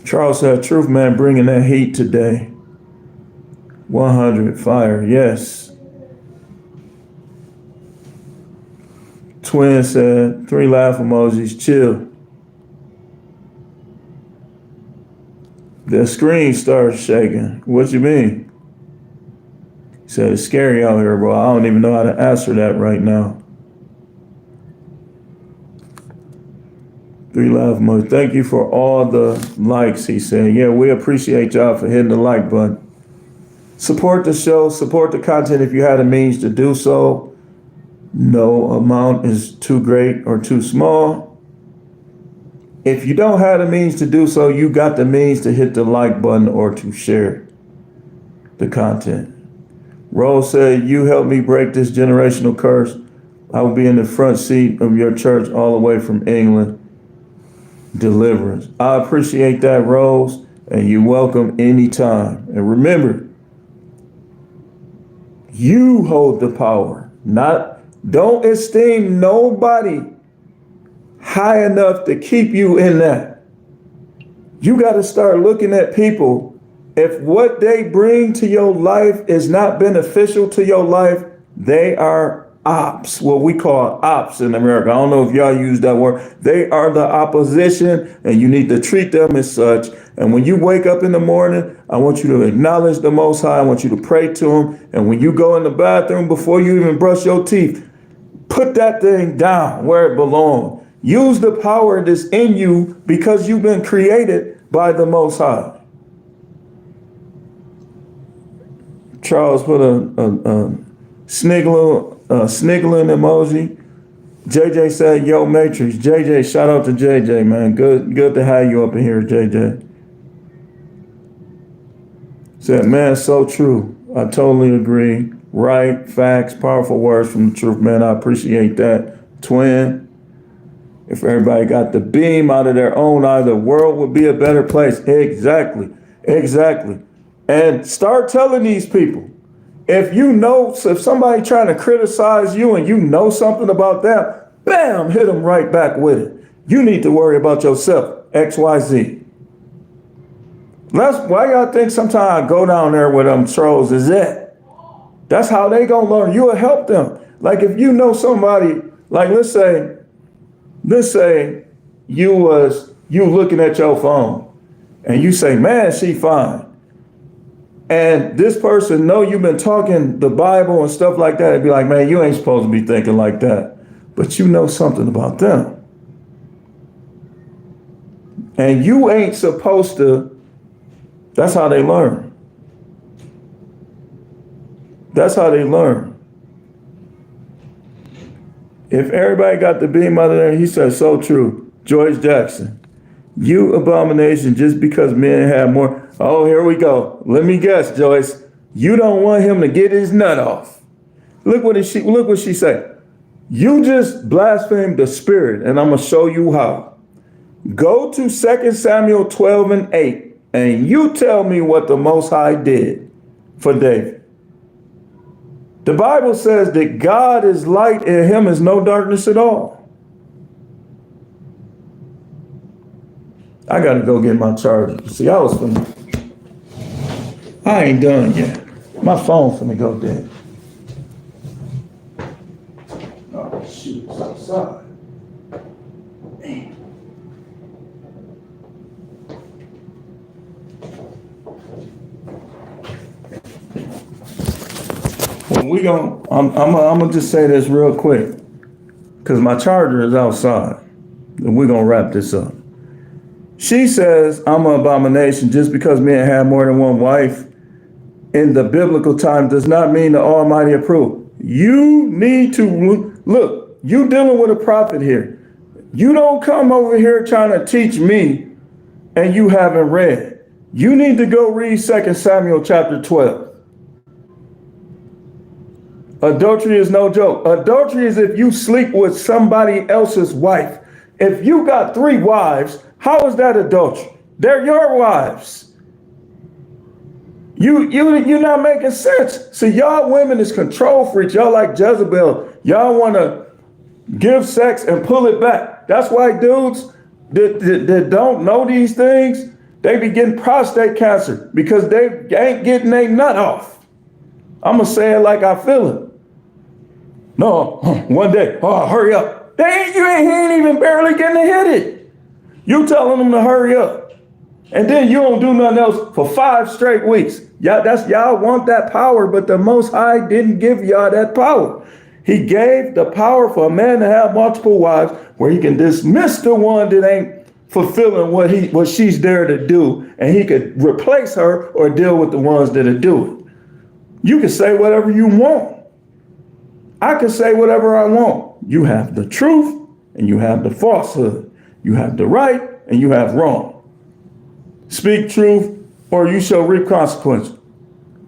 Charles said, truth, man, bringing that heat today. 100 fire, yes. Twin said, 3 laugh emojis, chill. The screen starts shaking. What you mean? He said, it's scary out here, bro. I don't even know how to answer that right now. 3 laugh emojis. Thank you for all the likes, he said. Yeah, we appreciate y'all for hitting the like button. Support the show, support the content if you had a means to do so. No amount is too great or too small. If you don't have the means to do so, you got the means to hit the like button or to share the content. Rose said, you helped me break this generational curse. I will be in the front seat of your church all the way from England. Deliverance. I appreciate that, Rose, and you're welcome anytime. And remember, you hold the power. Don't esteem nobody high enough to keep you in that. You got to start looking at people. If what they bring to your life is not beneficial to your life, they are ops, what we call ops in America. I don't know if y'all use that word. They are the opposition, and you need to treat them as such. And when you wake up in the morning, I want you to acknowledge the Most High. I want you to pray to him. And when you go in the bathroom, before you even brush your teeth, put that thing down where it belongs. Use the power that's in you because you've been created by the Most High. Charles put a sniggling emoji. JJ said, yo, Matrix. JJ, shout out to JJ, man. Good to have you up in here, JJ. Said, man, so true. I totally agree. Right, facts, powerful words from the truth, man. I appreciate that. Twin, if everybody got the beam out of their own eye, the world would be a better place. Exactly. And start telling these people, if somebody trying to criticize you and you know something about them, bam, hit them right back with it. You need to worry about yourself, XYZ. That's why y'all think sometimes I go down there with them trolls is it. That's how they gonna learn. You will help them. Like if you know somebody, like let's say you looking at your phone and you say, man, she fine. And this person know you've been talking the Bible and stuff like that. It'd be like, man, you ain't supposed to be thinking like that. But you know something about them. And you ain't supposed to. That's how they learn. That's how they learn. If everybody got the beam out of there, he said, so true. George Jackson, you abomination, just because men have more. Oh, here we go. Let me guess, Joyce. You don't want him to get his nut off. Look what she said. You just blasphemed the spirit, and I'm going to show you how. Go to 2 Samuel 12:8, and you tell me what the Most High did for David. The Bible says that God is light, and in him is no darkness at all. I got to go get my charger. See, I ain't done yet. My phone finna go dead. Oh, shoot, it's outside. Man. Well, I'm gonna just say this real quick, because my charger is outside, and we're gonna wrap this up. She says, I'm an abomination just because men have more than one wife in the biblical time does not mean the Almighty approve. You need to look, you dealing with a prophet here. You don't come over here trying to teach me and you haven't read. You need to go read 2 Samuel chapter 12. Adultery is no joke. Adultery is if you sleep with somebody else's wife. If you got 3 wives, how is that adultery? They're your wives. You're not making sense. See, y'all women is control freaks. Y'all like Jezebel. Y'all want to give sex and pull it back. That's why dudes that don't know these things, they be getting prostate cancer because they ain't getting their nut off. I'm going to say it like I feel it. No, one day, hurry up. He ain't even barely getting to hit it. You telling them to hurry up. And then you don't do nothing else for 5 straight weeks. Y'all want that power, but the Most High didn't give y'all that power. He gave the power for a man to have multiple wives where he can dismiss the one that ain't fulfilling what she's there to do, and he could replace her or deal with the ones that are doing. You can say whatever you want. I can say whatever I want. You have the truth and you have the falsehood. You have the right and you have wrong. Speak truth or you shall reap consequences.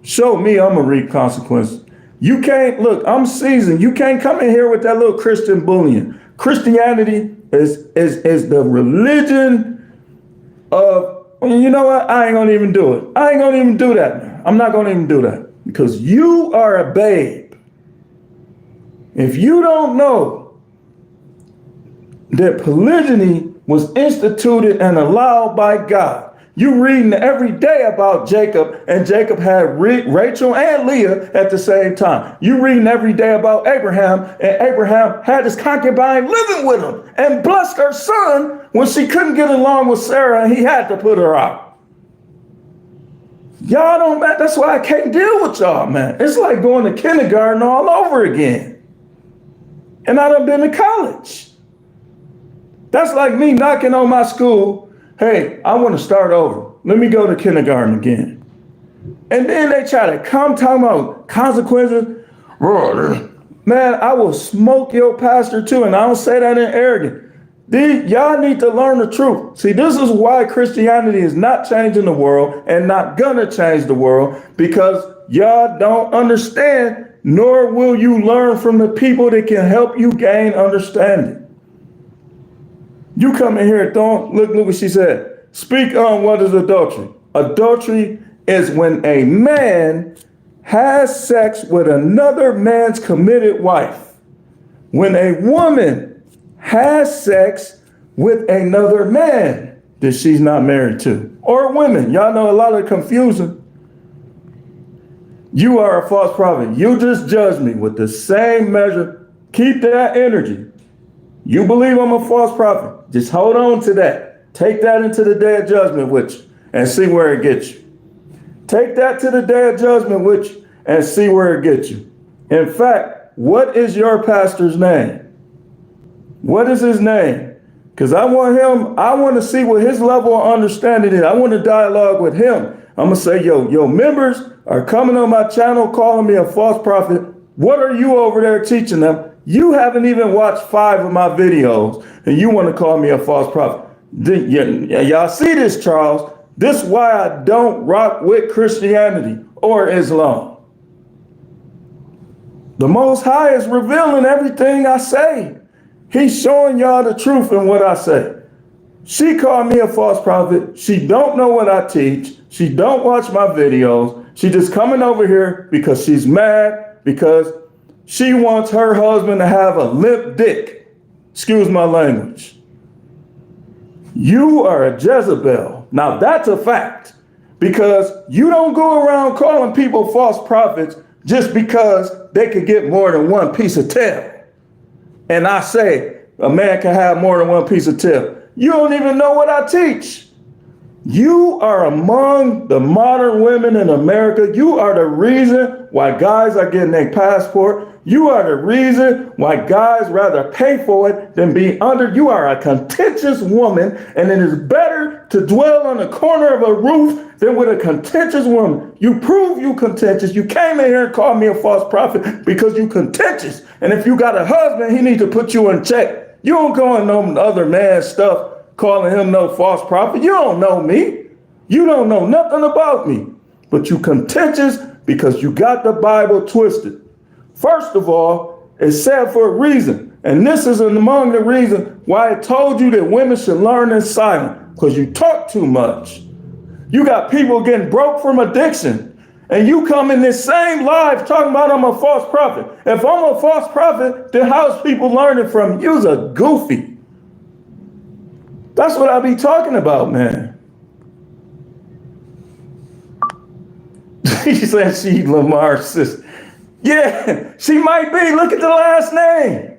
Show me I'm going to reap consequences. You can't, look, I'm seasoned. You can't come in here with that little Christian bullying. Christianity is the religion of, you know what? I ain't going to even do it. I ain't going to even do that, man. I'm not going to even do that because you are a babe. If you don't know that polygyny was instituted and allowed by God. You reading every day about Jacob, and Jacob had Rachel and Leah at the same time. You reading every day about Abraham, and Abraham had his concubine living with him and blessed her son when she couldn't get along with Sarah and he had to put her out. Y'all don't, man, that's why I can't deal with y'all, man. It's like going to kindergarten all over again. And I done been to college. That's like me knocking on my school. Hey, I want to start over. Let me go to kindergarten again. And then they try to come talking about consequences. Man, I will smoke your pastor too. And I don't say that in arrogance. Y'all need to learn the truth. See, this is why Christianity is not changing the world and not gonna change the world, because y'all don't understand, nor will you learn from the people that can help you gain understanding. You come in here, don't look what she said. Speak on what is adultery. Adultery is when a man has sex with another man's committed wife. When a woman has sex with another man that she's not married to. Or women, y'all know a lot of confusion. You are a false prophet. You just judge me with the same measure. Keep that energy. You believe I'm a false prophet. Just hold on to that. Take that into the day of judgment with you and see where it gets you. Take that to the day of judgment with you and see where it gets you. In fact, what is your pastor's name? What is his name? Because I want to see what his level of understanding is. I want to dialogue with him. I'm going to say, your members are coming on my channel calling me a false prophet. What are you over there teaching them? You haven't even watched 5 of my videos and you want to call me a false prophet. Y'all see this, Charles? This is why I don't rock with Christianity or Islam. The Most High is revealing everything I say. He's showing y'all the truth in what I say. She called me a false prophet. She don't know what I teach. She don't watch my videos. She just coming over here because she's mad because she wants her husband to have a limp dick. Excuse my language. You are a Jezebel. Now that's a fact, because you don't go around calling people false prophets just because they could get more than one piece of tail. And I say a man can have more than one piece of tail. You don't even know what I teach. You are among the modern women in America. You are the reason why guys are getting a passport. You are the reason why guys rather pay for it than be under. You are a contentious woman, and it is better to dwell on the corner of a roof than with a contentious woman. You prove you contentious. You came in here and called me a false prophet because you contentious. And if you got a husband, he needs to put you in check. You don't go in no other man's stuff calling him no false prophet. You don't know me. You don't know nothing about me. But you contentious because you got the Bible twisted. First of all, it's said for a reason. And this is among the reasons why I told you that women should learn in silence, because you talk too much. You got people getting broke from addiction. And you come in this same live talking about I'm a false prophet. If I'm a false prophet, then how's people learning from you? You's a goofy. That's what I be talking about, man. She said she Lamar's sister. Yeah, she might be. Look at the last name.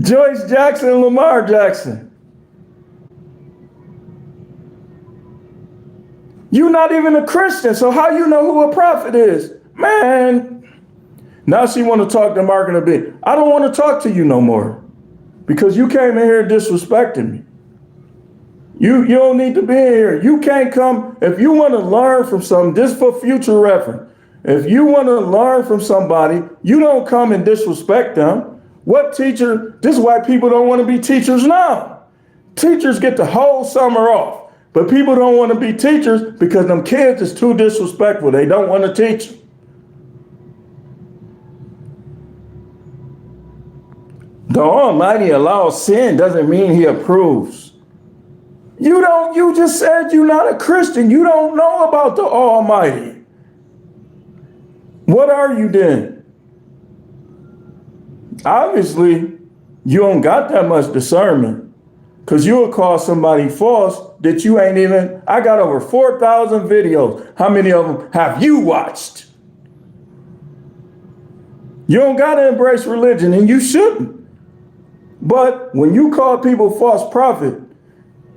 Joyce Jackson, Lamar Jackson. You're not even a Christian, so how you know who a prophet is? Man. Now she want to talk to Mark and a bit. I don't want to talk to you no more because you came in here disrespecting me. You don't need to be in here. You can't come. If you want to learn from something, just for future reference, if you want to learn from somebody, you don't come and disrespect them. What teacher? This is why people don't want to be teachers now. Teachers get the whole summer off, but people don't want to be teachers because them kids is too disrespectful. They don't want to teach them. The Almighty allows sin doesn't mean he approves. You just said you're not a Christian. You don't know about the Almighty. What are you then? obviously you don't got that much discernment, because you will call somebody false that you ain't even. I got over 4,000 videos. How many of them have you watched? You don't got to embrace religion, and you shouldn't. But when you call people false prophet,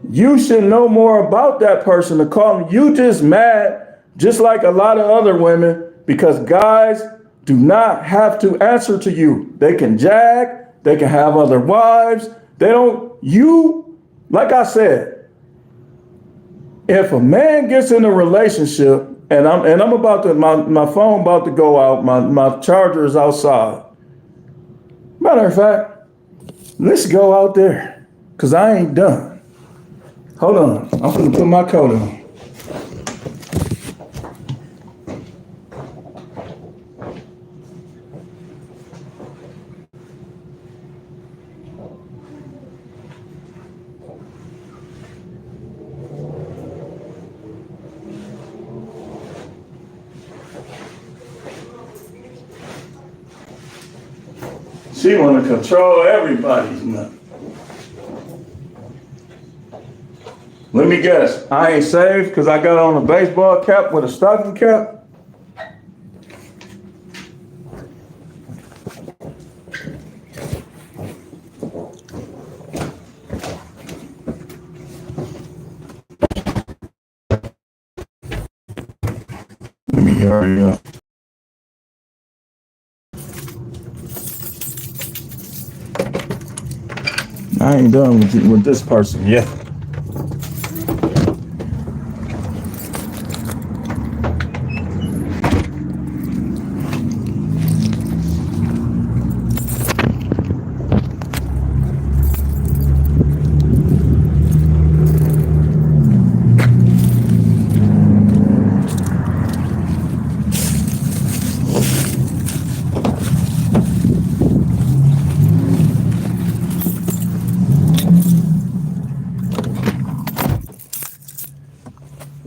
you should know more about that person to call them. You just mad, just like a lot of other women, because guys do not have to answer to you. They can jag, they can have other wives. They don't, like I said, if a man gets in a relationship, and I'm about to, my phone about to go out, my charger is outside. Matter of fact, let's go out there, because I ain't done. Hold on, I'm gonna put my coat on. She want to control everybody's money. Let me guess, I ain't saved because I got on a baseball cap with a stocking cap? Let me hurry up. I ain't done with this person yet.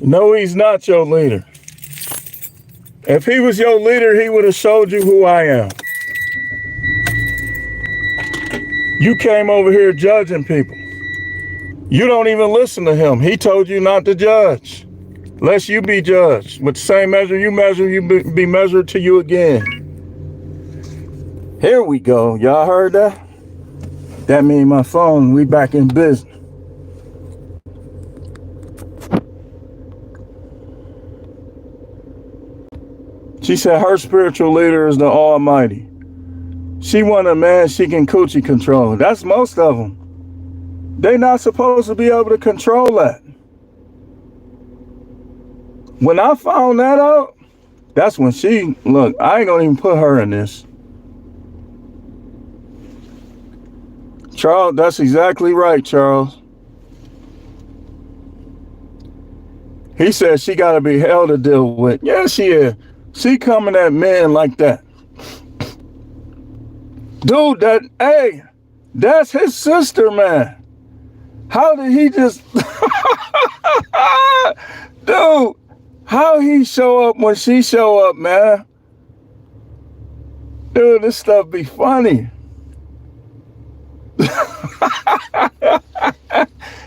No, he's not your leader. If he was your leader, he would have showed you who I am. You came over here judging people. You don't even listen to him. He told you not to judge, lest you be judged. With the same measure you measure, you be measured to you again. Here we go. Y'all heard that? That means my phone, we back in business. She said her spiritual leader is the Almighty. She want a man she can coochie control. That's most of them. They not supposed to be able to control that. When I found that out, that's when look, I ain't gonna even put her in this. Charles, that's exactly right, Charles. He said she gotta be hell to deal with. Yeah, she is. She coming at men like that. Dude, that's his sister, man. How did he just... Dude, how he show up when she show up, man? Dude, this stuff be funny.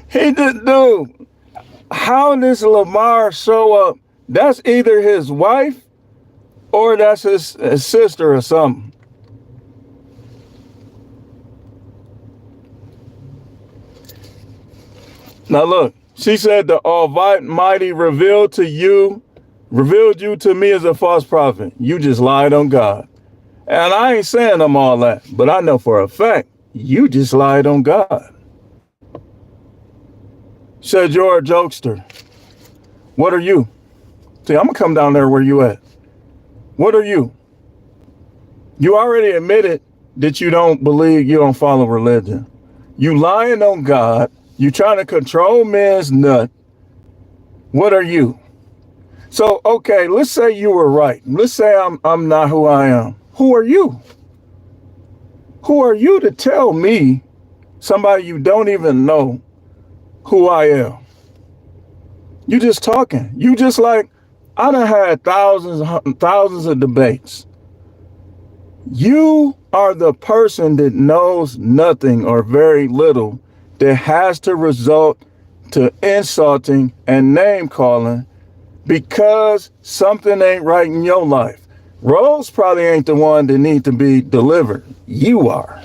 He just, dude, how does Lamar show up? That's either his wife or that's his sister or something. Now look, she said the Almighty revealed you to me as a false prophet. You just lied on God. And I ain't saying I'm all that, but I know for a fact, you just lied on God. Said you're a jokester. What are you? See, I'm gonna come down there where you at. What are you? You already admitted that you don't believe, you don't follow religion. You lying on God. You trying to control men's nut. What are you? So, okay, let's say you were right. Let's say I'm not who I am. Who are you? Who are you to tell me, somebody you don't even know, who I am? You just talking. You just like, I done had thousands of debates. You are the person that knows nothing or very little that has to resort to insulting and name calling because something ain't right in your life. Rose probably ain't the one that need to be delivered. You are.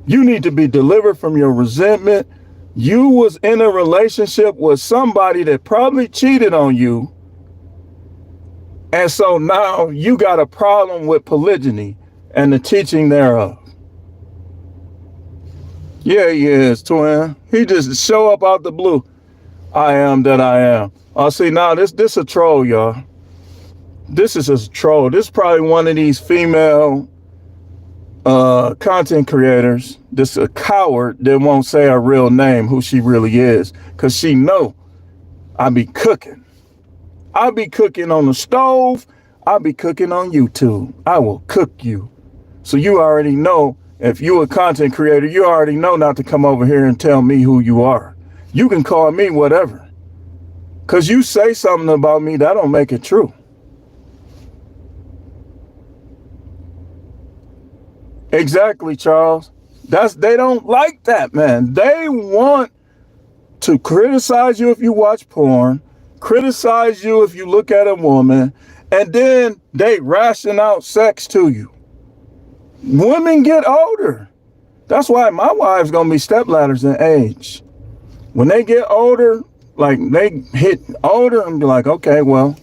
You need to be delivered from your resentment. You was in a relationship with somebody that probably cheated on you. And so now you got a problem with polygyny and the teaching thereof. Yeah, he is, twin. He just show up out the blue. I am that I am. Oh, see, now this a troll, y'all. This is a troll. This is probably one of these female content creators. This a coward that won't say her real name, who she really is, because she know I be cooking. I be cooking on the stove. I be cooking on YouTube. I will cook you. So you already know, if you a content creator, you already know not to come over here and tell me who you are. You can call me whatever. Because you say something about me, that don't make it true. Exactly, Charles. They don't like that, man. They want to criticize you if you watch porn, criticize you if you look at a woman, and then they ration out sex to you. Women get older. That's why my wife's gonna be stepladders in age. When they get older, like they hit older, and be like, okay, well,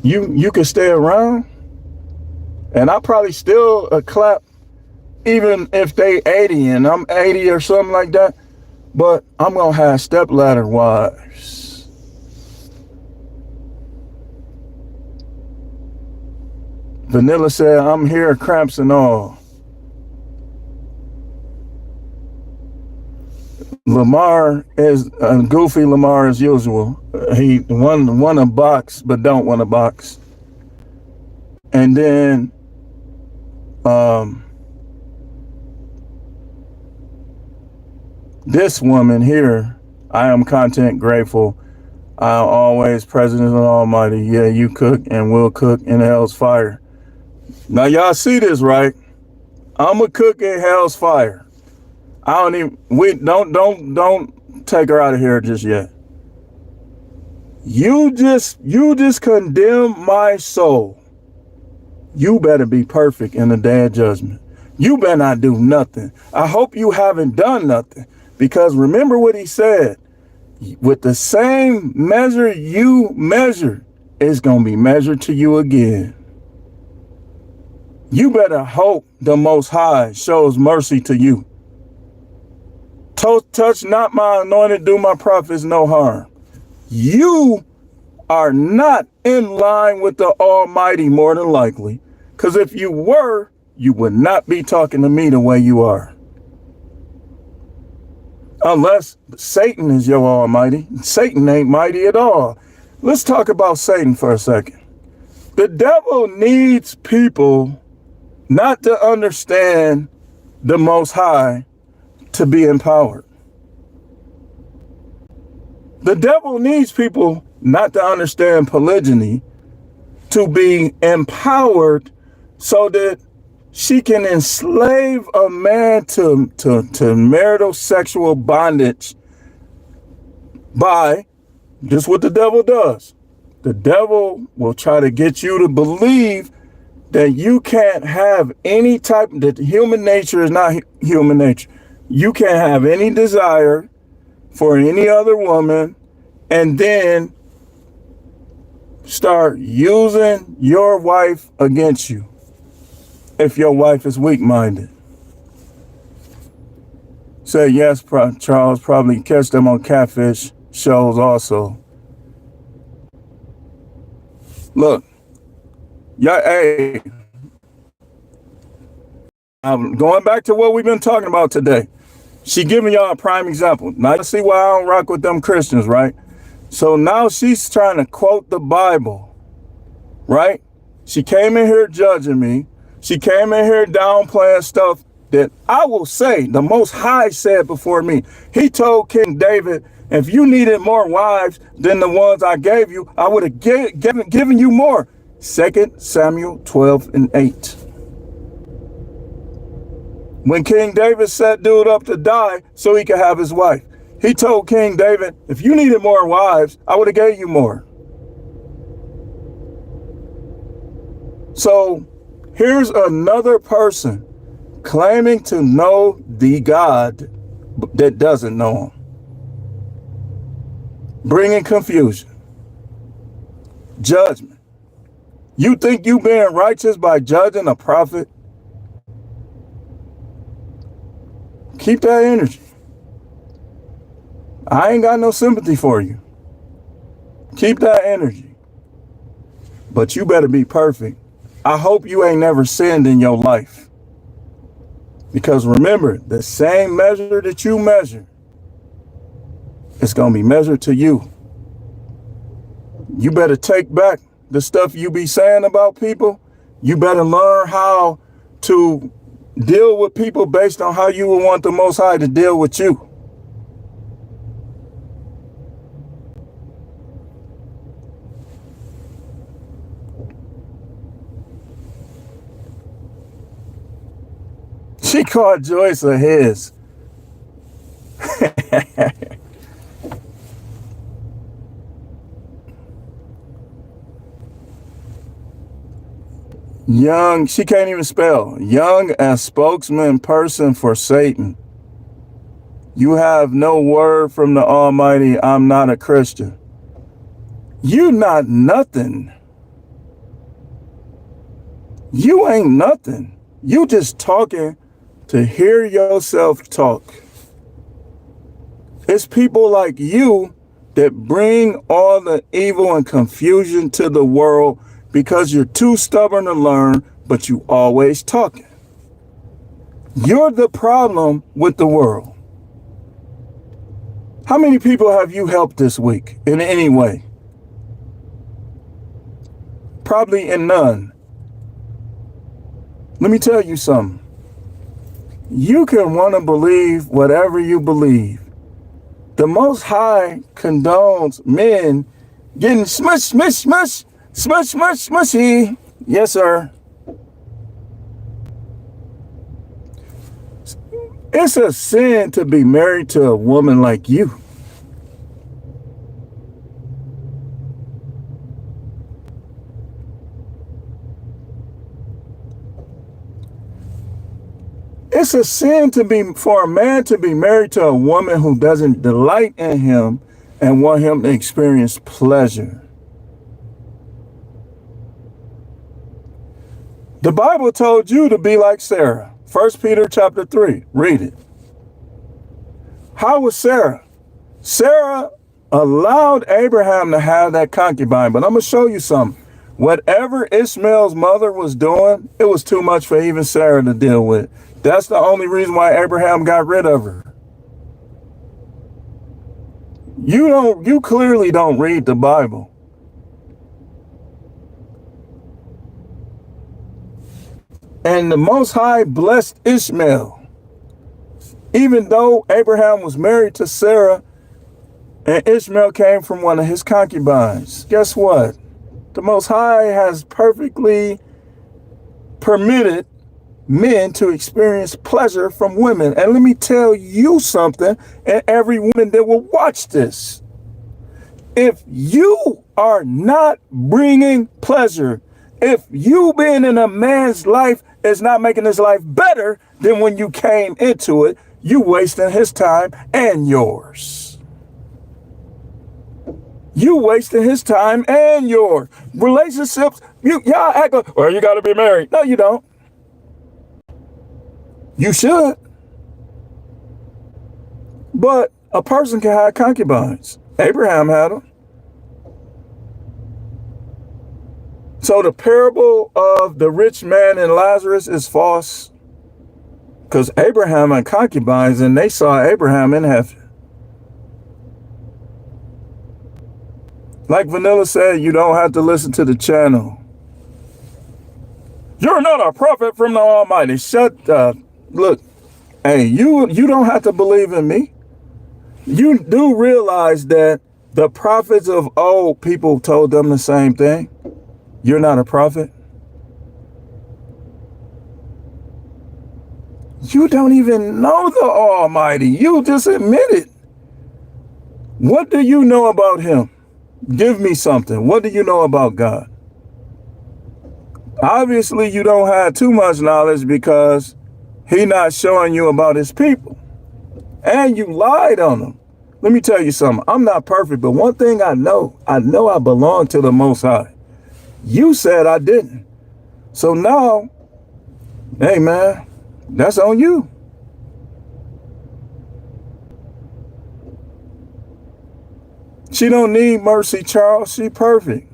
you can stay around, and I probably still clap, even if they 80 and I'm 80 or something like that. But I'm gonna have stepladder wives. Vanilla said, I'm here, cramps and all. Lamar is goofy. Lamar as usual. He won a box, but don't want a box. And then, this woman here, I am content grateful. I'm always President of Almighty. Yeah, you cook and will cook in hell's fire. Now y'all see this, right? I'm a cook in hell's fire. Don't take her out of here just yet. You just condemn my soul. You better be perfect in the day of judgment. You better not do nothing. I hope you haven't done nothing, because remember what he said. With the same measure you measure, it's going to be measured to you again. You better hope the Most High shows mercy to you. Touch not my anointed, do my prophets no harm. You are not in line with the Almighty, more than likely. Because if you were, you would not be talking to me the way you are. Unless Satan is your Almighty. Satan ain't mighty at all. Let's talk about Satan for a second. The devil needs people not to understand the Most High to be empowered. The devil needs people not to understand polygyny to be empowered so that she can enslave a man to marital sexual bondage by just what the devil does. The devil will try to get you to believe that you can't have any type, that human nature is not human nature. You can't have any desire for any other woman, and then start using your wife against you if your wife is weak-minded. Say yes, Charles, probably catch them on catfish shows also. Look, yeah, hey, I'm going back to what we've been talking about today. She giving y'all a prime example. Now you see why I don't rock with them Christians, right? So now she's trying to quote the Bible, right? She came in here judging me. She came in here downplaying stuff that I will say the Most High said before me. He told King David, if you needed more wives than the ones I gave you, I would have given you more. 2 Samuel 12:8. When King David set dude up to die so he could have his wife, he told King David, if you needed more wives, I would have gave you more. So here's another person claiming to know the God that doesn't know him, bringing confusion, judgment. You think you being righteous by judging a prophet? Keep that energy. I ain't got no sympathy for you. Keep that energy. But you better be perfect. I hope you ain't never sinned in your life. Because remember, the same measure that you measure, it's going to be measured to you. You better take back the stuff you be saying about people. You better learn how to deal with people based on how you would want the Most High to deal with you. She called Joyce a his. Young, she can't even spell. Young as spokesman person for Satan. You have no word from the Almighty. I'm not a Christian. You not nothing. You ain't nothing. You just talking to hear yourself talk. It's people like you that bring all the evil and confusion to the world because you're too stubborn to learn, but you always talking. You're the problem with the world. How many people have you helped this week in any way? Probably in none. Let me tell you something. You can want to believe whatever you believe. The Most High condones men getting smush, smush, smush, smush, smush, smushy. Yes, sir. It's a sin to be married to a woman like you. It's a sin for a man to be married to a woman who doesn't delight in him and want him to experience pleasure. The Bible told you to be like Sarah. 1 Peter chapter 3. Read it. How was Sarah? Sarah allowed Abraham to have that concubine, but I'm going to show you something. Whatever Ishmael's mother was doing, it was too much for even Sarah to deal with. That's the only reason why Abraham got rid of her. You clearly don't read the Bible. And the Most High blessed Ishmael. Even though Abraham was married to Sarah and Ishmael came from one of his concubines. Guess what? The Most High has perfectly permitted men to experience pleasure from women. And let me tell you something, and every woman that will watch this. If you are not bringing pleasure, if you being in a man's life is not making his life better than when you came into it, you wasting his time and yours. You wasting his time and yours. Relationships, y'all act like, well, you got to be married. No, you don't. You should. But a person can have concubines. Abraham had them. So the parable of the rich man and Lazarus is false. Because Abraham had concubines and they saw Abraham in heaven. Like Vanilla said, you don't have to listen to the channel. You're not a prophet from the Almighty. Shut up. Look, hey, you don't have to believe in me. You do realize that the prophets of old, people told them the same thing. You're not a prophet? You don't even know the Almighty. You just admit it. What do you know about him? Give me something. What do you know about God? Obviously, you don't have too much knowledge because he's not showing you about his people. And you lied on them. Let me tell you something. I'm not perfect, but one thing I know I belong to the Most High. You said I didn't. So now, hey man, that's on you. She don't need mercy, Charles. She perfect.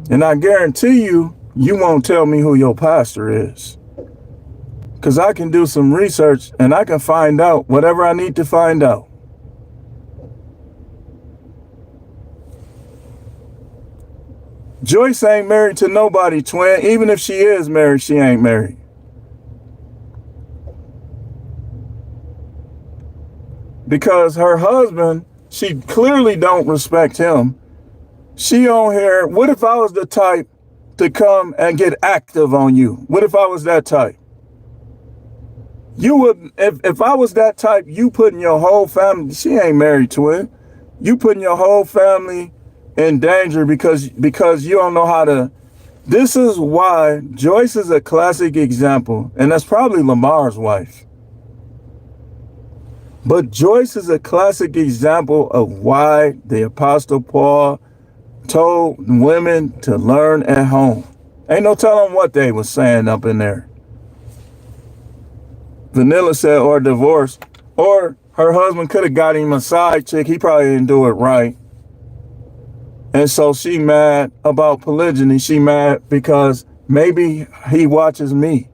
And I guarantee you, you won't tell me who your pastor is. Because I can do some research and I can find out whatever I need to find out. Joyce ain't married to nobody, twin. Even if she is married, she ain't married. Because her husband, she clearly don't respect him. She on here, what if I was the type to come and get active on you? What if I was that type? You would, if I was that type, you putting your whole family, she ain't married, twin. You putting your whole family in danger because you don't know how to. This is why Joyce is a classic example, and that's probably Lamar's wife. But Joyce is a classic example of why the Apostle Paul told women to learn at home. Ain't no telling what they was saying up in there. Vanilla said, or divorce, or her husband could have got him a side chick. He probably didn't do it right. And so she mad about polygyny. She mad because maybe he watches me.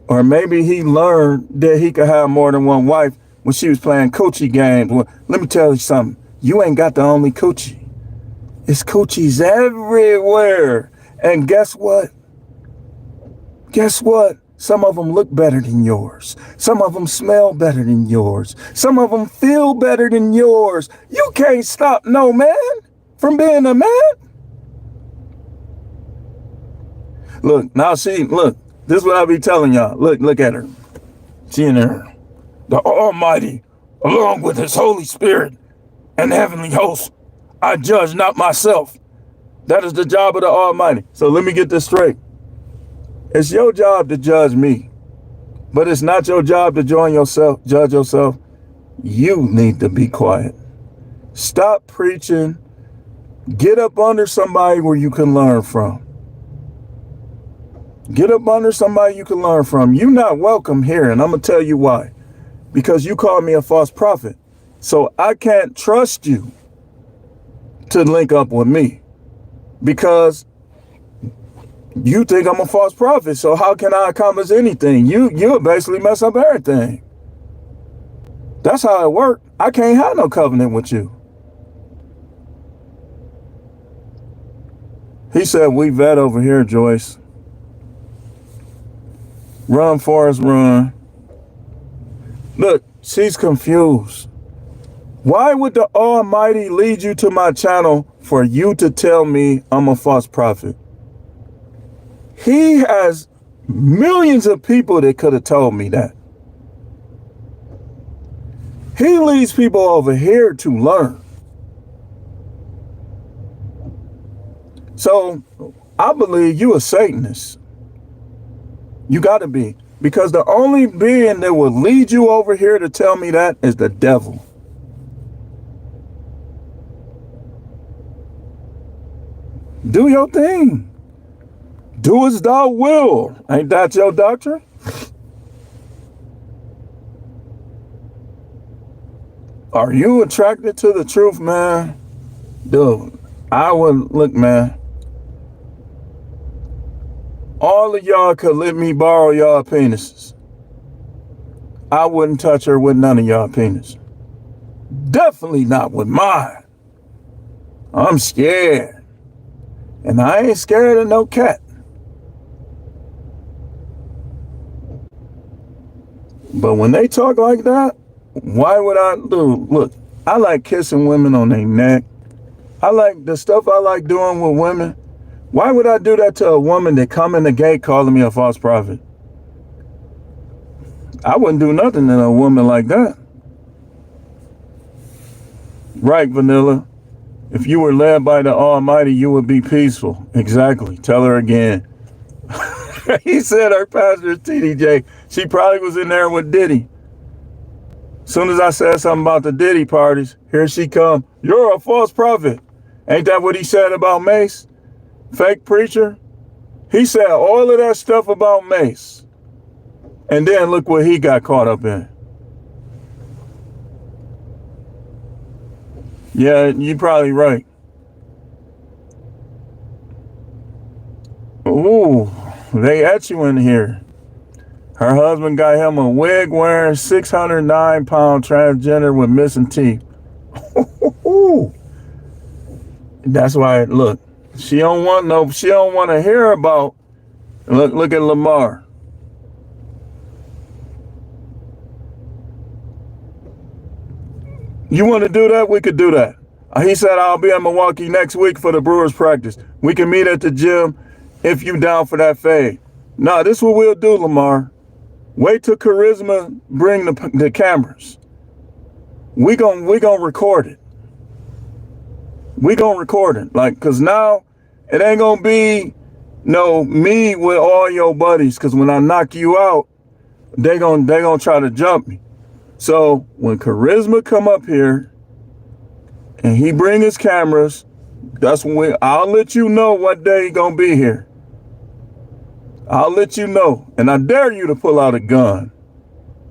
Or maybe he learned that he could have more than one wife when she was playing coochie games. Well, let me tell you something. You ain't got the only coochie. It's coochies everywhere. And guess what? Guess what? Some of them look better than yours. Some of them smell better than yours. Some of them feel better than yours. You can't stop no man from being a man. Look, now look, this is what I be telling y'all. Look at her. She in there. The Almighty, along with his Holy Spirit and heavenly hosts, I judge not myself. That is the job of the Almighty. So let me get this straight. It's your job to judge me, but it's not your job to judge yourself. You need to be quiet. Stop preaching. Get up under somebody where you can learn from. Get up under somebody you can learn from. You're not welcome here, and I'm going to tell you why. Because you called me a false prophet. So I can't trust you to link up with me because you think I'm a false prophet. So how can I accomplish anything? You'll basically mess up everything. That's how it works. I can't have no covenant with you. He said, we vet over here, Joyce. Run, Forrest, run. Look, she's confused. Why would the Almighty lead you to my channel for you to tell me I'm a false prophet? He has millions of people that could have told me that. He leads people over here to learn. So I believe you a Satanist. You got to be. Because the only being that will lead you over here to tell me that is the devil. Do your thing. Do as thou will. Ain't that your doctrine? Are you attracted to the truth, man? Dude, I would look, man. All of y'all could let me borrow y'all penises. I wouldn't touch her with none of y'all penis. Definitely not with mine. I'm scared. And I ain't scared of no cat. But when they talk like that, why would I do? Look, I like kissing women on their neck, I like the stuff I like doing with women. Why would I do that to a woman that come in the gate calling me a false prophet? I wouldn't do nothing to a woman like that. Right, Vanilla. If you were led by the Almighty, you would be peaceful. Exactly. Tell her again. He said her pastor is TDJ. She probably was in there with Diddy. Soon as I said something about the Diddy parties, here she come. You're a false prophet. Ain't that what he said about Mace? Fake preacher? He said all of that stuff about Mace. And then look what he got caught up in. Yeah, you're probably right. Ooh, they at you in here. Her husband got him a wig-wearing 609-pound transgender with missing teeth. That's why, look, she don't want to hear about, look at Lamar. You want to do that? We could do that. He said, I'll be in Milwaukee next week for the Brewers practice. We can meet at the gym if you down for that fade. Nah, this is what we'll do, Lamar. Wait till Charisma bring the cameras. We gon' record it. We gon' record it. Like, cause now it ain't gonna be me with all your buddies. Cause when I knock you out, they gonna try to jump me. So when Charisma come up here and he bring his cameras, that's when I'll let you know what day he gonna be here. I'll let you know. And I dare you to pull out a gun.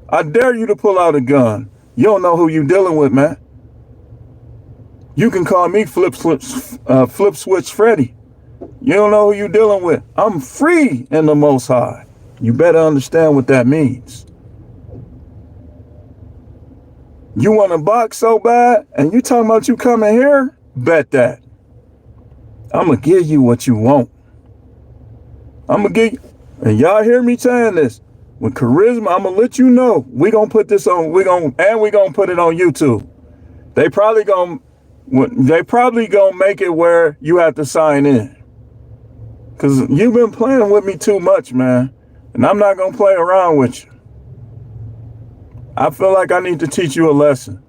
I dare you to pull out a gun. You don't know who you dealing with, man. You can call me Flip Switch Freddy. You don't know who you dealing with. I'm free in the Most High. You better understand what that means. You want to box so bad, and you talking about you coming here? Bet that. I'm going to give you what you want. I'm going to give you, and y'all hear me saying this, with Charisma, I'm going to let you know, we going to put this on, we going to put it on YouTube. They probably going to make it where you have to sign in. Because you've been playing with me too much, man. And I'm not going to play around with you. I feel like I need to teach you a lesson.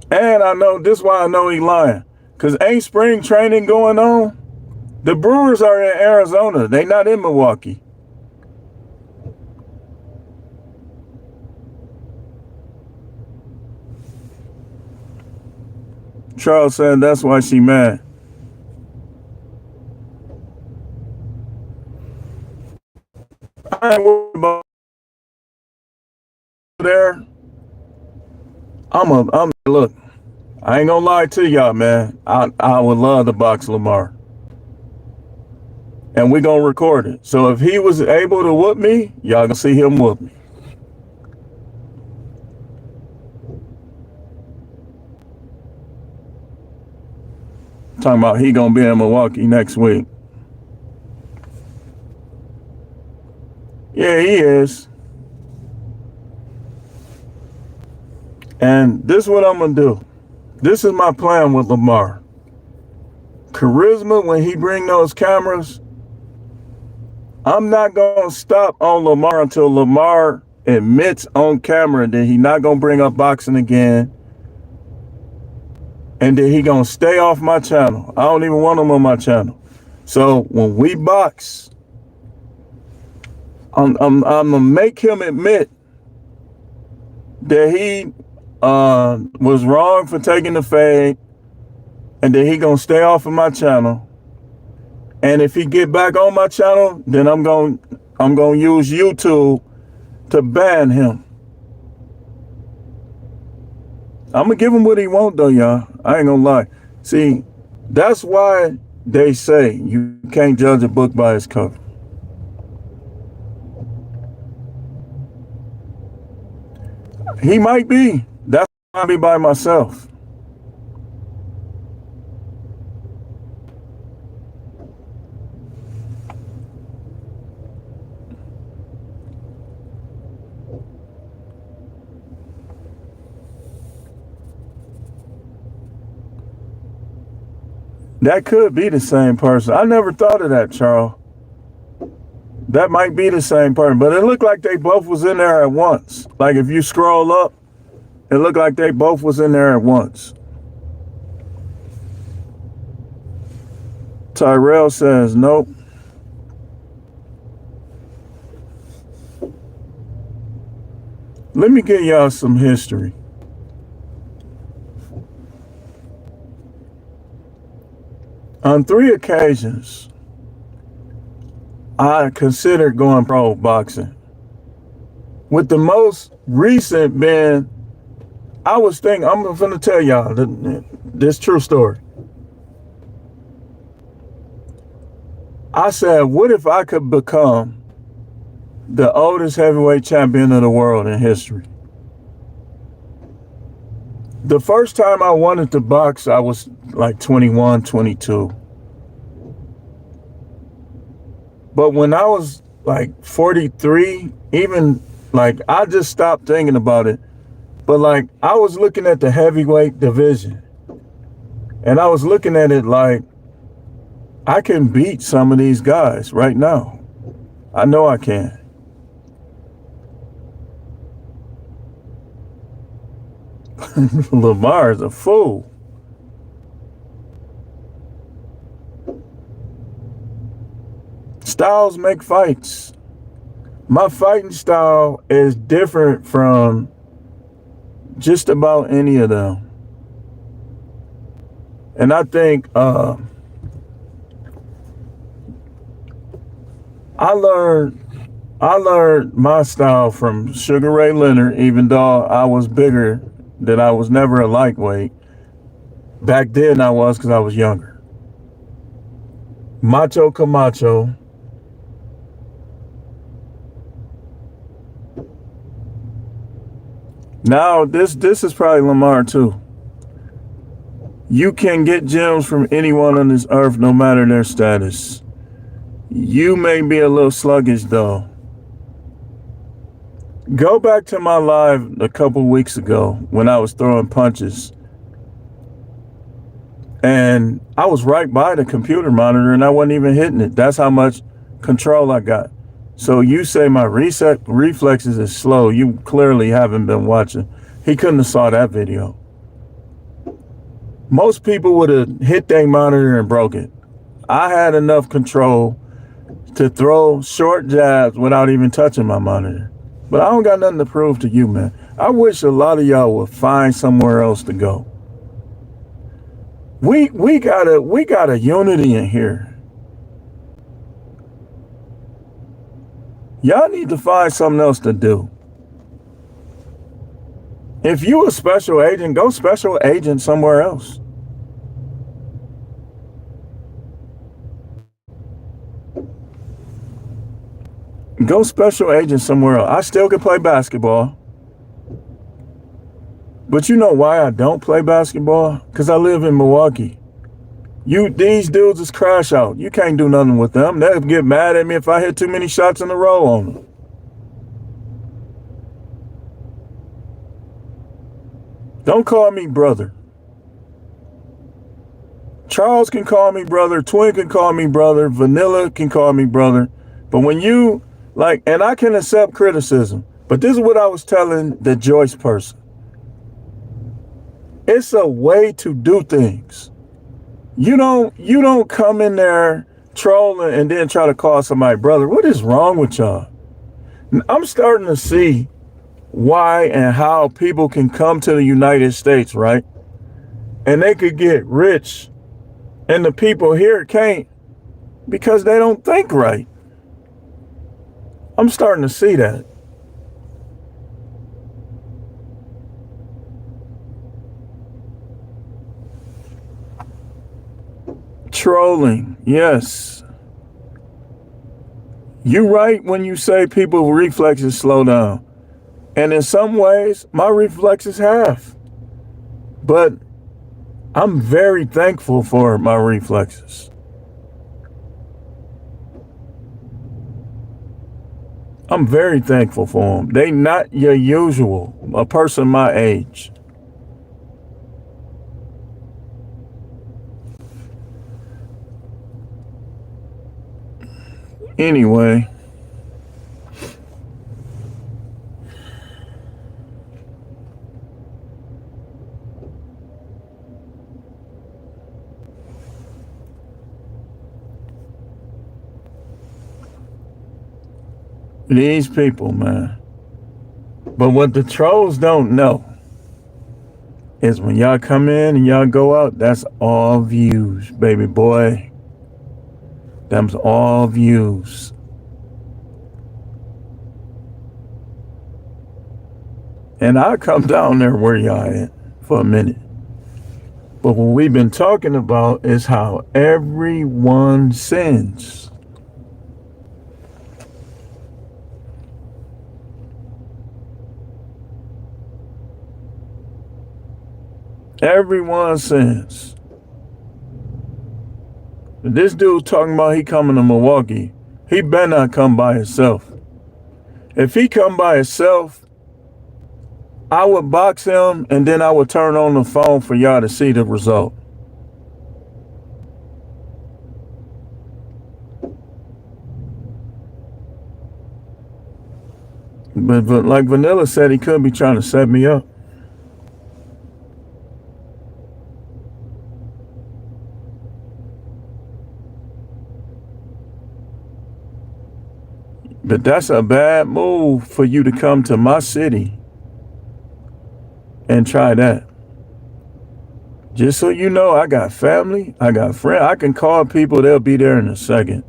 And I know, this is why I know he lying. Because ain't spring training going on? The Brewers are in Arizona. They not in Milwaukee. Charles said that's why she mad. I ain't worried about there. Look, I ain't gonna lie to y'all, man. I would love to box Lamar. And we gonna record it. So if he was able to whoop me, y'all gonna see him whoop me. Talking about he gonna be in Milwaukee next week. Yeah, he is. And this is what I'm gonna do. This is my plan with Lamar. Charisma, when he bring those cameras, I'm not gonna stop on Lamar until Lamar admits on camera that he not gonna bring up boxing again, and that he gonna stay off my channel. I don't even want him on my channel. So when we box, I'm gonna make him admit that he was wrong for taking the fade, and that he gonna stay off of my channel. And if he get back on my channel, then I'm gonna use YouTube to ban him. I'm gonna give him what he want though, y'all. I ain't gonna lie. See, that's why they say you can't judge a book by its cover. He might be. That's why I be by myself. That could be the same person. I never thought of that, Charles. That might be the same person, but it looked like they both was in there at once. Like if you scroll up, it looked like they both was in there at once. Tyrell says, nope. Let me give y'all some history. On 3 occasions, I considered going pro boxing. With the most recent being, I was thinking, I'm going to tell y'all this true story. I said, what if I could become the oldest heavyweight champion of the world in history? The first time I wanted to box, I was like 21, 22. But when I was like 43, even like I just stopped thinking about it. But like I was looking at the heavyweight division and I was looking at it like I can beat some of these guys right now. I know I can. Lamar's a fool. Styles make fights. My fighting style is different from just about any of them. And I think I learned my style from Sugar Ray Leonard, even though I was bigger, that I was never a lightweight. Back then I was because I was younger. Macho Camacho. Now this is probably Lamar too. You can get gems from anyone on this earth, no matter their status. You may be a little sluggish though. Go back to my live a couple weeks ago when I was throwing punches. And I was right by the computer monitor and I wasn't even hitting it. That's how much control I got. So you say my reflexes is slow. You clearly haven't been watching. He couldn't have saw that video. Most people would have hit their monitor and broke it. I had enough control to throw short jabs without even touching my monitor. But I don't got nothing to prove to you, man. I wish a lot of y'all would find somewhere else to go. We got a unity in here. Y'all need to find something else to do. If you a special agent, go special agent somewhere else. Go special agent somewhere else. I still can play basketball. But you know why I don't play basketball? Because I live in Milwaukee. These dudes is crash out. You can't do nothing with them. They'll get mad at me if I hit too many shots in a row on them. Don't call me brother. Charles can call me brother. Twin can call me brother. Vanilla can call me brother. But when you, like, and I can accept criticism, but this is what I was telling the Joyce person. It's a way to do things. You don't come in there trolling and then try to call somebody brother. What is wrong with y'all? I'm starting to see why and how people can come to the United States, right? And they could get rich and the people here can't because they don't think right. I'm starting to see that. Trolling, yes. You're right when you say people's reflexes slow down. And in some ways, my reflexes have. But I'm very thankful for my reflexes. I'm very thankful for them. They not your usual, a person my age. Anyway, these people, man. But what the trolls don't know is when y'all come in and y'all go out, that's all views, baby boy. Them's all views. And I'll come down there where y'all at for a minute. But what we've been talking about is how everyone sins. Everyone sins. This dude talking about he coming to Milwaukee. He better not come by himself. If he come by himself, I would box him and then I would turn on the phone for y'all to see the result. But like Vanilla said, he could be trying to set me up. But that's a bad move for you to come to my city and try that. Just so you know, I got family, I got friends. I can call people, they'll be there in a second.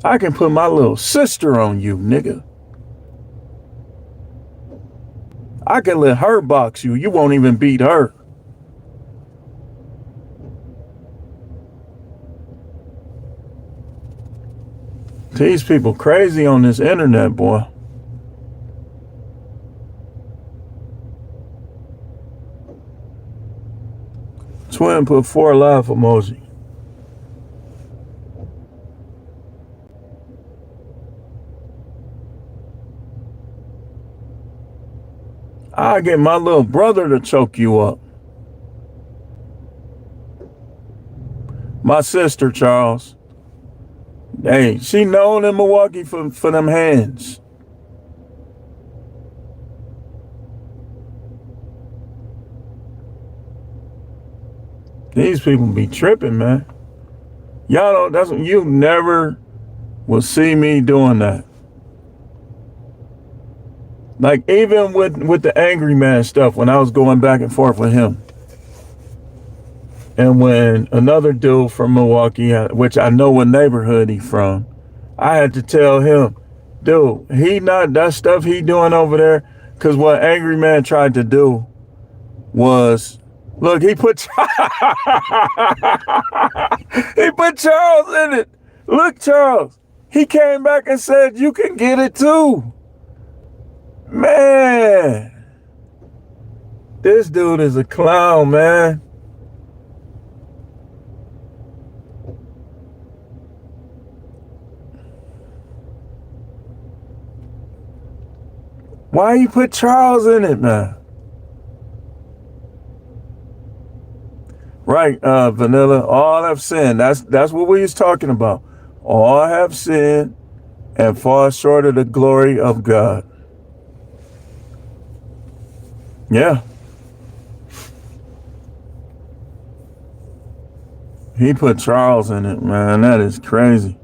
I can put my little sister on you, nigga. I can let her box you. You won't even beat her. These people crazy on this internet, boy. Twin put 4 laugh emoji. I get my little brother to choke you up. My sister, Charles. Hey, she known in Milwaukee for them hands. These people be tripping, man. Y'all don't, you never will see me doing that. Like even with the angry man stuff, when I was going back and forth with him. And when another dude from Milwaukee, which I know what neighborhood he from, I had to tell him, dude, he not, that stuff he doing over there, because what Angry Man tried to do was, look, he put he put Charles in it. Look, Charles, he came back and said, you can get it too. Man, this dude is a clown, man. Why you put Charles in it, man? Right, Vanilla, all have sinned. That's what we was talking about. All have sinned and fall short of the glory of God. Yeah. He put Charles in it, man. That is crazy.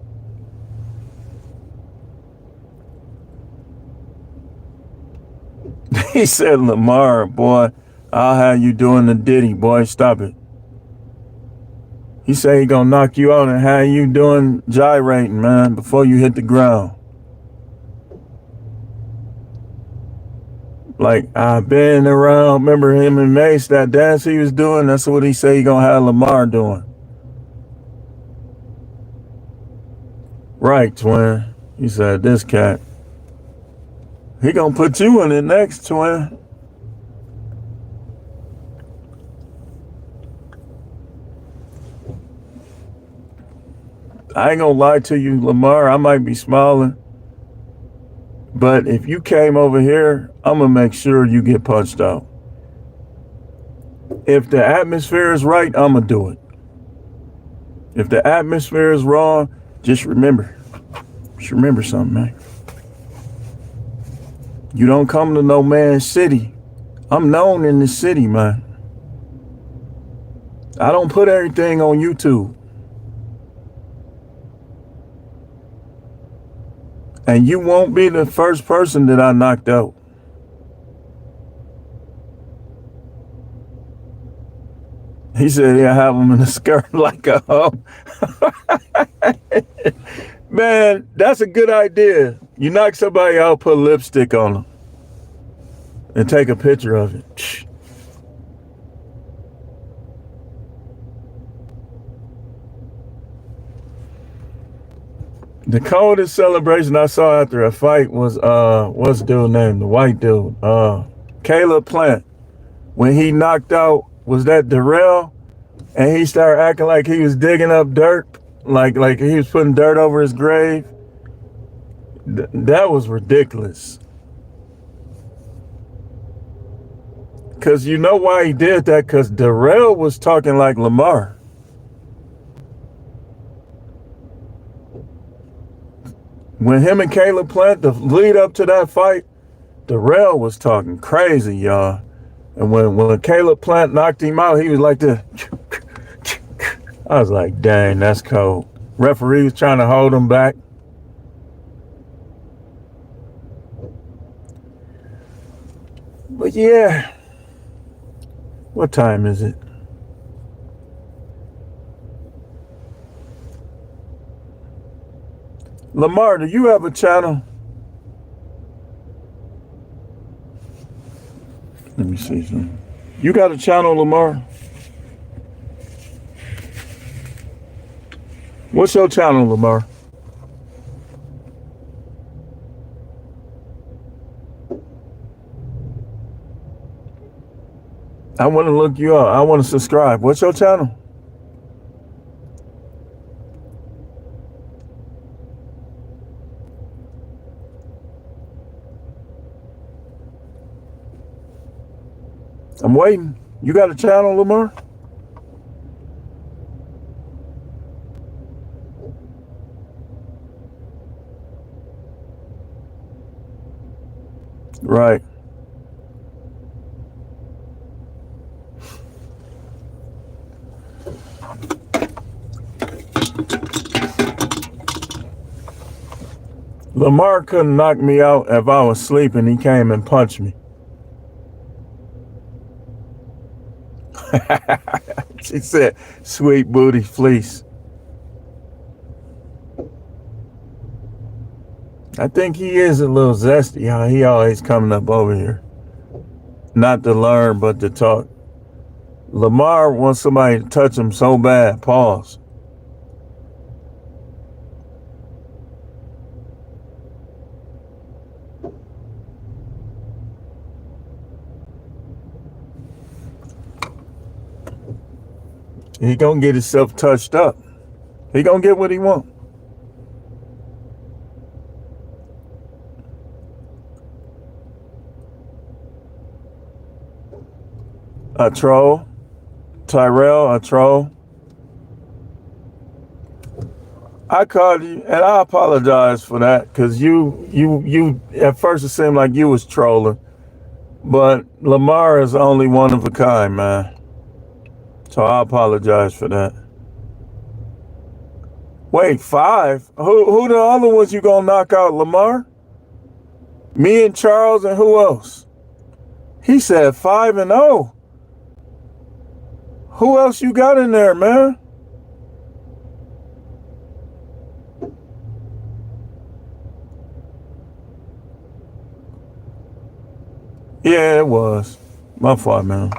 He said, Lamar, boy, I'll have you doing the ditty, boy. Stop it. He said he gonna knock you out and have you doing gyrating, man, before you hit the ground. Like, I've been around, remember him and Mace, that dance he was doing? That's what he said he gonna have Lamar doing. Right, twin. He said, this cat. He gonna put you in it next, twin. I ain't gonna lie to you, Lamar. I might be smiling. But if you came over here, I'm gonna make sure you get punched out. If the atmosphere is right, I'm gonna do it. If the atmosphere is wrong, just remember something, man. You don't come to no man's city. I'm known in the city, man. I don't put everything on YouTube. And you won't be the first person that I knocked out. He said he'll have him in a skirt like a hoe. Man, that's a good idea. You knock somebody out, put lipstick on them, and take a picture of it. The coldest celebration I saw after a fight was what's the dude's name? The white dude. Caleb Plant. When he knocked out, was that Darrell? And he started acting like he was digging up dirt, like he was putting dirt over his grave. That was ridiculous. Cause you know why he did that? Cause Darrell was talking like Lamar. When him and Caleb Plant, the lead up to that fight, Darrell was talking crazy, y'all. And when Caleb Plant knocked him out, he was like this. I was like, dang, that's cold. Referee was trying to hold him back. But yeah, what time is it? Lamar, do you have a channel? Let me see something. You got a channel, Lamar? What's your channel, Lamar? I want to look you up. I want to subscribe. What's your channel? I'm waiting. You got a channel, Lamar? Right. Lamar couldn't knock me out if I was sleeping. He came and punched me. She said, sweet booty fleece. I think he is a little zesty, how he always coming up over here. Not to learn, but to talk. Lamar wants somebody to touch him so bad. Pause. He gonna get himself touched up. He gonna get what he want. A troll. Tyrell, a troll. I called you, and I apologize for that, because you at first it seemed like you was trolling, but Lamar is only one of a kind, man. So I apologize for that. Wait, 5? Who the other ones you gonna knock out, Lamar? Me and Charles, and who else? He said 5-0. Who else you got in there, man? Yeah, it was. My fault, man.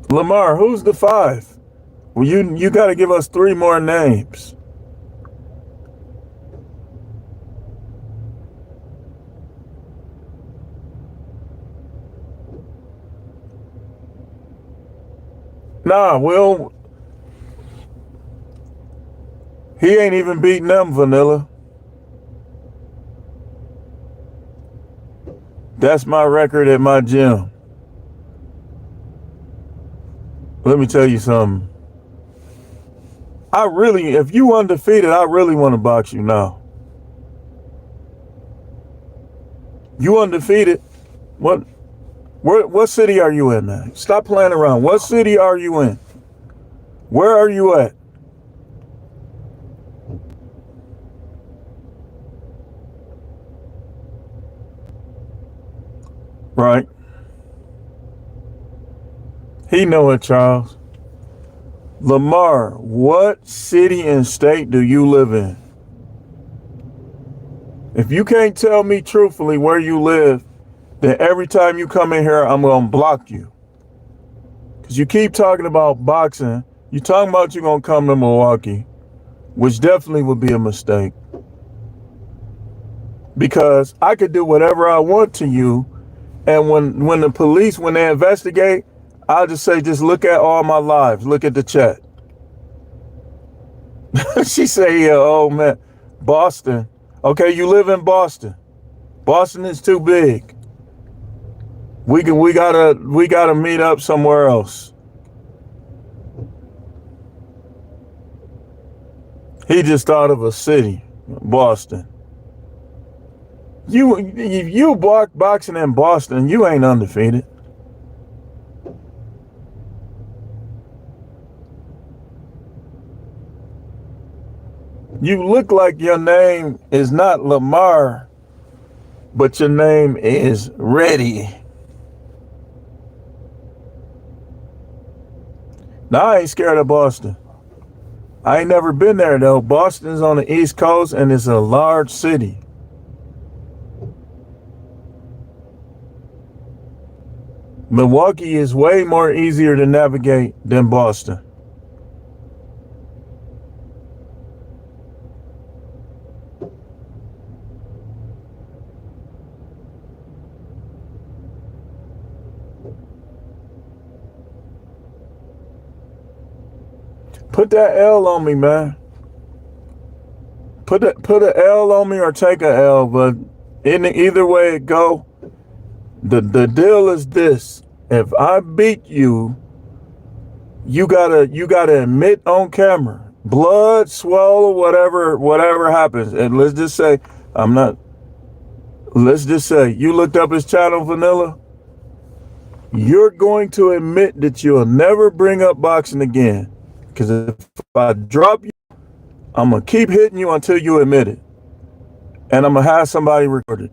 Lamar, who's the 5? Well, you got to give us 3 more names. Nah, Will. He ain't even beating them, Vanilla. That's my record at my gym. Let me tell you something. If you undefeated, I really want to box you now. You undefeated? What city are you in, man? Stop playing around. What city are you in? Where are you at? Right. He know it, Charles. Lamar, what city and state do you live in? If you can't tell me truthfully where you live, then every time you come in here, I'm going to block you. Because you keep talking about boxing. You're talking about you're going to come to Milwaukee, which definitely would be a mistake. Because I could do whatever I want to you. And when the police, when they investigate, I'll just say, just look at all my lives. Look at the chat. She say, yeah, oh man, Boston. Okay, you live in Boston. Boston is too big. We gotta meet up somewhere else. He just thought of a city, Boston. You boxing in Boston, you ain't undefeated. You look like your name is not Lamar, but your name is Reddy. Now, I ain't scared of Boston. I ain't never been there, though. Boston's on the East Coast, and it's a large city. Milwaukee is way more easier to navigate than Boston. Put that L on me, man. Put an L on me or take a L, but either way it go, the deal is this. If I beat you, you gotta admit on camera, blood, swallow, whatever happens. And let's just say you looked up his channel, Vanilla. You're going to admit that you'll never bring up boxing again. Because if I drop you, I'm going to keep hitting you until you admit it. And I'm going to have somebody record it.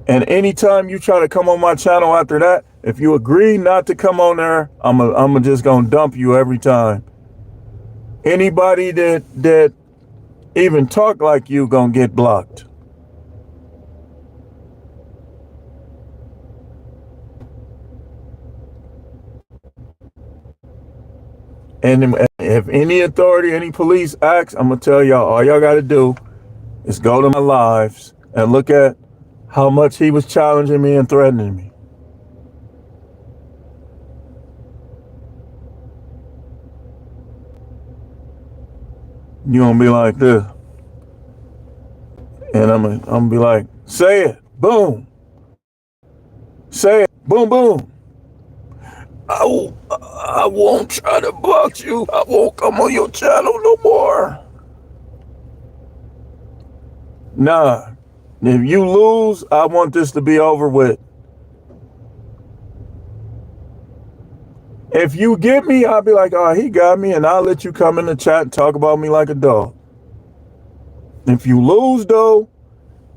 And anytime you try to come on my channel after that, if you agree not to come on there, I'm just going to dump you every time. Anybody that even talk like you going to get blocked. And if any authority, any police acts, I'm going to tell y'all, all y'all got to do is go to my lives and look at how much he was challenging me and threatening me. You're going to be like this. And I'm going to be like, say it, boom. Say it, boom, boom. I won't try to box you. I won't come on your channel no more. Nah, if you lose, I want this to be over with. If you get me, I'll be like, oh, he got me, and I'll let you come in the chat and talk about me like a dog. If you lose, though,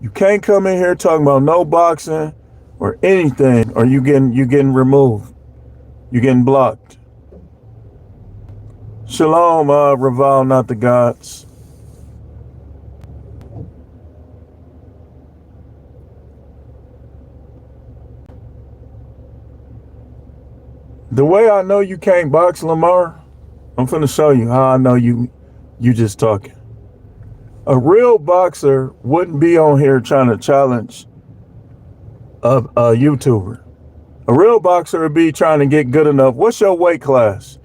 you can't come in here talking about no boxing or anything, or you getting removed. You're getting blocked. Shalom, revile not the gods. The way I know you can't box, Lamar, I'm finna show you how I know you just talking. A real boxer wouldn't be on here trying to challenge a YouTuber. A real boxer would be trying to get good enough. What's your weight class?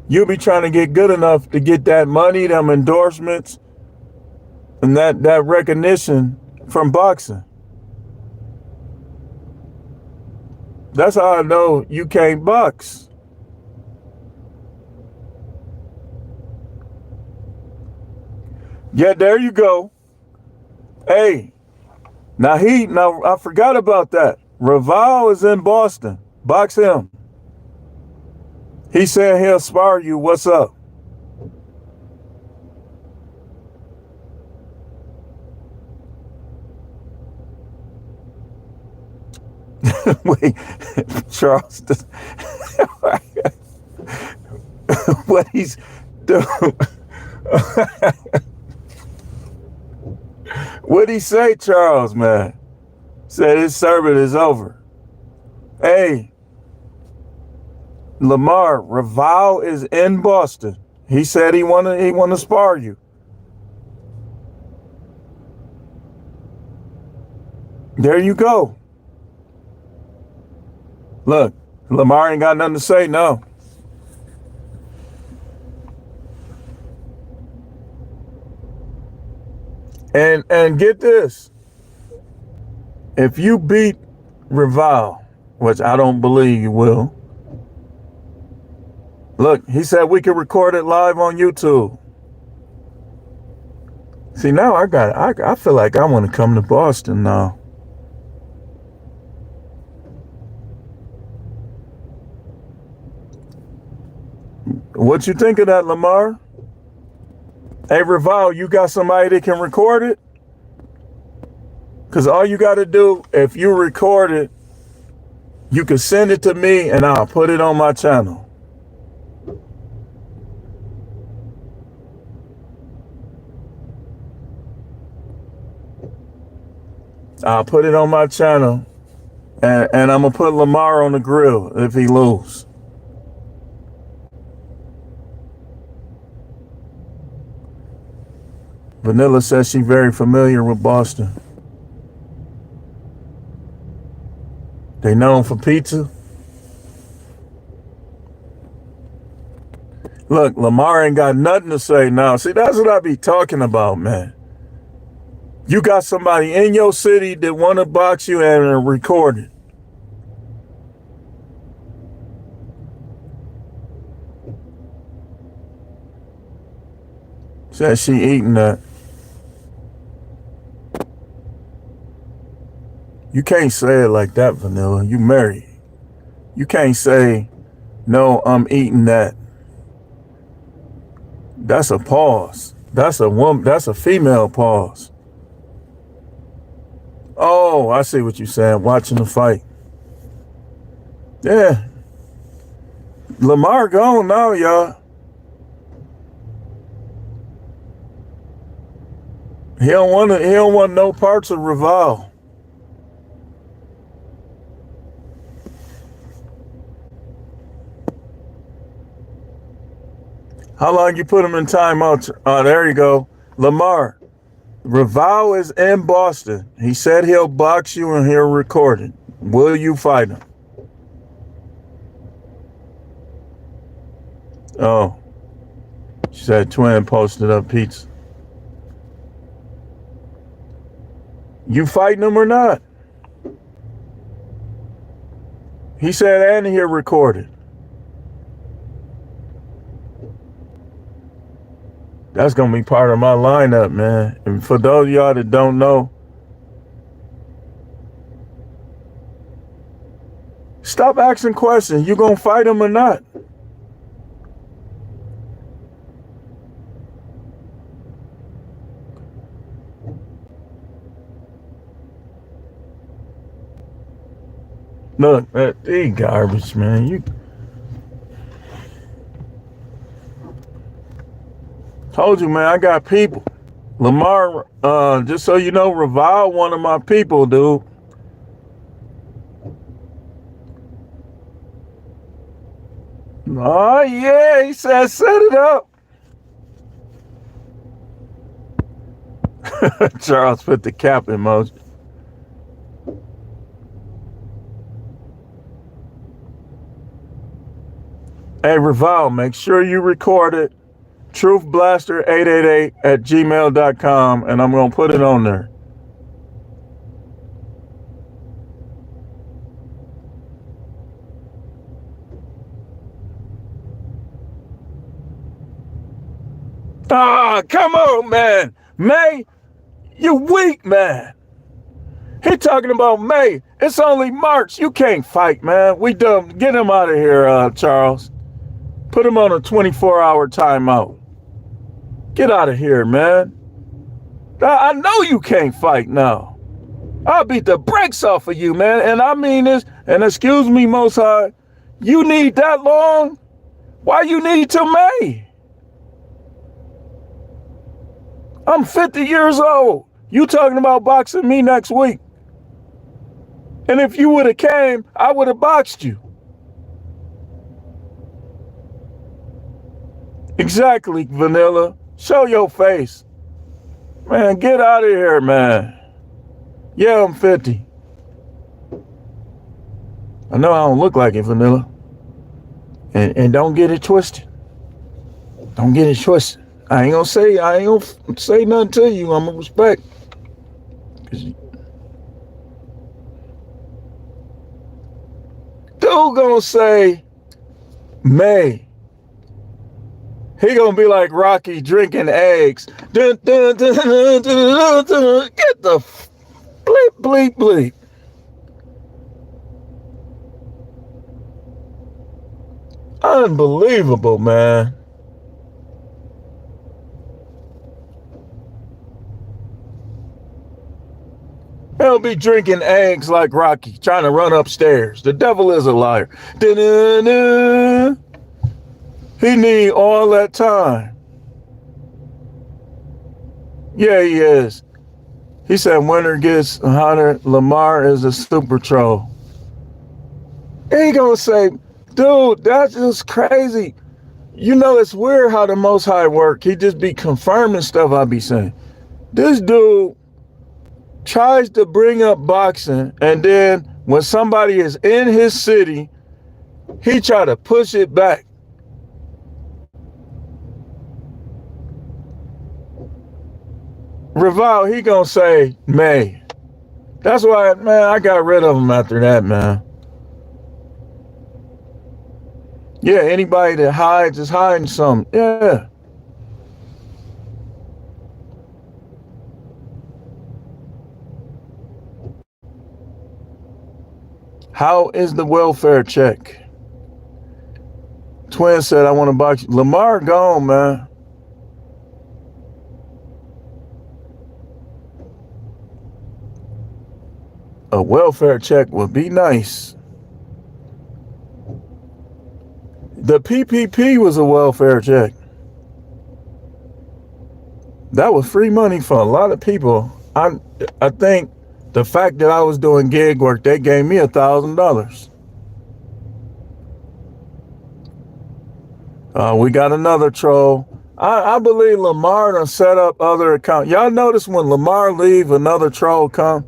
You'll be trying to get good enough to get that money, them endorsements, and that recognition from boxing. That's how I know you can't box. Yeah, there you go. Hey, now I forgot about that. Raval is in Boston. Box him. He said he'll spar you. What's up? Wait, Charles, what he's doing? What'd he say, Charles, man? Said his sermon is over. Hey, Lamar, Raval is in Boston. He said he wanna spar you. There you go. Look, Lamar ain't got nothing to say, no. And get this. If you beat Raval, which I don't believe you will. Look, he said we could record it live on YouTube. See, now I feel like I want to come to Boston now. What you think of that, Lamar? Hey, Raval, you got somebody that can record it? Because all you got to do, if you record it, you can send it to me and I'll put it on my channel. I'll put it on my channel and I'm going to put Lamar on the grill if he loses. Vanilla says she's very familiar with Boston. They known for pizza. Look, Lamar ain't got nothing to say now. See, that's what I be talking about, man. You got somebody in your city that want to box you and record it. Says she eating that. You can't say it like that, Vanilla. You married. You can't say, no, I'm eating that. That's a pause. That's a woman. That's a female pause. Oh, I see what you're saying. Watching the fight. Yeah. Lamar gone now, y'all. He don't want no parts of Raval. How long you put him in timeout? Oh, there you go. Lamar, Raval is in Boston. He said he'll box you and he'll record it. Will you fight him? Oh. She said Twin posted up pizza. You fighting him or not? He said and he'll record it. That's going to be part of my lineup, man. And for those of y'all that don't know, stop asking questions. You going to fight him or not? Look, they garbage, man. You told you, man, I got people. Lamar, just so you know, Raval, one of my people, dude. Oh, yeah, he said set it up. Charles put the cap emoji. Hey, Raval, make sure you record it. truthblaster888@gmail.com, and I'm going to put it on there. Ah, come on, man. May, you weak, man. He talking about May. It's only March. You can't fight, man. We done. Get him out of here, Charles. Put him on a 24-hour timeout. Get out of here, man. I know you can't fight now. I'll beat the brakes off of you, man. And I mean this, and excuse me, Most High, you need that long? Why you need till May? I'm 50 years old. You talking about boxing me next week. And if you would have came, I would have boxed you. Exactly, Vanilla. Show your face. Man, get out of here, man. Yeah, I'm 50. I know I don't look like it, Vanilla. And don't get it twisted. Don't get it twisted. I ain't gonna say nothing to you. I'm gonna respect. Dude gonna say May. He gonna be like Rocky drinking eggs. Dun, dun, dun, dun, dun, dun. Get the bleep, bleep, bleep. Unbelievable, man. He'll be drinking eggs like Rocky, trying to run upstairs. The devil is a liar. Da-da-da. He need all that time. Yeah, he is. He said winter gets hotter. Lamar is a super troll. He gonna say, dude, that's just crazy. You know, it's weird how the Most High work. He just be confirming stuff I be saying. This dude tries to bring up boxing, and then when somebody is in his city, he try to push it back. Raval, he gonna say May. That's why, man, I got rid of him after that, man. Yeah, anybody that hides is hiding something. Yeah. How is the welfare check? Twin said, I want to box you. Lamar gone, man. A welfare check would be nice. The PPP was a welfare check. That was free money for a lot of people. I think the fact that I was doing gig work, they gave me $1,000. We got another troll. I believe Lamar done set up other accounts. Y'all notice when Lamar leave, another troll come?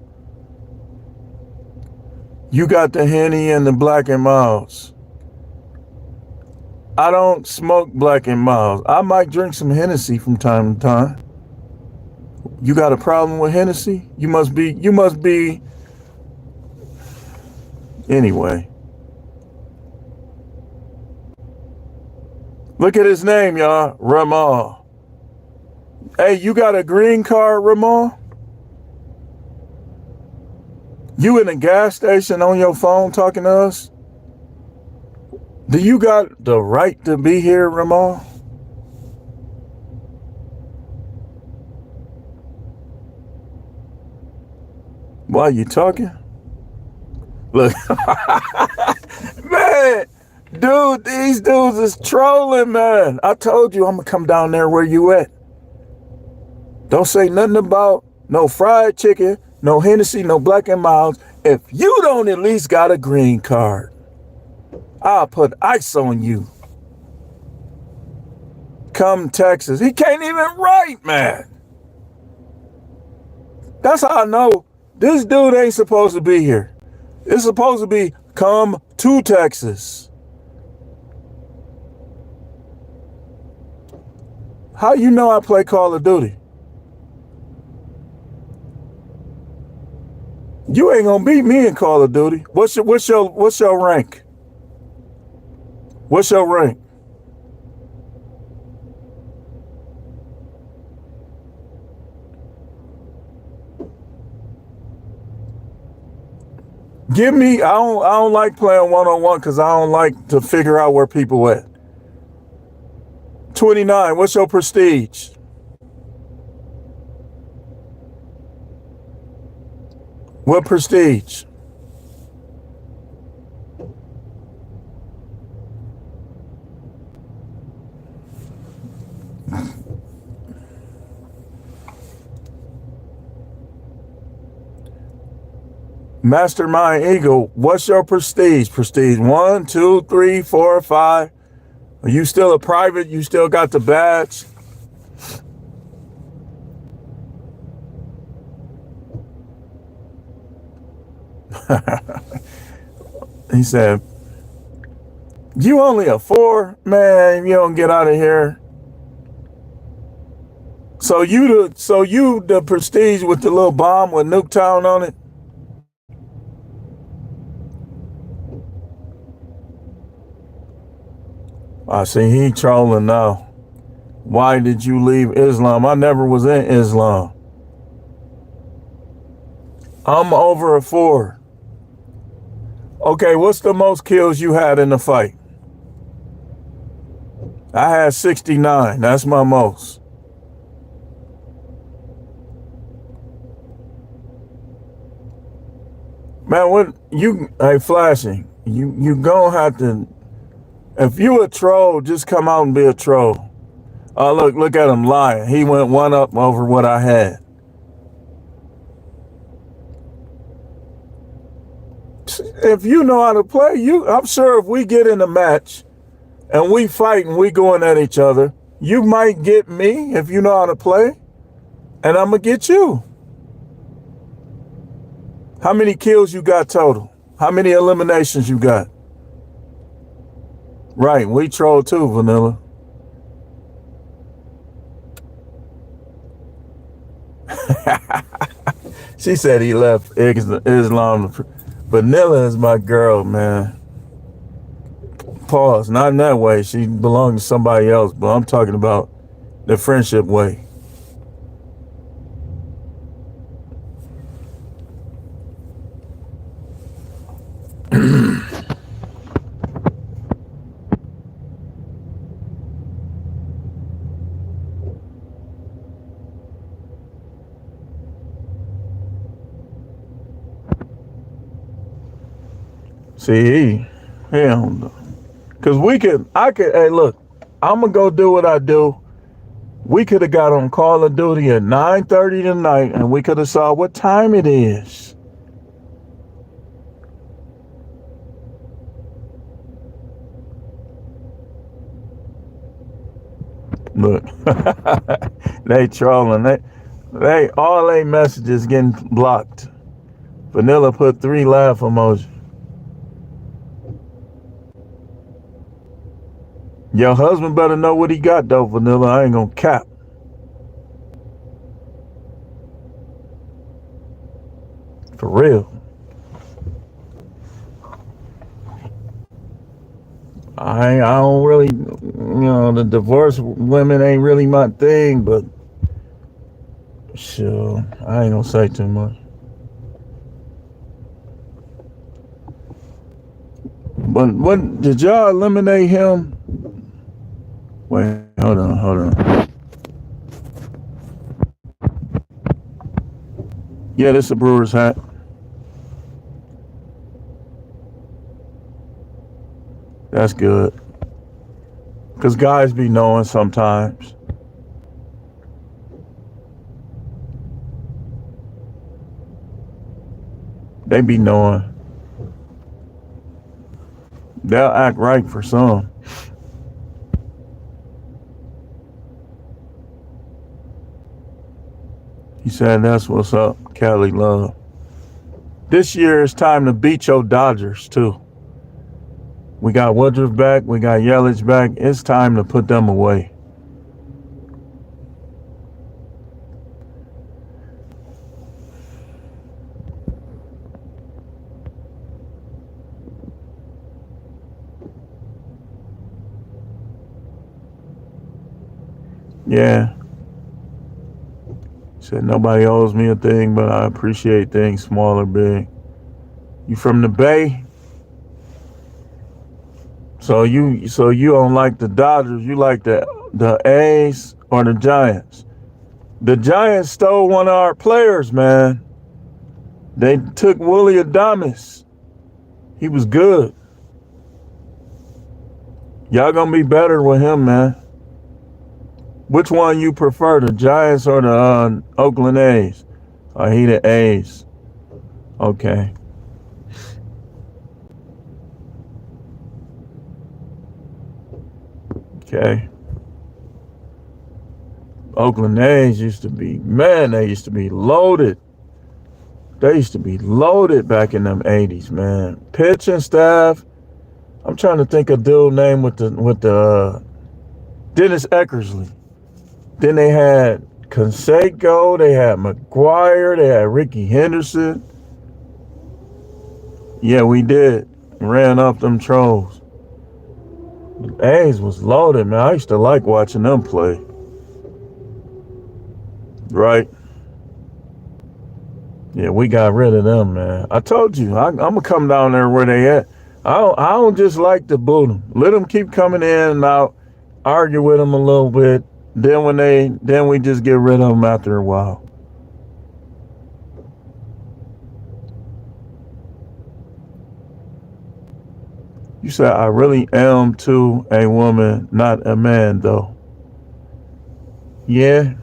You got the Henny and the Black and Miles. I don't smoke Black and Miles. I might drink some Hennessy from time to time. You got a problem with Hennessy? You must be. Anyway. Look at his name, y'all. Ramal. Hey, you got a green card, Ramal? You in a gas station on your phone talking to us? Do you got the right to be here, Ramal? Why you talking? Look, man, dude, these dudes is trolling, man. I told you I'm gonna come down there where you at. Don't say nothing about no fried chicken, no Hennessy, no Black and Miles. If you don't at least got a green card, I'll put ice on you. Come Texas. He can't even write, man. That's how I know this dude ain't supposed to be here. It's supposed to be come to Texas. How you know I play Call of Duty? You ain't gonna beat me in Call of Duty. What's your rank? What's your rank? Give me, I don't like playing one-on-one because I don't like to figure out where people at. 29, what's your prestige? What prestige? Mastermind Eagle, what's your prestige? Prestige 1, 2, 3, 4, 5. Are you still a private? You still got the badge? He said, you only a 4? Man, you don't get out of here. So you the prestige with the little bomb with Nuketown on it? I see he trolling now. Why did you leave Islam? I never was in Islam. I'm over a 4. Okay, what's the most kills you had in the fight? I had 69. That's my most. Man, what you, hey, Flashing, you gonna have to, if you a troll, just come out and be a troll. Oh, look at him lying. He went 1 up over what I had. If you know how to play, I'm sure if we get in a match and we fight and we going at each other, you might get me if you know how to play, and I'm gonna get you. How many kills you got total? How many eliminations you got? Right, we troll too, Vanilla. She said he left Islam. Vanilla is my girl, man. Pause. Not in that way. She belongs to somebody else, but I'm talking about the friendship way. See, hell no. Cause hey, look, I'm gonna go do what I do. We could have got on Call of Duty at 9:30 tonight, and we could have saw what time it is. Look, they trolling. They all they messages getting blocked. Vanilla put 3 laugh emojis. Your husband better know what he got though, Vanilla. I ain't gonna cap. For real. I don't really, the divorce women ain't really my thing, but sure, I ain't gonna say too much. But what did y'all eliminate him? Wait, hold on. Yeah, this is a Brewer's hat. That's good. Because guys be knowing sometimes. They be knowing. They'll act right for some. He said, that's what's up, Cali Love. This year it's time to beat your Dodgers, too. We got Woodruff back. We got Yelich back. It's time to put them away. Yeah. Said nobody owes me a thing, but I appreciate things small or big. You from the Bay? So you don't like the Dodgers, you like the A's or the Giants. The Giants stole one of our players, man. They took Willie Adames. He was good. Y'all gonna be better with him, man. Which one you prefer, the Giants or the Oakland A's? Or he the A's? Okay. Okay. Oakland A's used to be, man, they used to be loaded. They used to be loaded back in them 80s, man. Pitching staff. I'm trying to think of dude name with the Dennis Eckersley. Then they had Canseco, they had McGuire, they had Ricky Henderson. Yeah, we did. Ran up them trolls. The A's was loaded, man. I used to like watching them play. Right? Yeah, we got rid of them, man. I told you, I'm gonna come down there where they at. I don't just like to boot them. Let them keep coming in and out, argue with them a little bit. Then we just get rid of them after a while. You said I really am to a woman, not a man, though. Yeah.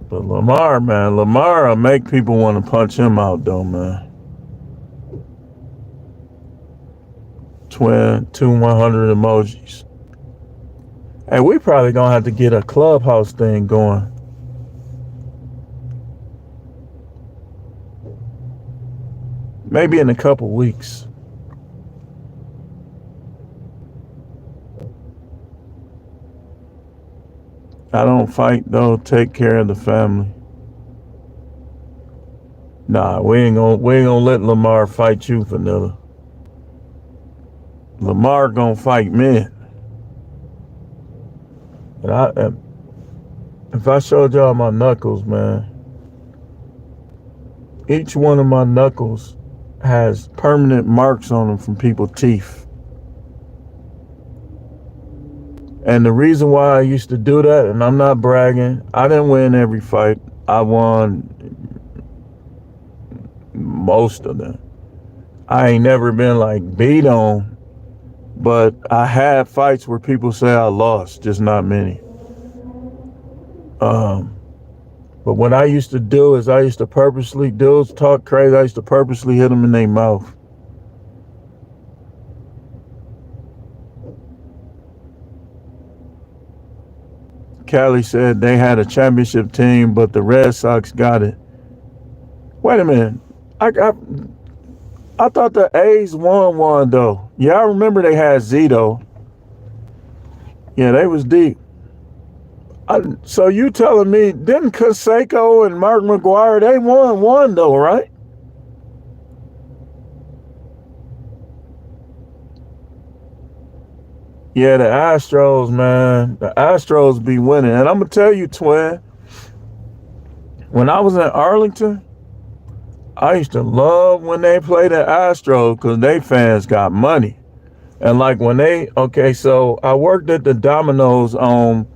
But Lamar, man, Lamar will make people want to punch him out, though, man. Twin, 100 emojis. Hey, we probably gonna have to get a clubhouse thing going. Maybe in a couple weeks. I don't fight though. Take care of the family. Nah, we ain't gonna let Lamar fight you, Vanilla. Lamar gonna fight men. And if I showed y'all my knuckles, man, each one of my knuckles has permanent marks on them from people's teeth. And the reason why I used to do that, and I'm not bragging, I didn't win every fight. I won most of them. I ain't never been like beat on, but I had fights where people say I lost, just not many. But what I used to do is I used to purposely, dudes talk crazy, I used to purposely hit them in their mouth. Callie said they had a championship team, but the Red Sox got it. Wait a minute. I thought the A's won one, though. Yeah, I remember they had Zito. Yeah, they was deep. So you telling me, didn't Canseco and Mark McGuire, they won one, though, right? Yeah, the Astros, man. The Astros be winning. And I'm going to tell you, twin, when I was in Arlington, I used to love when they played the Astros because they fans got money. And like when so I worked at the Domino's on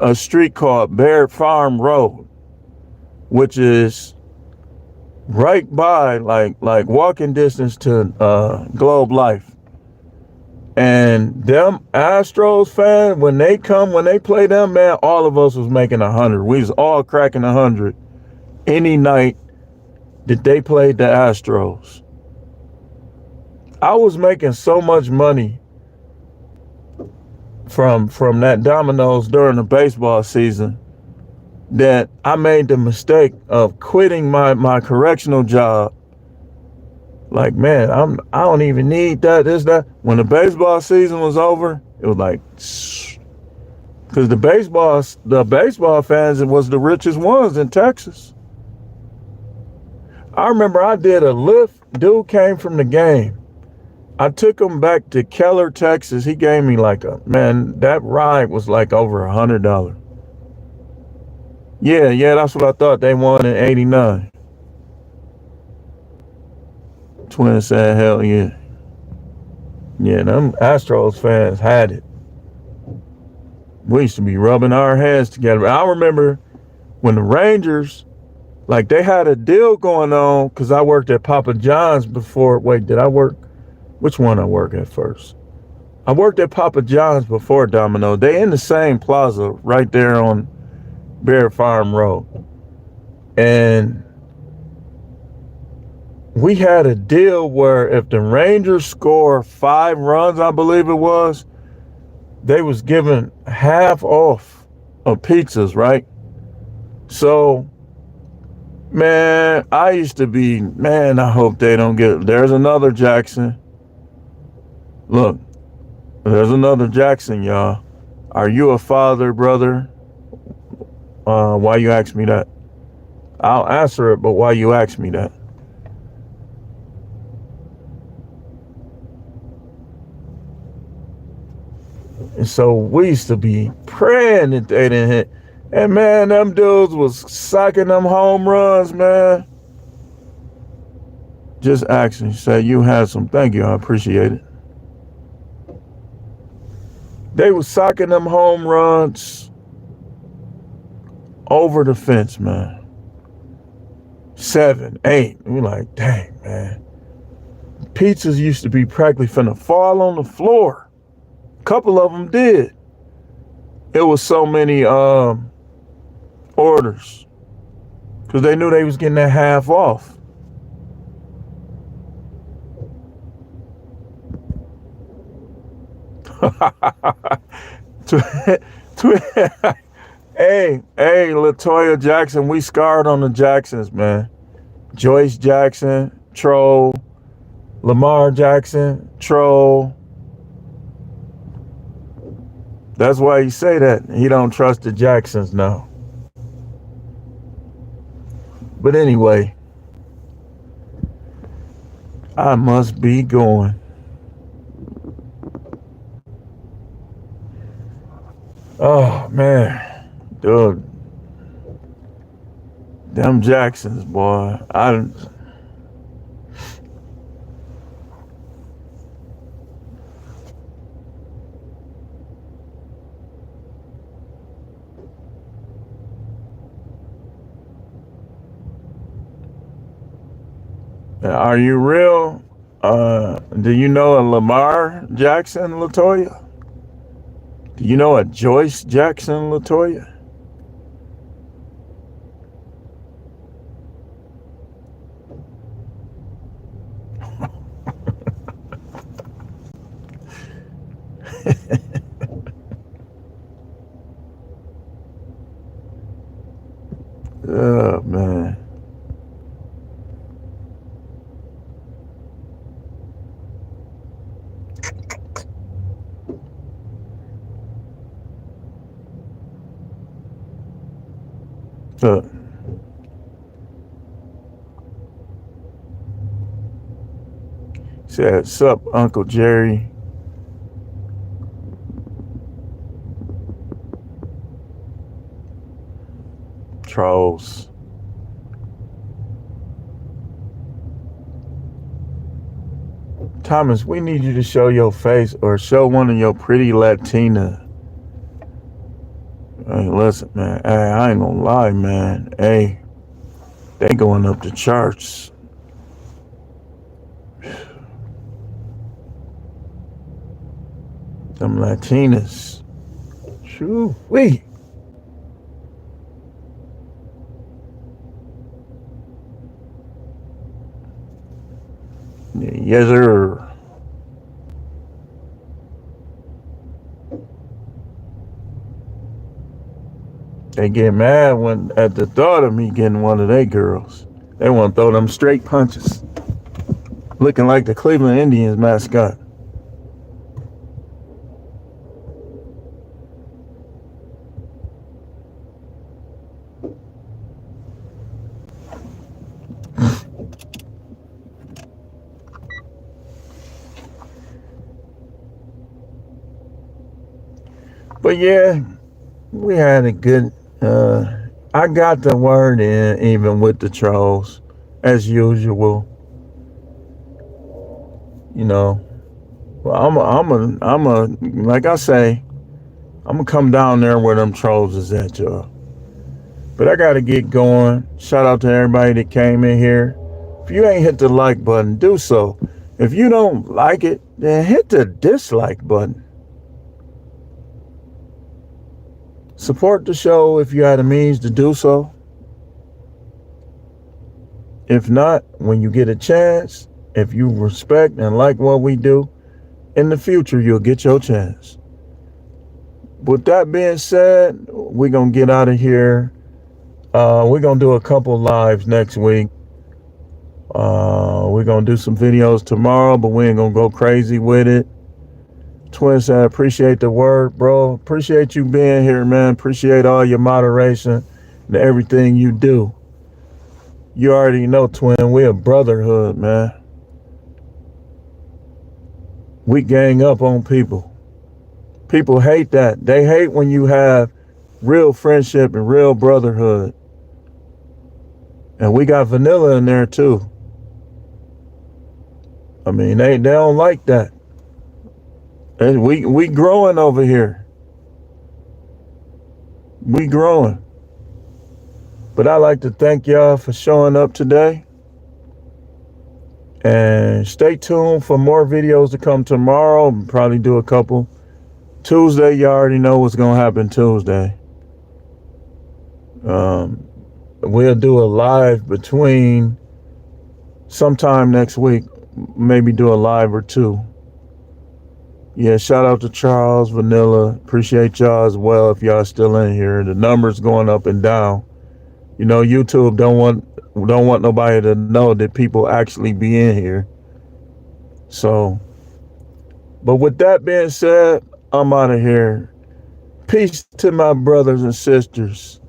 a street called Baird Farm Road, which is right by, like walking distance to Globe Life. And them Astros fans, when they play them, man, all of us was making 100. We was all cracking 100 any night that they played the Astros. I was making so much money from that Domino's during the baseball season that I made the mistake of quitting my correctional job. Like, man, I don't even need that. When the baseball season was over, it was like, because the baseball fans, it was the richest ones in Texas. I remember I did a lift. Dude came from the game. I took him back to Keller, Texas. He gave me like that ride was like over $100. Yeah, that's what I thought. They won in '89. Twin said, hell yeah. Yeah, them Astros fans had it. We used to be rubbing our heads together. I remember when the Rangers, like they had a deal going on, because I worked at Papa John's before. Wait, did I work? Which one I work at first? I worked at Papa John's before Domino. They in the same plaza right there on Bear Farm Road. And we had a deal where if the Rangers score 5 runs, I believe it was, they was giving half off of pizzas, right? So, man, I used to be, man, I hope they don't get it. There's another Jackson. Look, there's another Jackson, y'all. Are you a father, brother? Why you ask me that? I'll answer it, but why you ask me that? And so we used to be praying that they didn't hit. And man, them dudes was sacking them home runs, man. Just asking, say you had some. Thank you, I appreciate it. They was socking them home runs over the fence, man. 7, 8. We like, dang, man. Pizzas used to be practically finna fall on the floor. A couple of them did. It was so many orders because they knew they was getting that half off. Hey, LaToya Jackson, we scarred on the Jacksons, man. Joyce Jackson, troll. Lamar Jackson, troll. That's why he say that. He don't trust the Jacksons now. But anyway, I must be going. Oh, man. Dude. Them Jacksons, boy. Are you real? Do you know a Lamar Jackson, LaToya? Do you know a Joyce Jackson, LaToya? Oh, man. Look. Said, sup, Uncle Jerry. Trolls. Thomas, we need you to show your face or show one of your pretty Latina. Hey, listen, man. Hey, I ain't gonna lie, man. Hey, they going up the charts. Them Latinas. Shoo-wee. Yes, sir. They get mad at the thought of me getting one of their girls. They want to throw them straight punches. Looking like the Cleveland Indians mascot. But yeah, we had a good, I got the word in even with the trolls, as usual. You know, well, like I say, I'm gonna come down there where them trolls is at, y'all. But I gotta get going. Shout out to everybody that came in here. If you ain't hit the like button, do so. If you don't like it, then hit the dislike button. Support the show if you had the means to do so. If not, when you get a chance, if you respect and like what we do, in the future, you'll get your chance. With that being said, we're going to get out of here. We're going to do a couple lives next week. We're going to do some videos tomorrow, but we ain't going to go crazy with it. Twin said, appreciate the word, bro. Appreciate you being here, man. Appreciate all your moderation and everything you do. You already know, Twin, we're a brotherhood, man. We gang up on people. People hate that. They hate when you have real friendship and real brotherhood. And we got vanilla in there too. I mean, they don't like that. And we growing over here. We growing. But I'd like to thank y'all for showing up today. And stay tuned for more videos to come tomorrow. We'll probably do a couple. Tuesday, you already know what's going to happen Tuesday. We'll do a live between sometime next week. Maybe do a live or two. Yeah, shout out to Charles, Vanilla. Appreciate y'all as well if y'all still in here. The numbers going up and down. You know, YouTube don't want nobody to know that people actually be in here. So, but with that being said, I'm out of here. Peace to my brothers and sisters.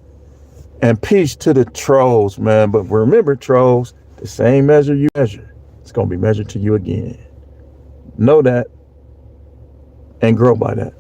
And peace to the trolls, man. But remember, trolls, the same measure you measure, it's going to be measured to you again. Know that and grow by that.